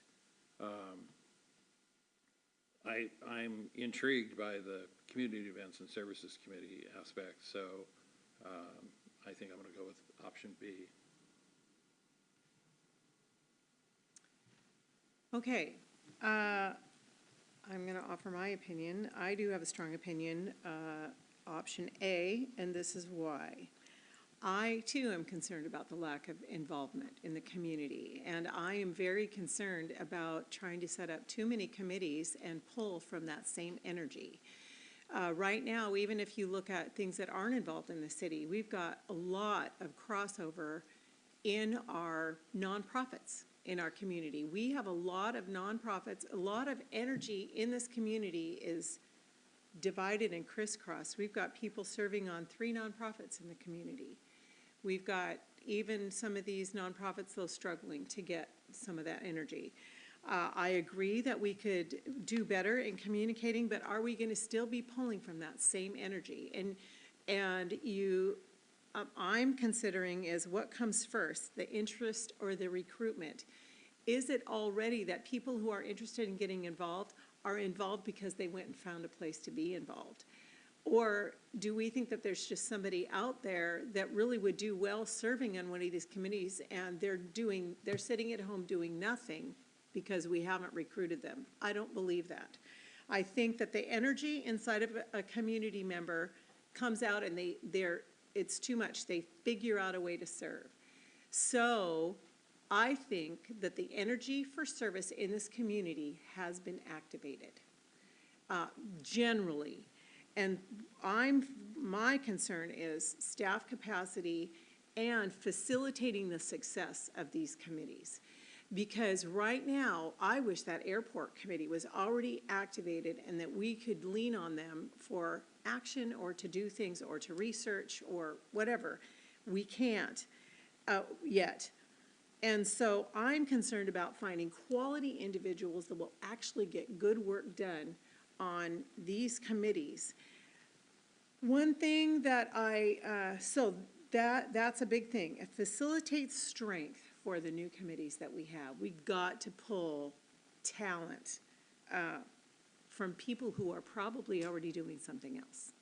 I'm intrigued by the Community Events and Services Committee aspect, so I think I'm going to go with option B. Okay, I'm going to offer my opinion. I do have a strong opinion, option A, and this is why. I, too, am concerned about the lack of involvement in the community, and I am very concerned about trying to set up too many committees and pull from that same energy. Right now, even if you look at things that aren't involved in the city, we've got a lot of crossover in our nonprofits in our community. We have a lot of nonprofits, a lot of energy in this community is divided and crisscrossed. We've got people serving on 3 nonprofits in the community. We've got even some of these nonprofits, though, struggling to get some of that energy. I agree that we could do better in communicating, but are we going to still be pulling from that same energy? And I'm considering is what comes first, the interest or the recruitment? Is it already that people who are interested in getting involved are involved because they went and found a place to be involved? Or do we think that there's just somebody out there that really would do well serving on one of these committees and they're sitting at home doing nothing because we haven't recruited them? I don't believe that. I think that the energy inside of a community member comes out and it's too much. They figure out a way to serve. So I think that the energy for service in this community has been activated, generally. And my concern is staff capacity and facilitating the success of these committees. Because right now, I wish that airport committee was already activated and that we could lean on them for action or to do things or to research or whatever. We can't yet. And so I'm concerned about finding quality individuals that will actually get good work done on these committees. One thing that that's a big thing. It facilitates strength for the new committees that we have. We got to pull talent from people who are probably already doing something else.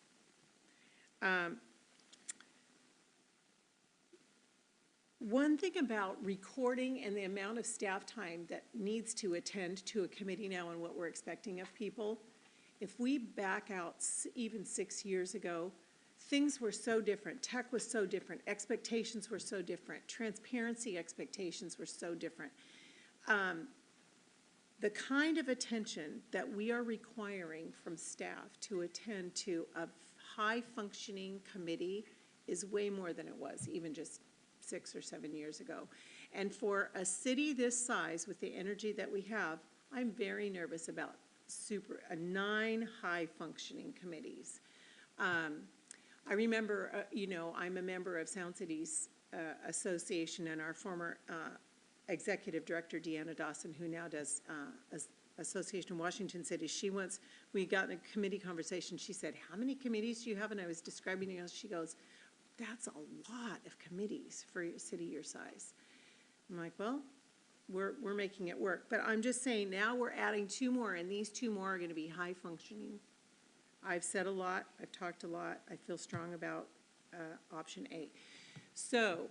One thing about recording and the amount of staff time that needs to attend to a committee now and what we're expecting of people, if we back out even 6 years ago, things were so different. Tech was so different. Expectations were so different. Transparency expectations were so different. The kind of attention that we are requiring from staff to attend to a high-functioning committee is way more than it was even just 6 or 7 years ago. And for a city this size with the energy that we have, I'm very nervous about 9 high-functioning committees. I remember, I'm a member of Sound Cities Association, and our former executive director, Deanna Dawson, who now does Association of Washington Cities, we got in a committee conversation, she said, how many committees do you have? And I was describing it, she goes, that's a lot of committees for a city your size. I'm like, well, we're making it work. But I'm just saying, now we're adding 2 more, and these 2 more are going to be high functioning. I've said a lot, I've talked a lot, I feel strong about option A. So,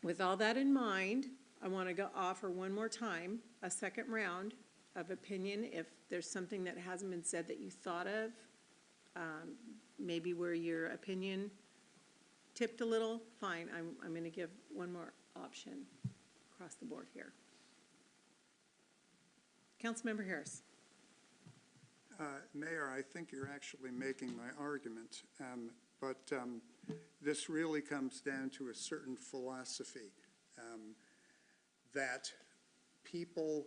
with all that in mind, I want to offer one more time a second round of opinion. If there's something that hasn't been said that you thought of, maybe where your opinion tipped a little, fine, I'm going to give one more option across the board here. Councilmember Harris. Mayor, I think you're actually making my argument, but this really comes down to a certain philosophy that people,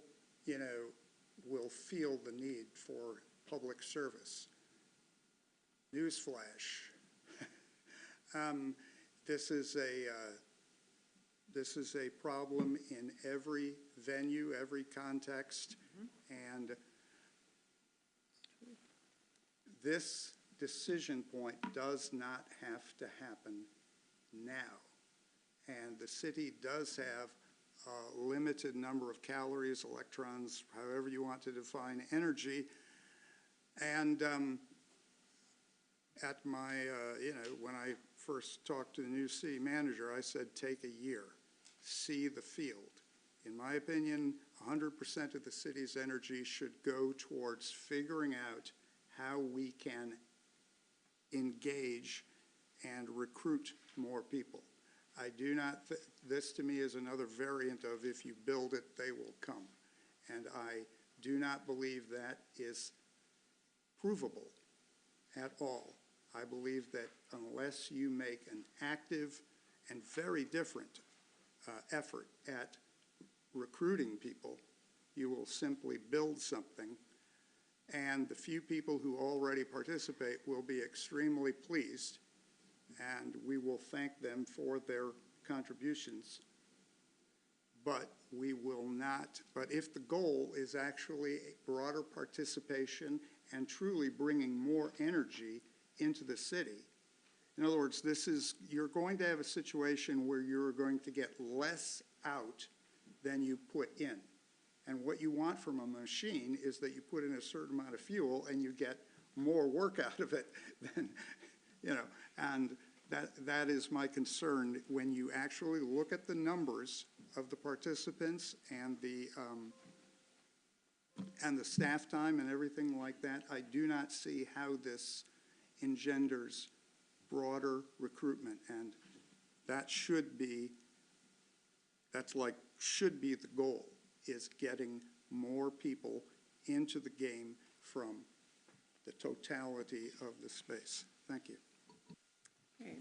will feel the need for public service. Newsflash. This is a problem in every venue, every context, and this decision point does not have to happen now. And the city does have a limited number of calories, electrons, however you want to define energy. And at my, when I first talked to the new city manager, I said, take a year, see the field. In my opinion, 100% of the city's energy should go towards figuring out how we can engage and recruit more people. I do not, this to me is another variant of if you build it, they will come. And I do not believe that is provable at all. I believe that unless you make an active and very different effort at recruiting people, you will simply build something, and the few people who already participate will be extremely pleased, and we will thank them for their contributions. But we will not, but if the goal is actually a broader participation and truly bringing more energy into the city, in other words, you're going to have a situation where you're going to get less out than you put in. And what you want from a machine is that you put in a certain amount of fuel and you get more work out of it than, and that is my concern when you actually look at the numbers of the participants and the staff time and everything like that. I do not see how this engenders broader recruitment, and that should be the goal, is getting more people into the game from the totality of the space. Thank you. Okay.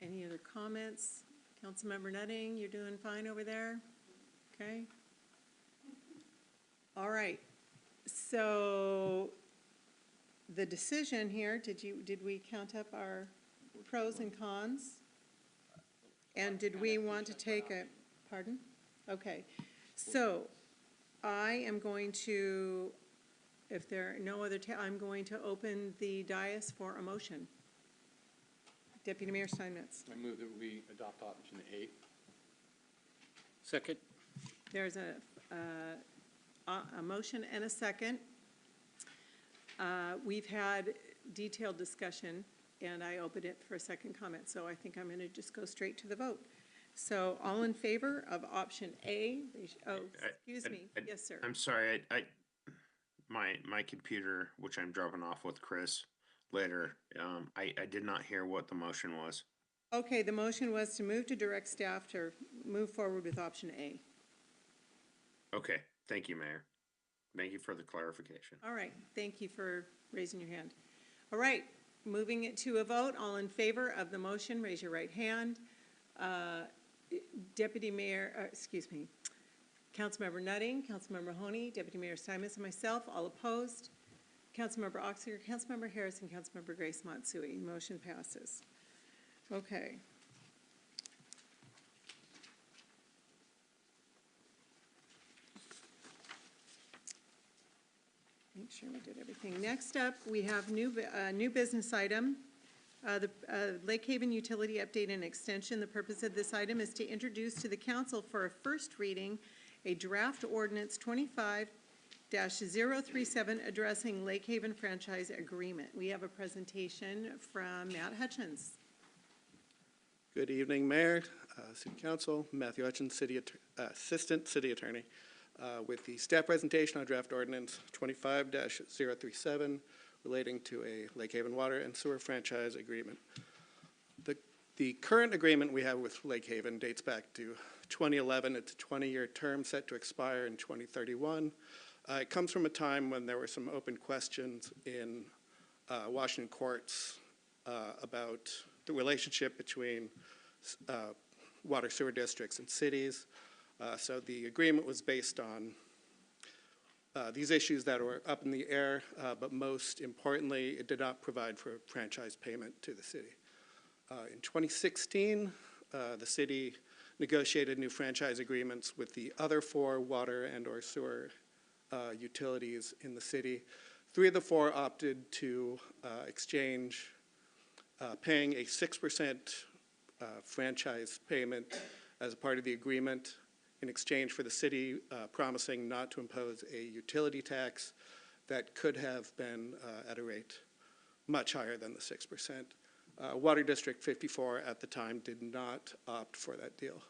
Any other comments? Councilmember Nutting, you're doing fine over there? Okay. All right. So the decision here, did we count up our pros and cons? And did we want to take a, Pardon? Okay. So I am going to, if there are no other, I'm going to open the dais for a motion. Deputy Mayor Steinmetz. I move that we adopt option A. Second? There's a motion and a second. We've had detailed discussion, and I opened it for a second comment, so I think I'm going to just go straight to the vote. So all in favor of option A? Excuse me. Yes, sir. I'm sorry, my computer, which I'm dropping off with Chris later, I did not hear what the motion was. Okay, the motion was to move to direct staff to move forward with option A. Okay, thank you, Mayor. Thank you for the clarification. All right, thank you for raising your hand. All right, moving it to a vote, all in favor of the motion, raise your right hand. Deputy Mayor, excuse me, Councilmember Nutting, Councilmember Mahoney, Deputy Mayor Steinmetz, and myself, all opposed. Councilmember Oxier, Councilmember Harris, and Councilmember Grace Matsui. Motion passes. Okay. Make sure we did everything. Next up, we have new business item. The Lake Haven Utility Update and Extension. The purpose of this item is to introduce to the council for a first reading a draft ordinance 25-037 addressing Lake Haven franchise agreement. We have a presentation from Matt Hutchins. Good evening, Mayor, City Council, Matthew Hutchins, Assistant City Attorney, with the staff presentation on draft ordinance 25-037 relating to a Lake Haven water and sewer franchise agreement. The current agreement we have with Lake Haven dates back to 2011. It's a 20-year term set to expire in 2031. It comes from a time when there were some open questions in Washington courts about the relationship between water sewer districts and cities. So the agreement was based on these issues that were up in the air, but most importantly, it did not provide for franchise payment to the city. In 2016, the city negotiated new franchise agreements with the other 4 water and or sewer utilities in the city. 3 of the 4 opted to exchange paying a 6% franchise payment as a part of the agreement in exchange for the city promising not to impose a utility tax that could have been at a rate much higher than the 6%. Water District 54 at the time did not opt for that deal.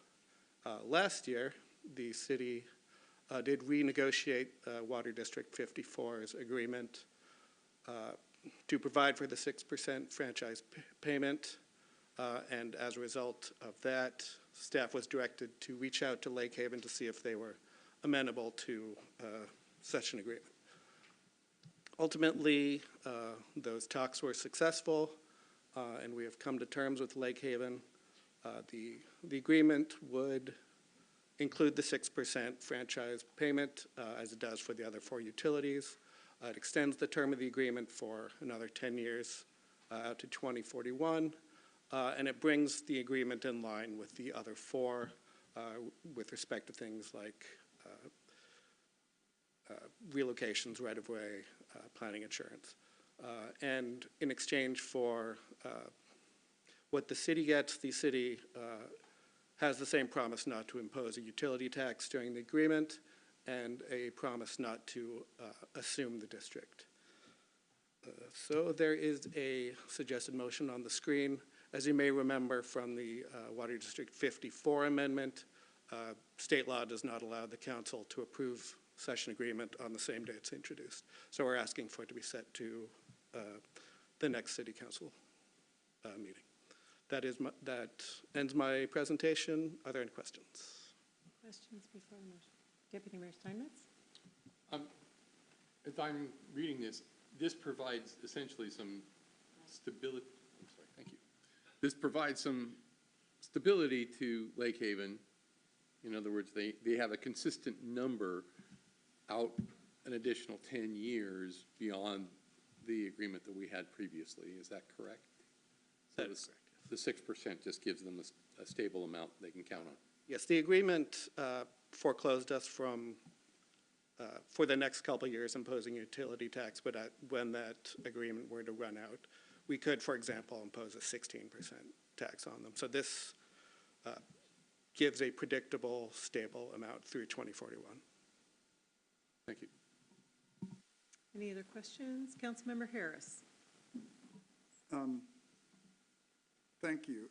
Last year, the city did renegotiate Water District 54's agreement to provide for the 6% franchise payment, and as a result of that, staff was directed to reach out to Lake Haven to see if they were amenable to such an agreement. Ultimately, those talks were successful, and we have come to terms with Lake Haven. The agreement would include the 6% franchise payment, as it does for the other 4 utilities. It extends the term of the agreement for another 10 years out to 2041, and it brings the agreement in line with the other 4 with respect to things like relocations, right-of-way, planning insurance. And in exchange for what the city gets, the city has the same promise not to impose a utility tax during the agreement and a promise not to assume the district. So there is a suggested motion on the screen. As you may remember from the Water District 54 amendment, state law does not allow the council to approve such an agreement on the same day it's introduced. So we're asking for it to be set to the next city council meeting. That ends my presentation. Are there any questions? Questions before the motion? Deputy Mayor Steinmetz? As I'm reading this, this provides essentially some stability. I'm sorry, thank you. This provides some stability to Lake Haven. In other words, they have a consistent number out an additional 10 years beyond the agreement that we had previously. Is that correct? That is correct. The 6% just gives them a stable amount they can count on. Yes, the agreement foreclosed us from, for the next couple of years, imposing utility tax, but when that agreement were to run out, we could, for example, impose a 16% tax on them. So this gives a predictable, stable amount through 2041. Thank you. Any other questions? Councilmember Harris. Thank you.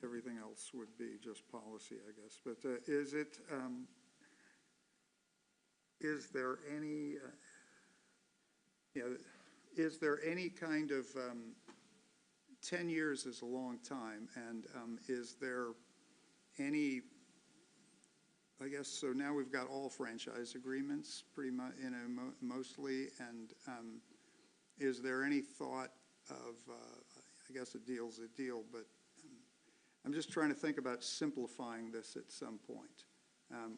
Everything else would be just policy, I guess. But is there any, is there any kind of, 10 years is a long time, and is there any, I guess, so now we've got all franchise agreements pretty much, mostly, and is there any thought of, I guess a deal's a deal, but I'm just trying to think about simplifying this at some point,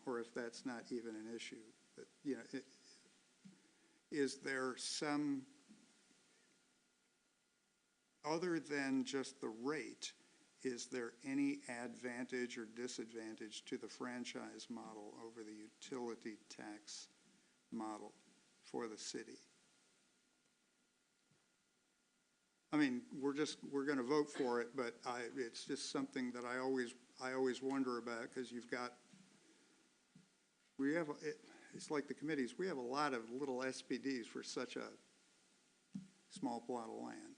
or if that's not even an issue. But, is there some, other than just the rate, is there any advantage or disadvantage to the franchise model over the utility tax model for the city? I mean, we're going to vote for it, but it's just something that I always wonder about, because it's like the committees, we have a lot of little SPDs for such a small plot of land.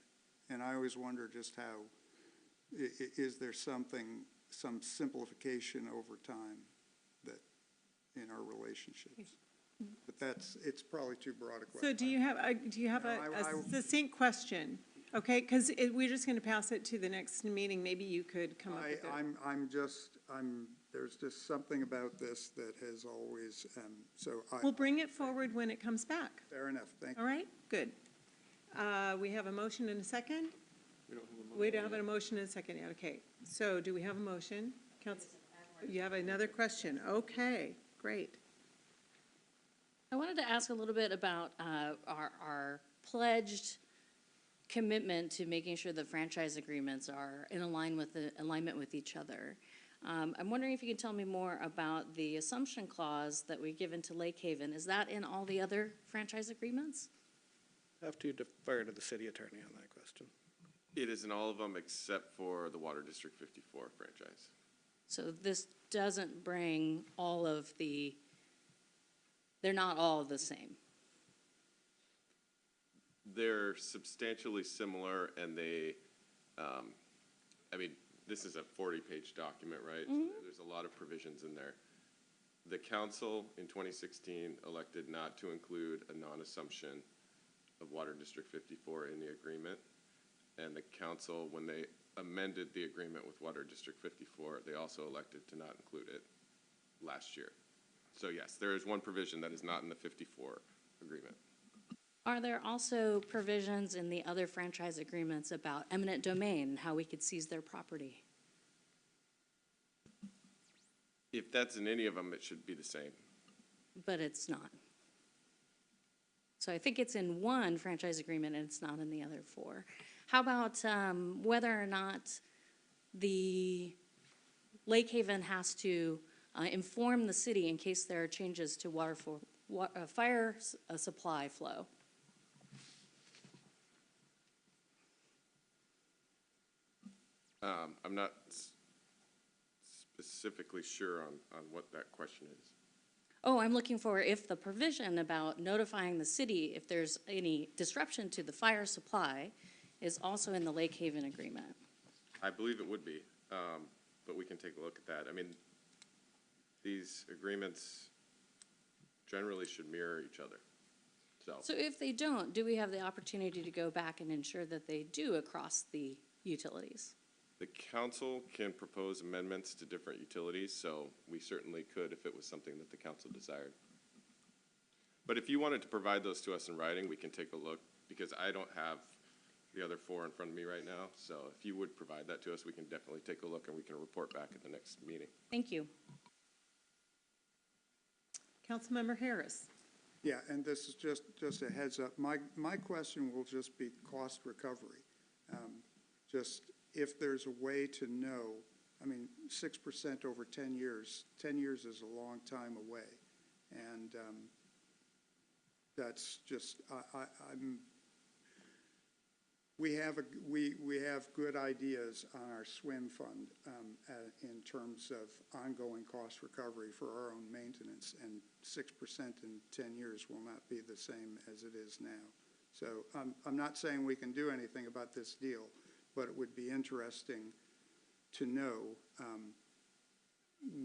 And I always wonder just how, is there some simplification over time that, in our relationships? But it's probably too broad a question. So do you have a succinct question? Okay, because we're just going to pass it to the next meeting. Maybe you could come up with it. There's just something about this that has always, We'll bring it forward when it comes back. Fair enough, thank you. All right, good. We have a motion and a second? We don't have a motion and a second yet, okay. So do we have a motion? You have another question, okay, great. I wanted to ask a little bit about our pledged commitment to making sure the franchise agreements are in alignment with each other. I'm wondering if you could tell me more about the assumption clause that we give into Lake Haven. Is that in all the other franchise agreements? I have to defer to the city attorney on that question. It is in all of them except for the Water District 54 franchise. So this doesn't bring all of they're not all the same. They're substantially similar, and they, I mean, this is a 40-page document, right? Mm-hmm. So there's a lot of provisions in there. The council in 2016 elected not to include a non-assumption of Water District 54 in the agreement. And the council, when they amended the agreement with Water District 54, they also elected to not include it last year. So yes, there is one provision that is not in the 54 agreement. Are there also provisions in the other franchise agreements about eminent domain, how we could seize their property? If that's in any of them, it should be the same. But it's not. So I think it's in one franchise agreement and it's not in the other four. How about whether or not the Lake Haven has to inform the city in case there are changes to fire supply flow? I'm not specifically sure on what that question is. Oh, I'm looking for if the provision about notifying the city if there's any disruption to the fire supply is also in the Lake Haven agreement. I believe it would be, but we can take a look at that. I mean, these agreements generally should mirror each other. So if they don't, do we have the opportunity to go back and ensure that they do across the utilities? The council can propose amendments to different utilities, so we certainly could if it was something that the council desired. But if you wanted to provide those to us in writing, we can take a look, because I don't have the other four in front of me right now. So if you would provide that to us, we can definitely take a look and we can report back at the next meeting. Thank you. Councilmember Harris. Yeah, and this is just a heads up. My question will just be cost recovery. Just if there's a way to know, I mean, 6% over 10 years, 10 years is a long time away. And that's just, we have good ideas on our SWIM fund in terms of ongoing cost recovery for our own maintenance, and 6% in 10 years will not be the same as it is now. So I'm not saying we can do anything about this deal, but it would be interesting to know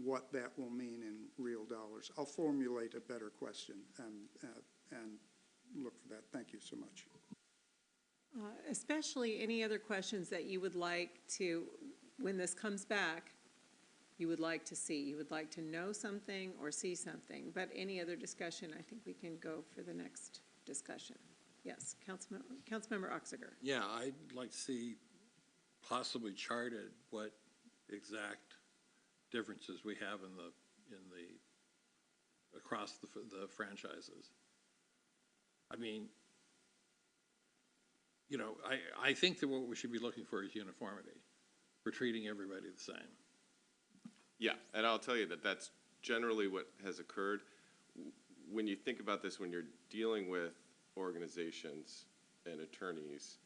what that will mean in real dollars. I'll formulate a better question and look for that. Thank you so much. Especially any other questions that you would like to, when this comes back, you would like to see. You would like to know something or see something. But any other discussion, I think we can go for the next discussion. Yes, Councilmember Oxiger. Yeah, I'd like to see possibly charted what exact differences we have in the across the franchises. I mean, you know, I think that what we should be looking for is uniformity. We're treating everybody the same. Yeah, and I'll tell you that that's generally what has occurred. When you think about this, when you're dealing with organizations and attorneys,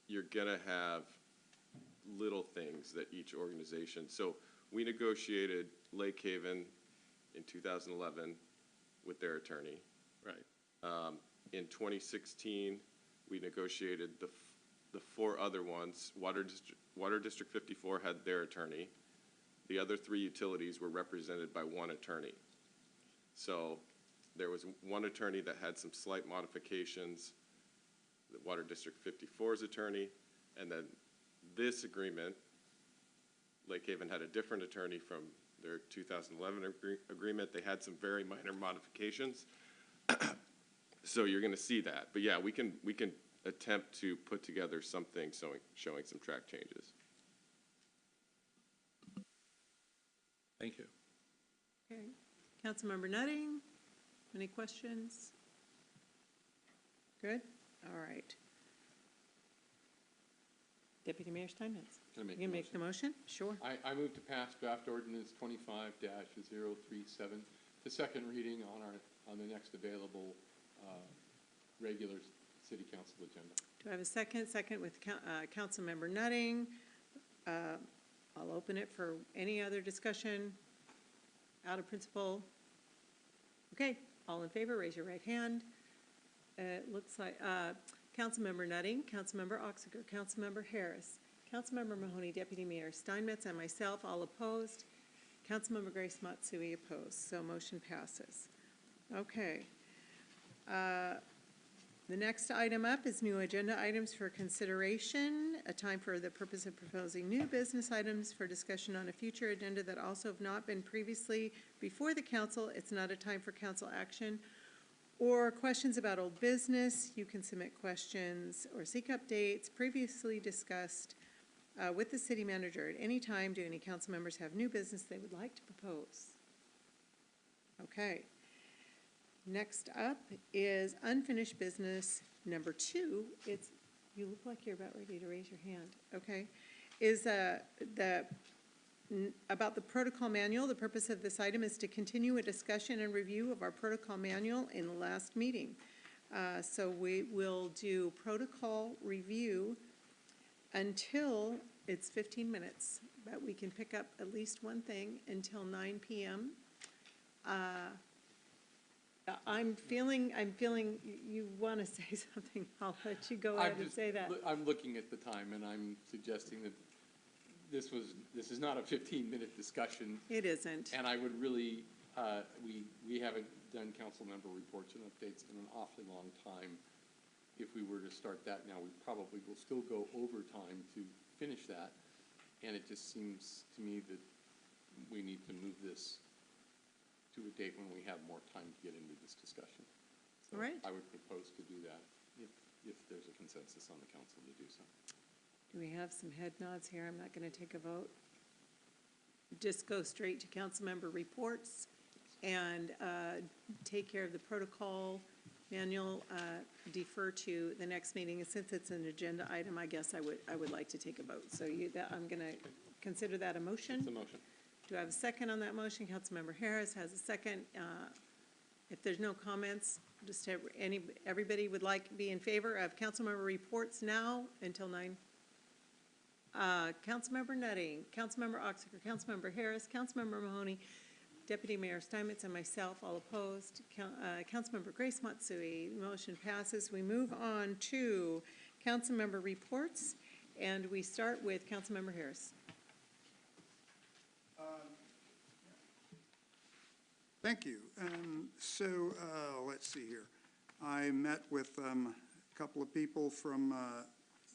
you're gonna have little things that each organization, so we negotiated Lake Haven in 2011 with their attorney. Right. In 2016, we negotiated the four other ones. Water District 54 had their attorney. The other three utilities were represented by one attorney. So there was one attorney that had some slight modifications, the Water District 54's attorney, and then this agreement, Lake Haven had a different attorney from their 2011 agreement. They had some very minor modifications. So you're going to see that. But yeah, we can attempt to put together something showing some track changes. Thank you. Okay. Councilmember Nutting, any questions? Good? All right. Deputy Mayor Steinmetz. Can I make You can make the motion? Sure. I move to pass draft ordinance 25-037 to second reading on the next available regular city council agenda. Do I have a second? Second with Councilmember Nutting. I'll open it for any other discussion. Out of principle. Okay, all in favor, raise your right hand. It looks like Councilmember Nutting, Councilmember Oxiger, Councilmember Harris, Councilmember Mahoney, Deputy Mayor Steinmetz, and myself, all opposed. Councilmember Grace Matsui opposed, so motion passes. Okay. The next item up is new agenda items for consideration, a time for the purpose of proposing new business items for discussion on a future agenda that also have not been previously before the council. It's not a time for council action. Or questions about old business. You can submit questions or seek updates previously discussed with the city manager at any time. Do any council members have new business they would like to propose? Okay. Next up is unfinished business number 2. You look like you're about ready to raise your hand. Okay. Is about the protocol manual. The purpose of this item is to continue a discussion and review of our protocol manual in the last meeting. So we will do protocol review until it's 15 minutes, but we can pick up at least one thing until 9 p.m. I'm feeling you want to say something. I'll let you go ahead and say that. I'm looking at the time, and I'm suggesting that this is not a 15-minute discussion. It isn't. And I would really, we haven't done council member reports and updates in an awfully long time. If we were to start that now, we probably will still go over time to finish that. And it just seems to me that we need to move this to a date when we have more time to get into this discussion. So all right. I would propose to do that if there's a consensus on the council to do so. Do we have some head nods here? I'm not going to take a vote. Just go straight to council member reports and take care of the protocol Manuel, defer to the next meeting, and since it's an agenda item, I guess I would like to take a vote. So I'm gonna consider that a motion. It's a motion. Do I have a second on that motion? Councilmember Harris has a second. If there's no comments, just have everybody would be in favor of councilmember reports now until 9. Councilmember Nutting, Councilmember Oxiger, Councilmember Harris, Councilmember Mahoney, Deputy Mayor Steinmetz, and myself, all opposed. Councilmember Grace Matsui, motion passes. We move on to councilmember reports, and we start with Councilmember Harris. Thank you. Let's see here. I met with a couple of people from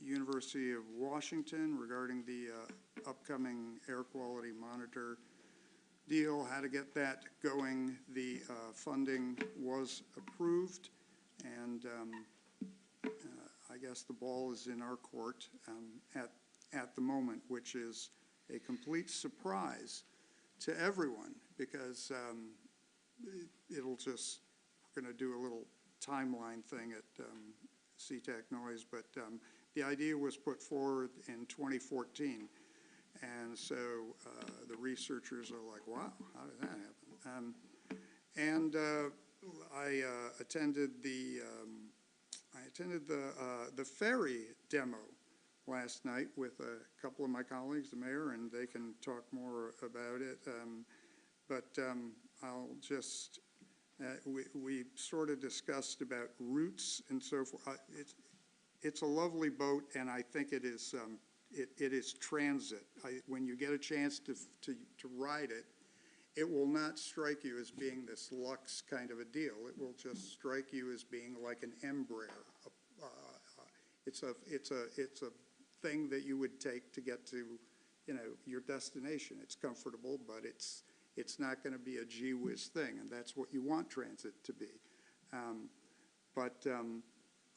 University of Washington regarding the upcoming air quality monitor deal, how to get that going. The funding was approved, and I guess the ball is in our court at the moment, which is a complete surprise to everyone, because it'll just, we're going to do a little timeline thing at CTAC Noise, but the idea was put forward in 2014, and so the researchers are like, wow, how did that happen? I attended the ferry demo last night with a couple of my colleagues, the mayor, and they can talk more about it. I'll just, we sort of discussed about routes and so forth. It's a lovely boat, and I think it is transit. When you get a chance to ride it, it will not strike you as being this luxe kind of a deal. It will just strike you as being like an Embraer. It's a thing that you would take to get to, your destination. It's comfortable, but it's not going to be a gee whiz thing, and that's what you want transit to be.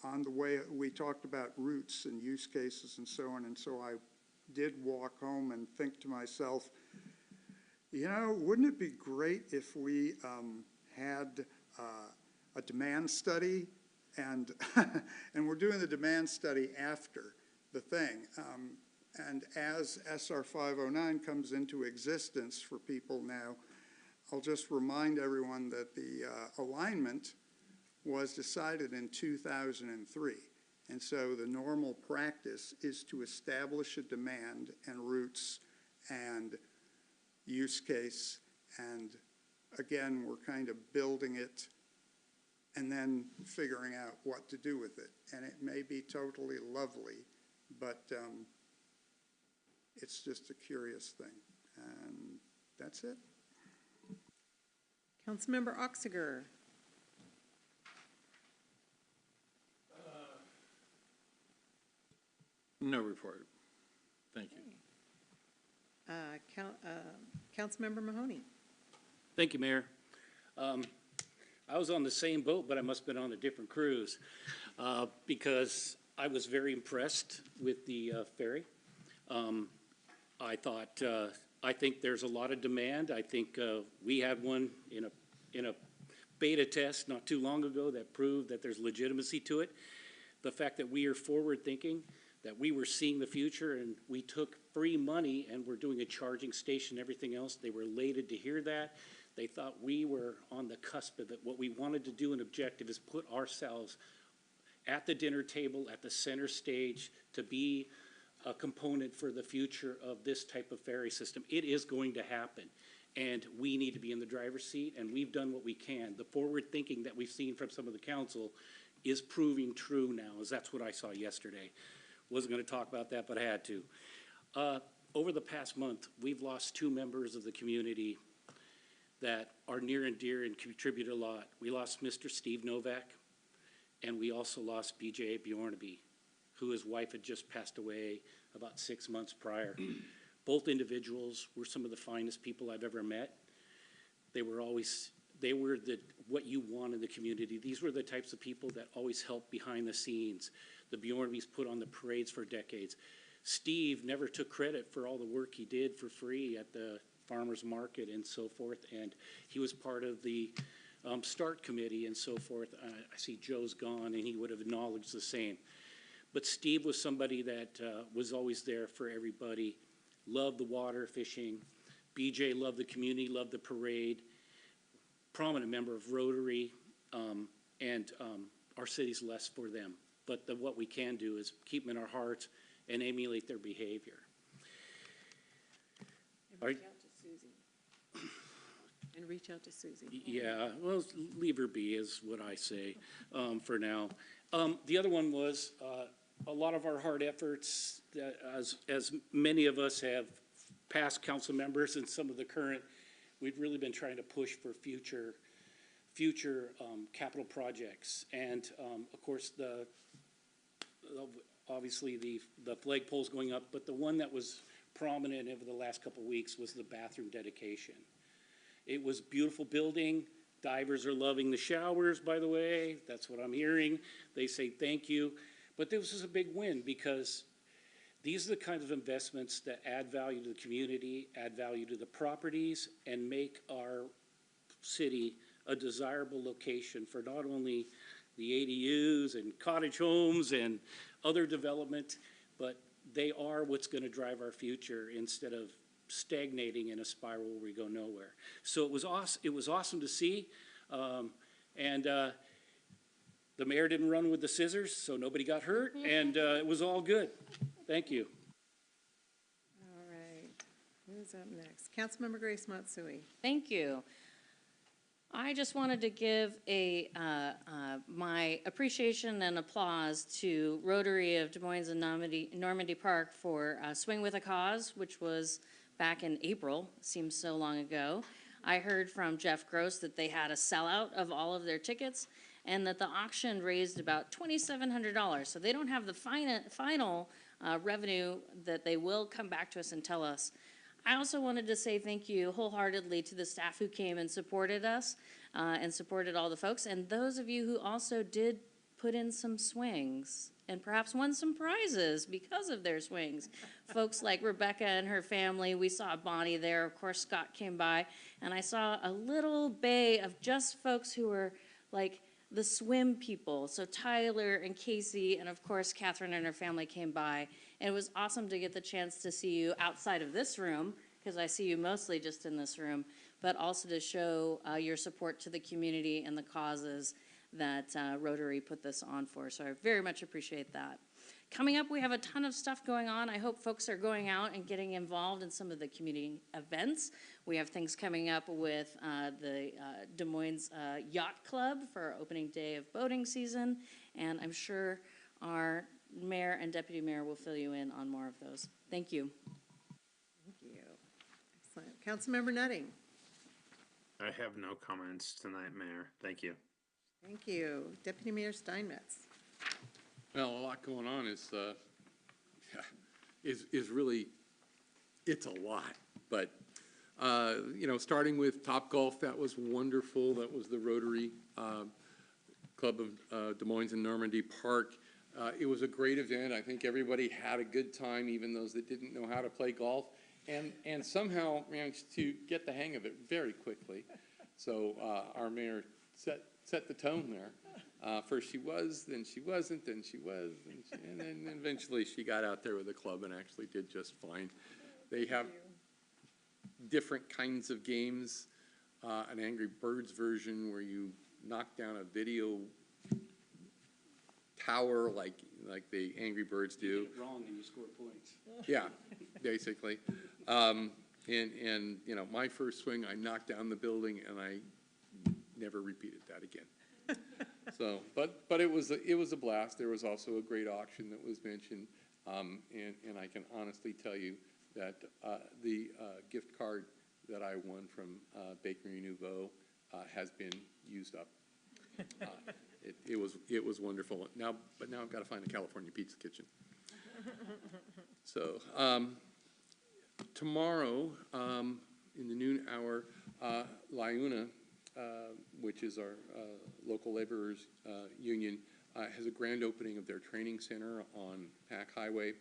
On the way, we talked about routes and use cases and so on, and so I did walk home and think to myself, wouldn't it be great if we had a demand study, and and we're doing the demand study after the thing. And as SR 509 comes into existence for people now, I'll just remind everyone that the alignment was decided in 2003. And so the normal practice is to establish a demand and routes and use case. And again, we're kind of building it and then figuring out what to do with it. And it may be totally lovely, but it's just a curious thing. And that's it. Councilmember Oxiger. No report. Thank you. Councilmember Mahoney. Thank you, Mayor. I was on the same boat, but I must have been on a different cruise because I was very impressed with the ferry. I think there's a lot of demand. I think we had one in a beta test not too long ago that proved that there's legitimacy to it. The fact that we are forward thinking, that we were seeing the future, and we took free money and we're doing a charging station, everything else. They were elated to hear that. They thought we were on the cusp of it. What we wanted to do, an objective, is put ourselves at the dinner table, at the center stage, to be a component for the future of this type of ferry system. It is going to happen, and we need to be in the driver's seat, and we've done what we can. The forward thinking that we've seen from some of the council is proving true now, as that's what I saw yesterday. Wasn't going to talk about that, but I had to. Over the past month, we've lost 2 members of the community that are near and dear and contribute a lot. We lost Mr. Steve Novak, and we also lost BJ Bjornaby, who his wife had just passed away about 6 months prior. Both individuals were some of the finest people I've ever met. They were what you want in the community. These were the types of people that always helped behind the scenes. The Bjornabys put on the parades for decades. Steve never took credit for all the work he did for free at the farmers market and so forth, and he was part of the START committee and so forth. I see Joe's gone, and he would have acknowledged the same. But Steve was somebody that was always there for everybody, loved the water, fishing. BJ loved the community, loved the parade, prominent member of Rotary, and our city's less for them. But what we can do is keep them in our hearts and emulate their behavior. Reach out to Susie. And reach out to Susie. Yeah, well, leave her be is what I say for now. The other one was a lot of our hard efforts, that as many of us have past council members and some of the current, we've really been trying to push for future capital projects. And of course, obviously the flagpole's going up, but the one that was prominent over the last couple of weeks was the bathroom dedication. It was a beautiful building. Divers are loving the showers, by the way. That's what I'm hearing. They say thank you. But this is a big win because these are the kinds of investments that add value to the community, add value to the properties, and make our city a desirable location for not only the ADUs and cottage homes and other development, but they are what's going to drive our future instead of stagnating in a spiral where we go nowhere. So it was awesome to see, and the mayor didn't run with the scissors, so nobody got hurt, and it was all good. Thank you. All right. Who's up next? Councilmember Grace Matsui. Thank you. I just wanted to give my appreciation and applause to Rotary of Des Moines and Normandy Park for Swing with a Cause, which was back in April. Seems so long ago. I heard from Jeff Gross that they had a sellout of all of their tickets and that the auction raised about $2,700. So they don't have the final revenue that they will come back to us and tell us. I also wanted to say thank you wholeheartedly to the staff who came and supported us and supported all the folks, and those of you who also did put in some swings and perhaps won some prizes because of their swings. Folks like Rebecca and her family, we saw Bonnie there, of course Scott came by, and I saw a little bay of just folks who were like the swim people. So Tyler and Casey and of course Catherine and her family came by. And it was awesome to get the chance to see you outside of this room, because I see you mostly just in this room, but also to show your support to the community and the causes that Rotary put this on for. So I very much appreciate that. Coming up, we have a ton of stuff going on. I hope folks are going out and getting involved in some of the community events. We have things coming up with the Des Moines Yacht Club for our opening day of boating season, and I'm sure our mayor and deputy mayor will fill you in on more of those. Thank you. Thank you. Excellent. Councilmember Nutting. I have no comments tonight, Mayor. Thank you. Thank you. Deputy Mayor Steinmetz. Well, a lot going on is really, it's a lot. But, starting with Topgolf, that was wonderful. That was the Rotary Club of Des Moines and Normandy Park. It was a great event. I think everybody had a good time, even those that didn't know how to play golf, and somehow managed to get the hang of it very quickly. So our mayor set the tone there. First she was, then she wasn't, then she was, and then eventually she got out there with the club and actually did just fine. They have different kinds of games, an Angry Birds version where you knock down a video tower like the Angry Birds do. You get it wrong and you score points. Yeah, basically. And my first swing, I knocked down the building and I never repeated that again. So, but it was a blast. There was also a great auction that was mentioned, and I can honestly tell you that the gift card that I won from Bakery Nouveau has been used up. It was wonderful. But now I've got to find a California Pizza Kitchen. So tomorrow in the noon hour, LIUNA, which is our local laborers union, has a grand opening of their training center on Pack Highway.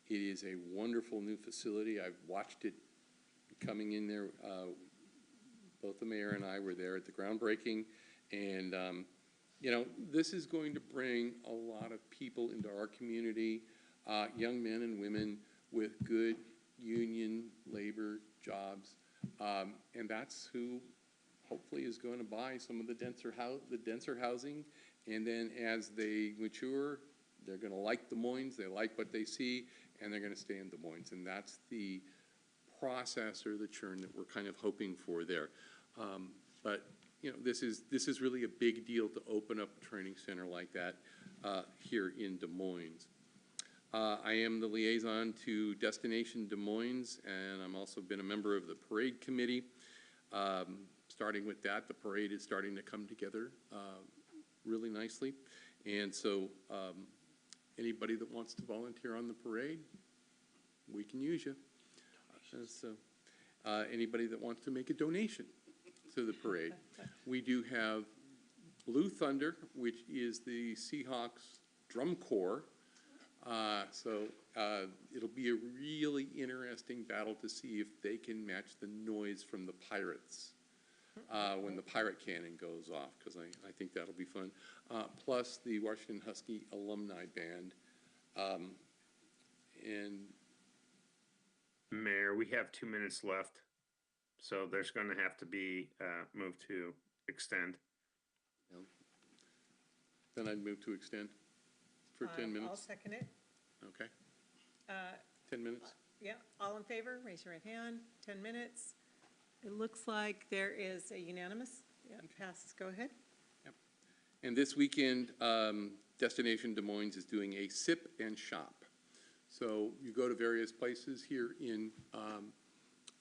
It is a wonderful new facility. I've watched it coming in there. Both the mayor and I were there at the groundbreaking, And, you know, this is going to bring a lot of people into our community, young men and women with good union labor jobs. And that's who hopefully is going to buy some of the denser housing. And then as they mature, they're going to like Des Moines, they like what they see, and they're going to stay in Des Moines. And that's the process or the churn that we're kind of hoping for there. But you know, this is really a big deal to open up a training center like that here in Des Moines. I am the liaison to Destination Des Moines, and I'm also been a member of the parade committee. Starting with that, the parade is starting to come together really nicely. And so anybody that wants to volunteer on the parade, we can use you. So anybody that wants to make a donation to the parade. We do have Blue Thunder, which is the Seahawks drum corps. So it'll be a really interesting battle to see if they can match the noise from the Pirates when the pirate cannon goes off, because I think that'll be fun. Plus the Washington Husky Alumni Band. And Mayor, we have 2 minutes left, so there's going to have to be move to extend. then I'd move to extend for 10 minutes. I'll second it. Okay. 10 minutes? Yeah, all in favor, raise your right hand, 10 minutes. It looks like there is a unanimous, yeah, passes, go ahead. And this weekend, Destination Des Moines is doing a sip and shop. So you go to various places here in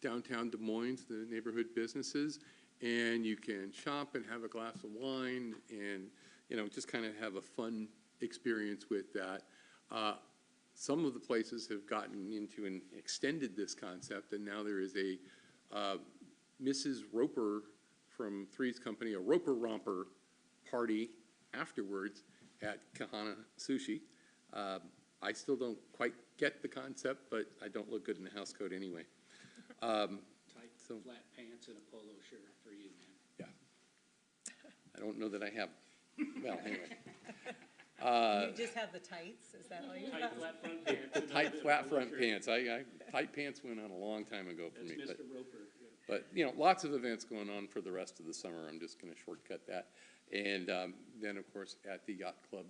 downtown Des Moines, the neighborhood businesses, and you can shop and have a glass of wine and, you know, just kind of have a fun experience with that. Some of the places have gotten into and extended this concept, and now there is a Mrs. Roper from Three's Company, a Roper Romper party afterwards at Kahana Sushi. I still don't quite get the concept, but I don't look good in a house coat anyway. Tight, flat pants and a polo shirt for you, man. Yeah. I don't know that I have, well, anyway. You just have the tights, is that all you Tight, have? flat front pants. The tight, flat front pants. Tight pants went on a long time ago for me. That's Mr. Roper. But, you know, lots of events going on for the rest of the summer. I'm just going to shortcut that. And then, of course, at the Yacht Club,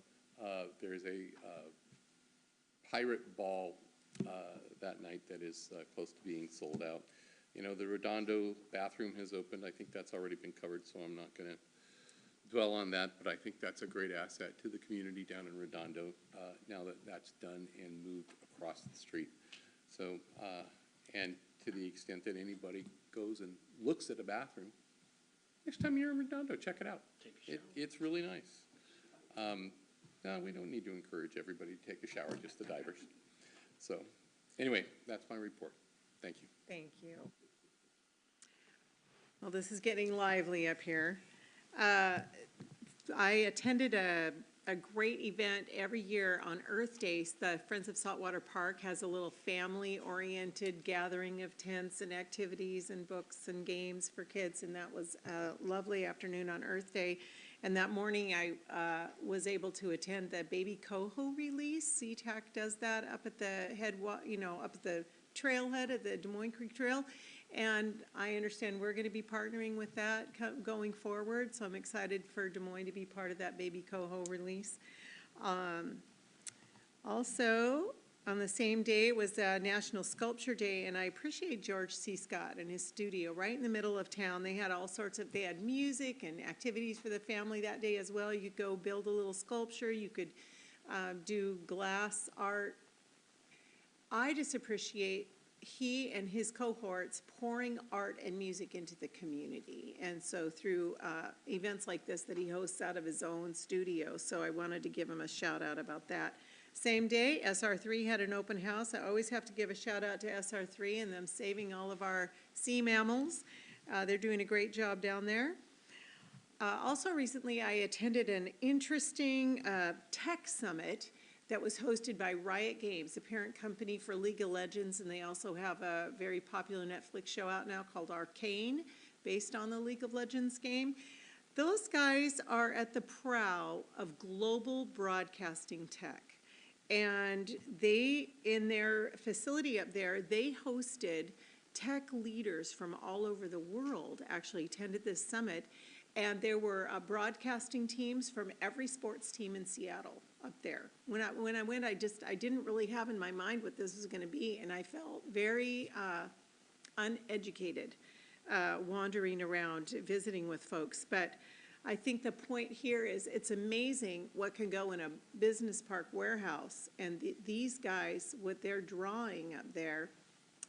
there's a pirate ball that night that is close to being sold out. You know, the Redondo bathroom has opened. I think that's already been covered, so I'm not going to dwell on that. But I think that's a great asset to the community down in Redondo now that that's done and moved across the street. So, and to the extent that anybody goes and looks at a bathroom, next time you're in Redondo, check it out. It's really nice. No, we don't need to encourage everybody to take a shower, just the divers. So, anyway, that's my report. Thank you. Thank you. Well, this is getting lively up here. I attended a great event every year on Earth Day. The Friends of Saltwater Park has a little family-oriented gathering of tents and activities and books and games for kids, and that was a lovely afternoon on Earth Day. And that morning, I was able to attend the baby coho release. SeaTac does that up at the up at the trailhead at the Des Moines Creek Trail. And I understand we're going to be partnering with that going forward, so I'm excited for Des Moines to be part of that baby coho release. Also, on the same day was National Sculpture Day, and I appreciate George C. Scott and his studio right in the middle of town. They had all sorts of, they had music and activities for the family that day as well. You could go build a little sculpture, you could do glass art. I just appreciate he and his cohorts pouring art and music into the community. And so through events like this that he hosts out of his own studio. So I wanted to give him a shout out about that. Same day, SR3 had an open house. I always have to give a shout out to SR3 and them saving all of our sea mammals. They're doing a great job down there. Also recently, I attended an interesting tech summit that was hosted by Riot Games, the parent company for League of Legends, and they also have a very popular Netflix show out now called Arcane, based on the League of Legends game. Those guys are at the prow of global broadcasting tech. And they, in their facility up there, they hosted tech leaders from all over the world, actually attended this summit. And there were broadcasting teams from every sports team in Seattle up there. When I went, I didn't really have in my mind what this was gonna be, and I felt very uneducated wandering around, visiting with folks. But I think the point here is it's amazing what can go in a business park warehouse. And these guys, what they're drawing up there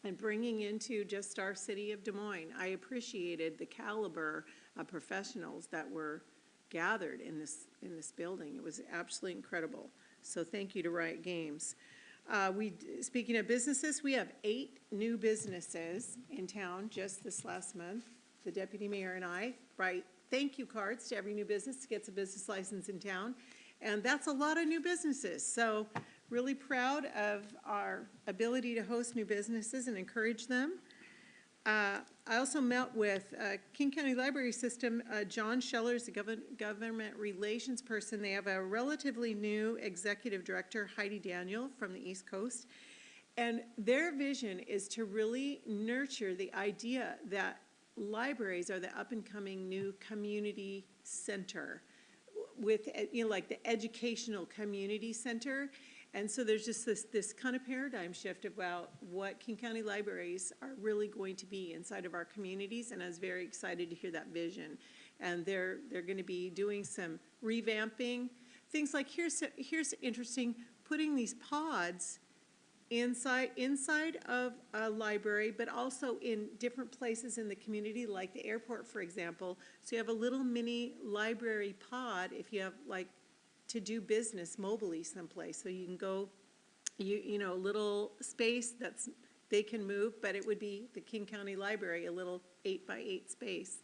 and bringing into just our city of Des Moines, I appreciated the caliber of professionals that were gathered in this building. It was absolutely incredible. So thank you to Riot Games. Speaking of businesses, we have 8 new businesses in town just this last month. The deputy mayor and I write thank you cards to every new business that gets a business license in town. And that's a lot of new businesses. So really proud of our ability to host new businesses and encourage them. I also met with King County Library System, John Schellers, the government relations person. They have a relatively new executive director, Heidi Daniel, from the East Coast. And their vision is to really nurture the idea that libraries are the up-and-coming new community center with, like the educational community center. And so there's just this kind of paradigm shift about what King County Libraries are really going to be inside of our communities, and I was very excited to hear that vision. And they're going to be doing some revamping, things like here's interesting, putting these pods inside of a library, but also in different places in the community, like the airport, for example. So you have a little mini library pod if you have like to do business mobily someplace. So you can go, you know, a little space that's, they can move, but it would be the King County Library, a little 8x8 space.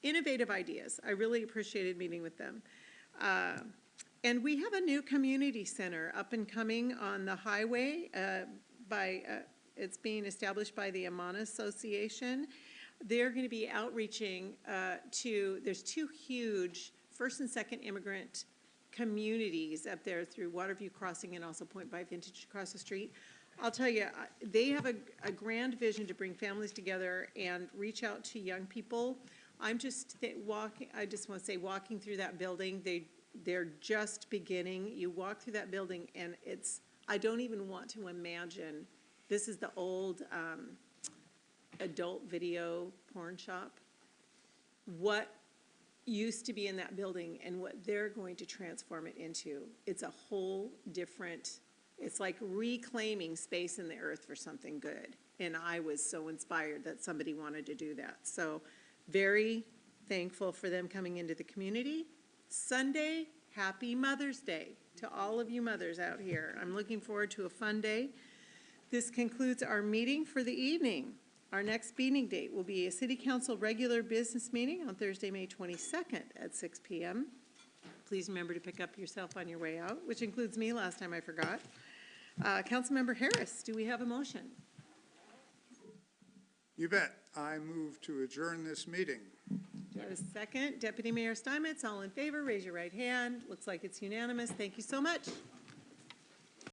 Innovative ideas. I really appreciated meeting with them. And we have a new community center up and coming on the highway it's being established by the Amana Association. They're going to be outreaching there's 2 huge first and second immigrant communities up there through Waterview Crossing and also Point By Vintage across the street. I'll tell you, they have a grand vision to bring families together and reach out to young people. I'm just want to say, walking through that building, they're just beginning. You walk through that building and I don't even want to imagine, this is the old adult video porn shop. What used to be in that building and what they're going to transform it into. It's a whole different, it's like reclaiming space in the earth for something good. And I was so inspired that somebody wanted to do that. So very thankful for them coming into the community. Sunday, happy Mother's Day to all of you mothers out here. I'm looking forward to a fun day. This concludes our meeting for the evening. Our next meeting date will be a City Council regular business meeting on Thursday, May 22nd at 6 p.m. Please remember to pick up yourself on your way out, which includes me. Last time I forgot. Councilmember Harris, do we have a motion? You bet. I move to adjourn this meeting. Do I have a second? Deputy Mayor Steinmetz, all in favor, raise your right hand. Looks like it's unanimous. Thank you so much.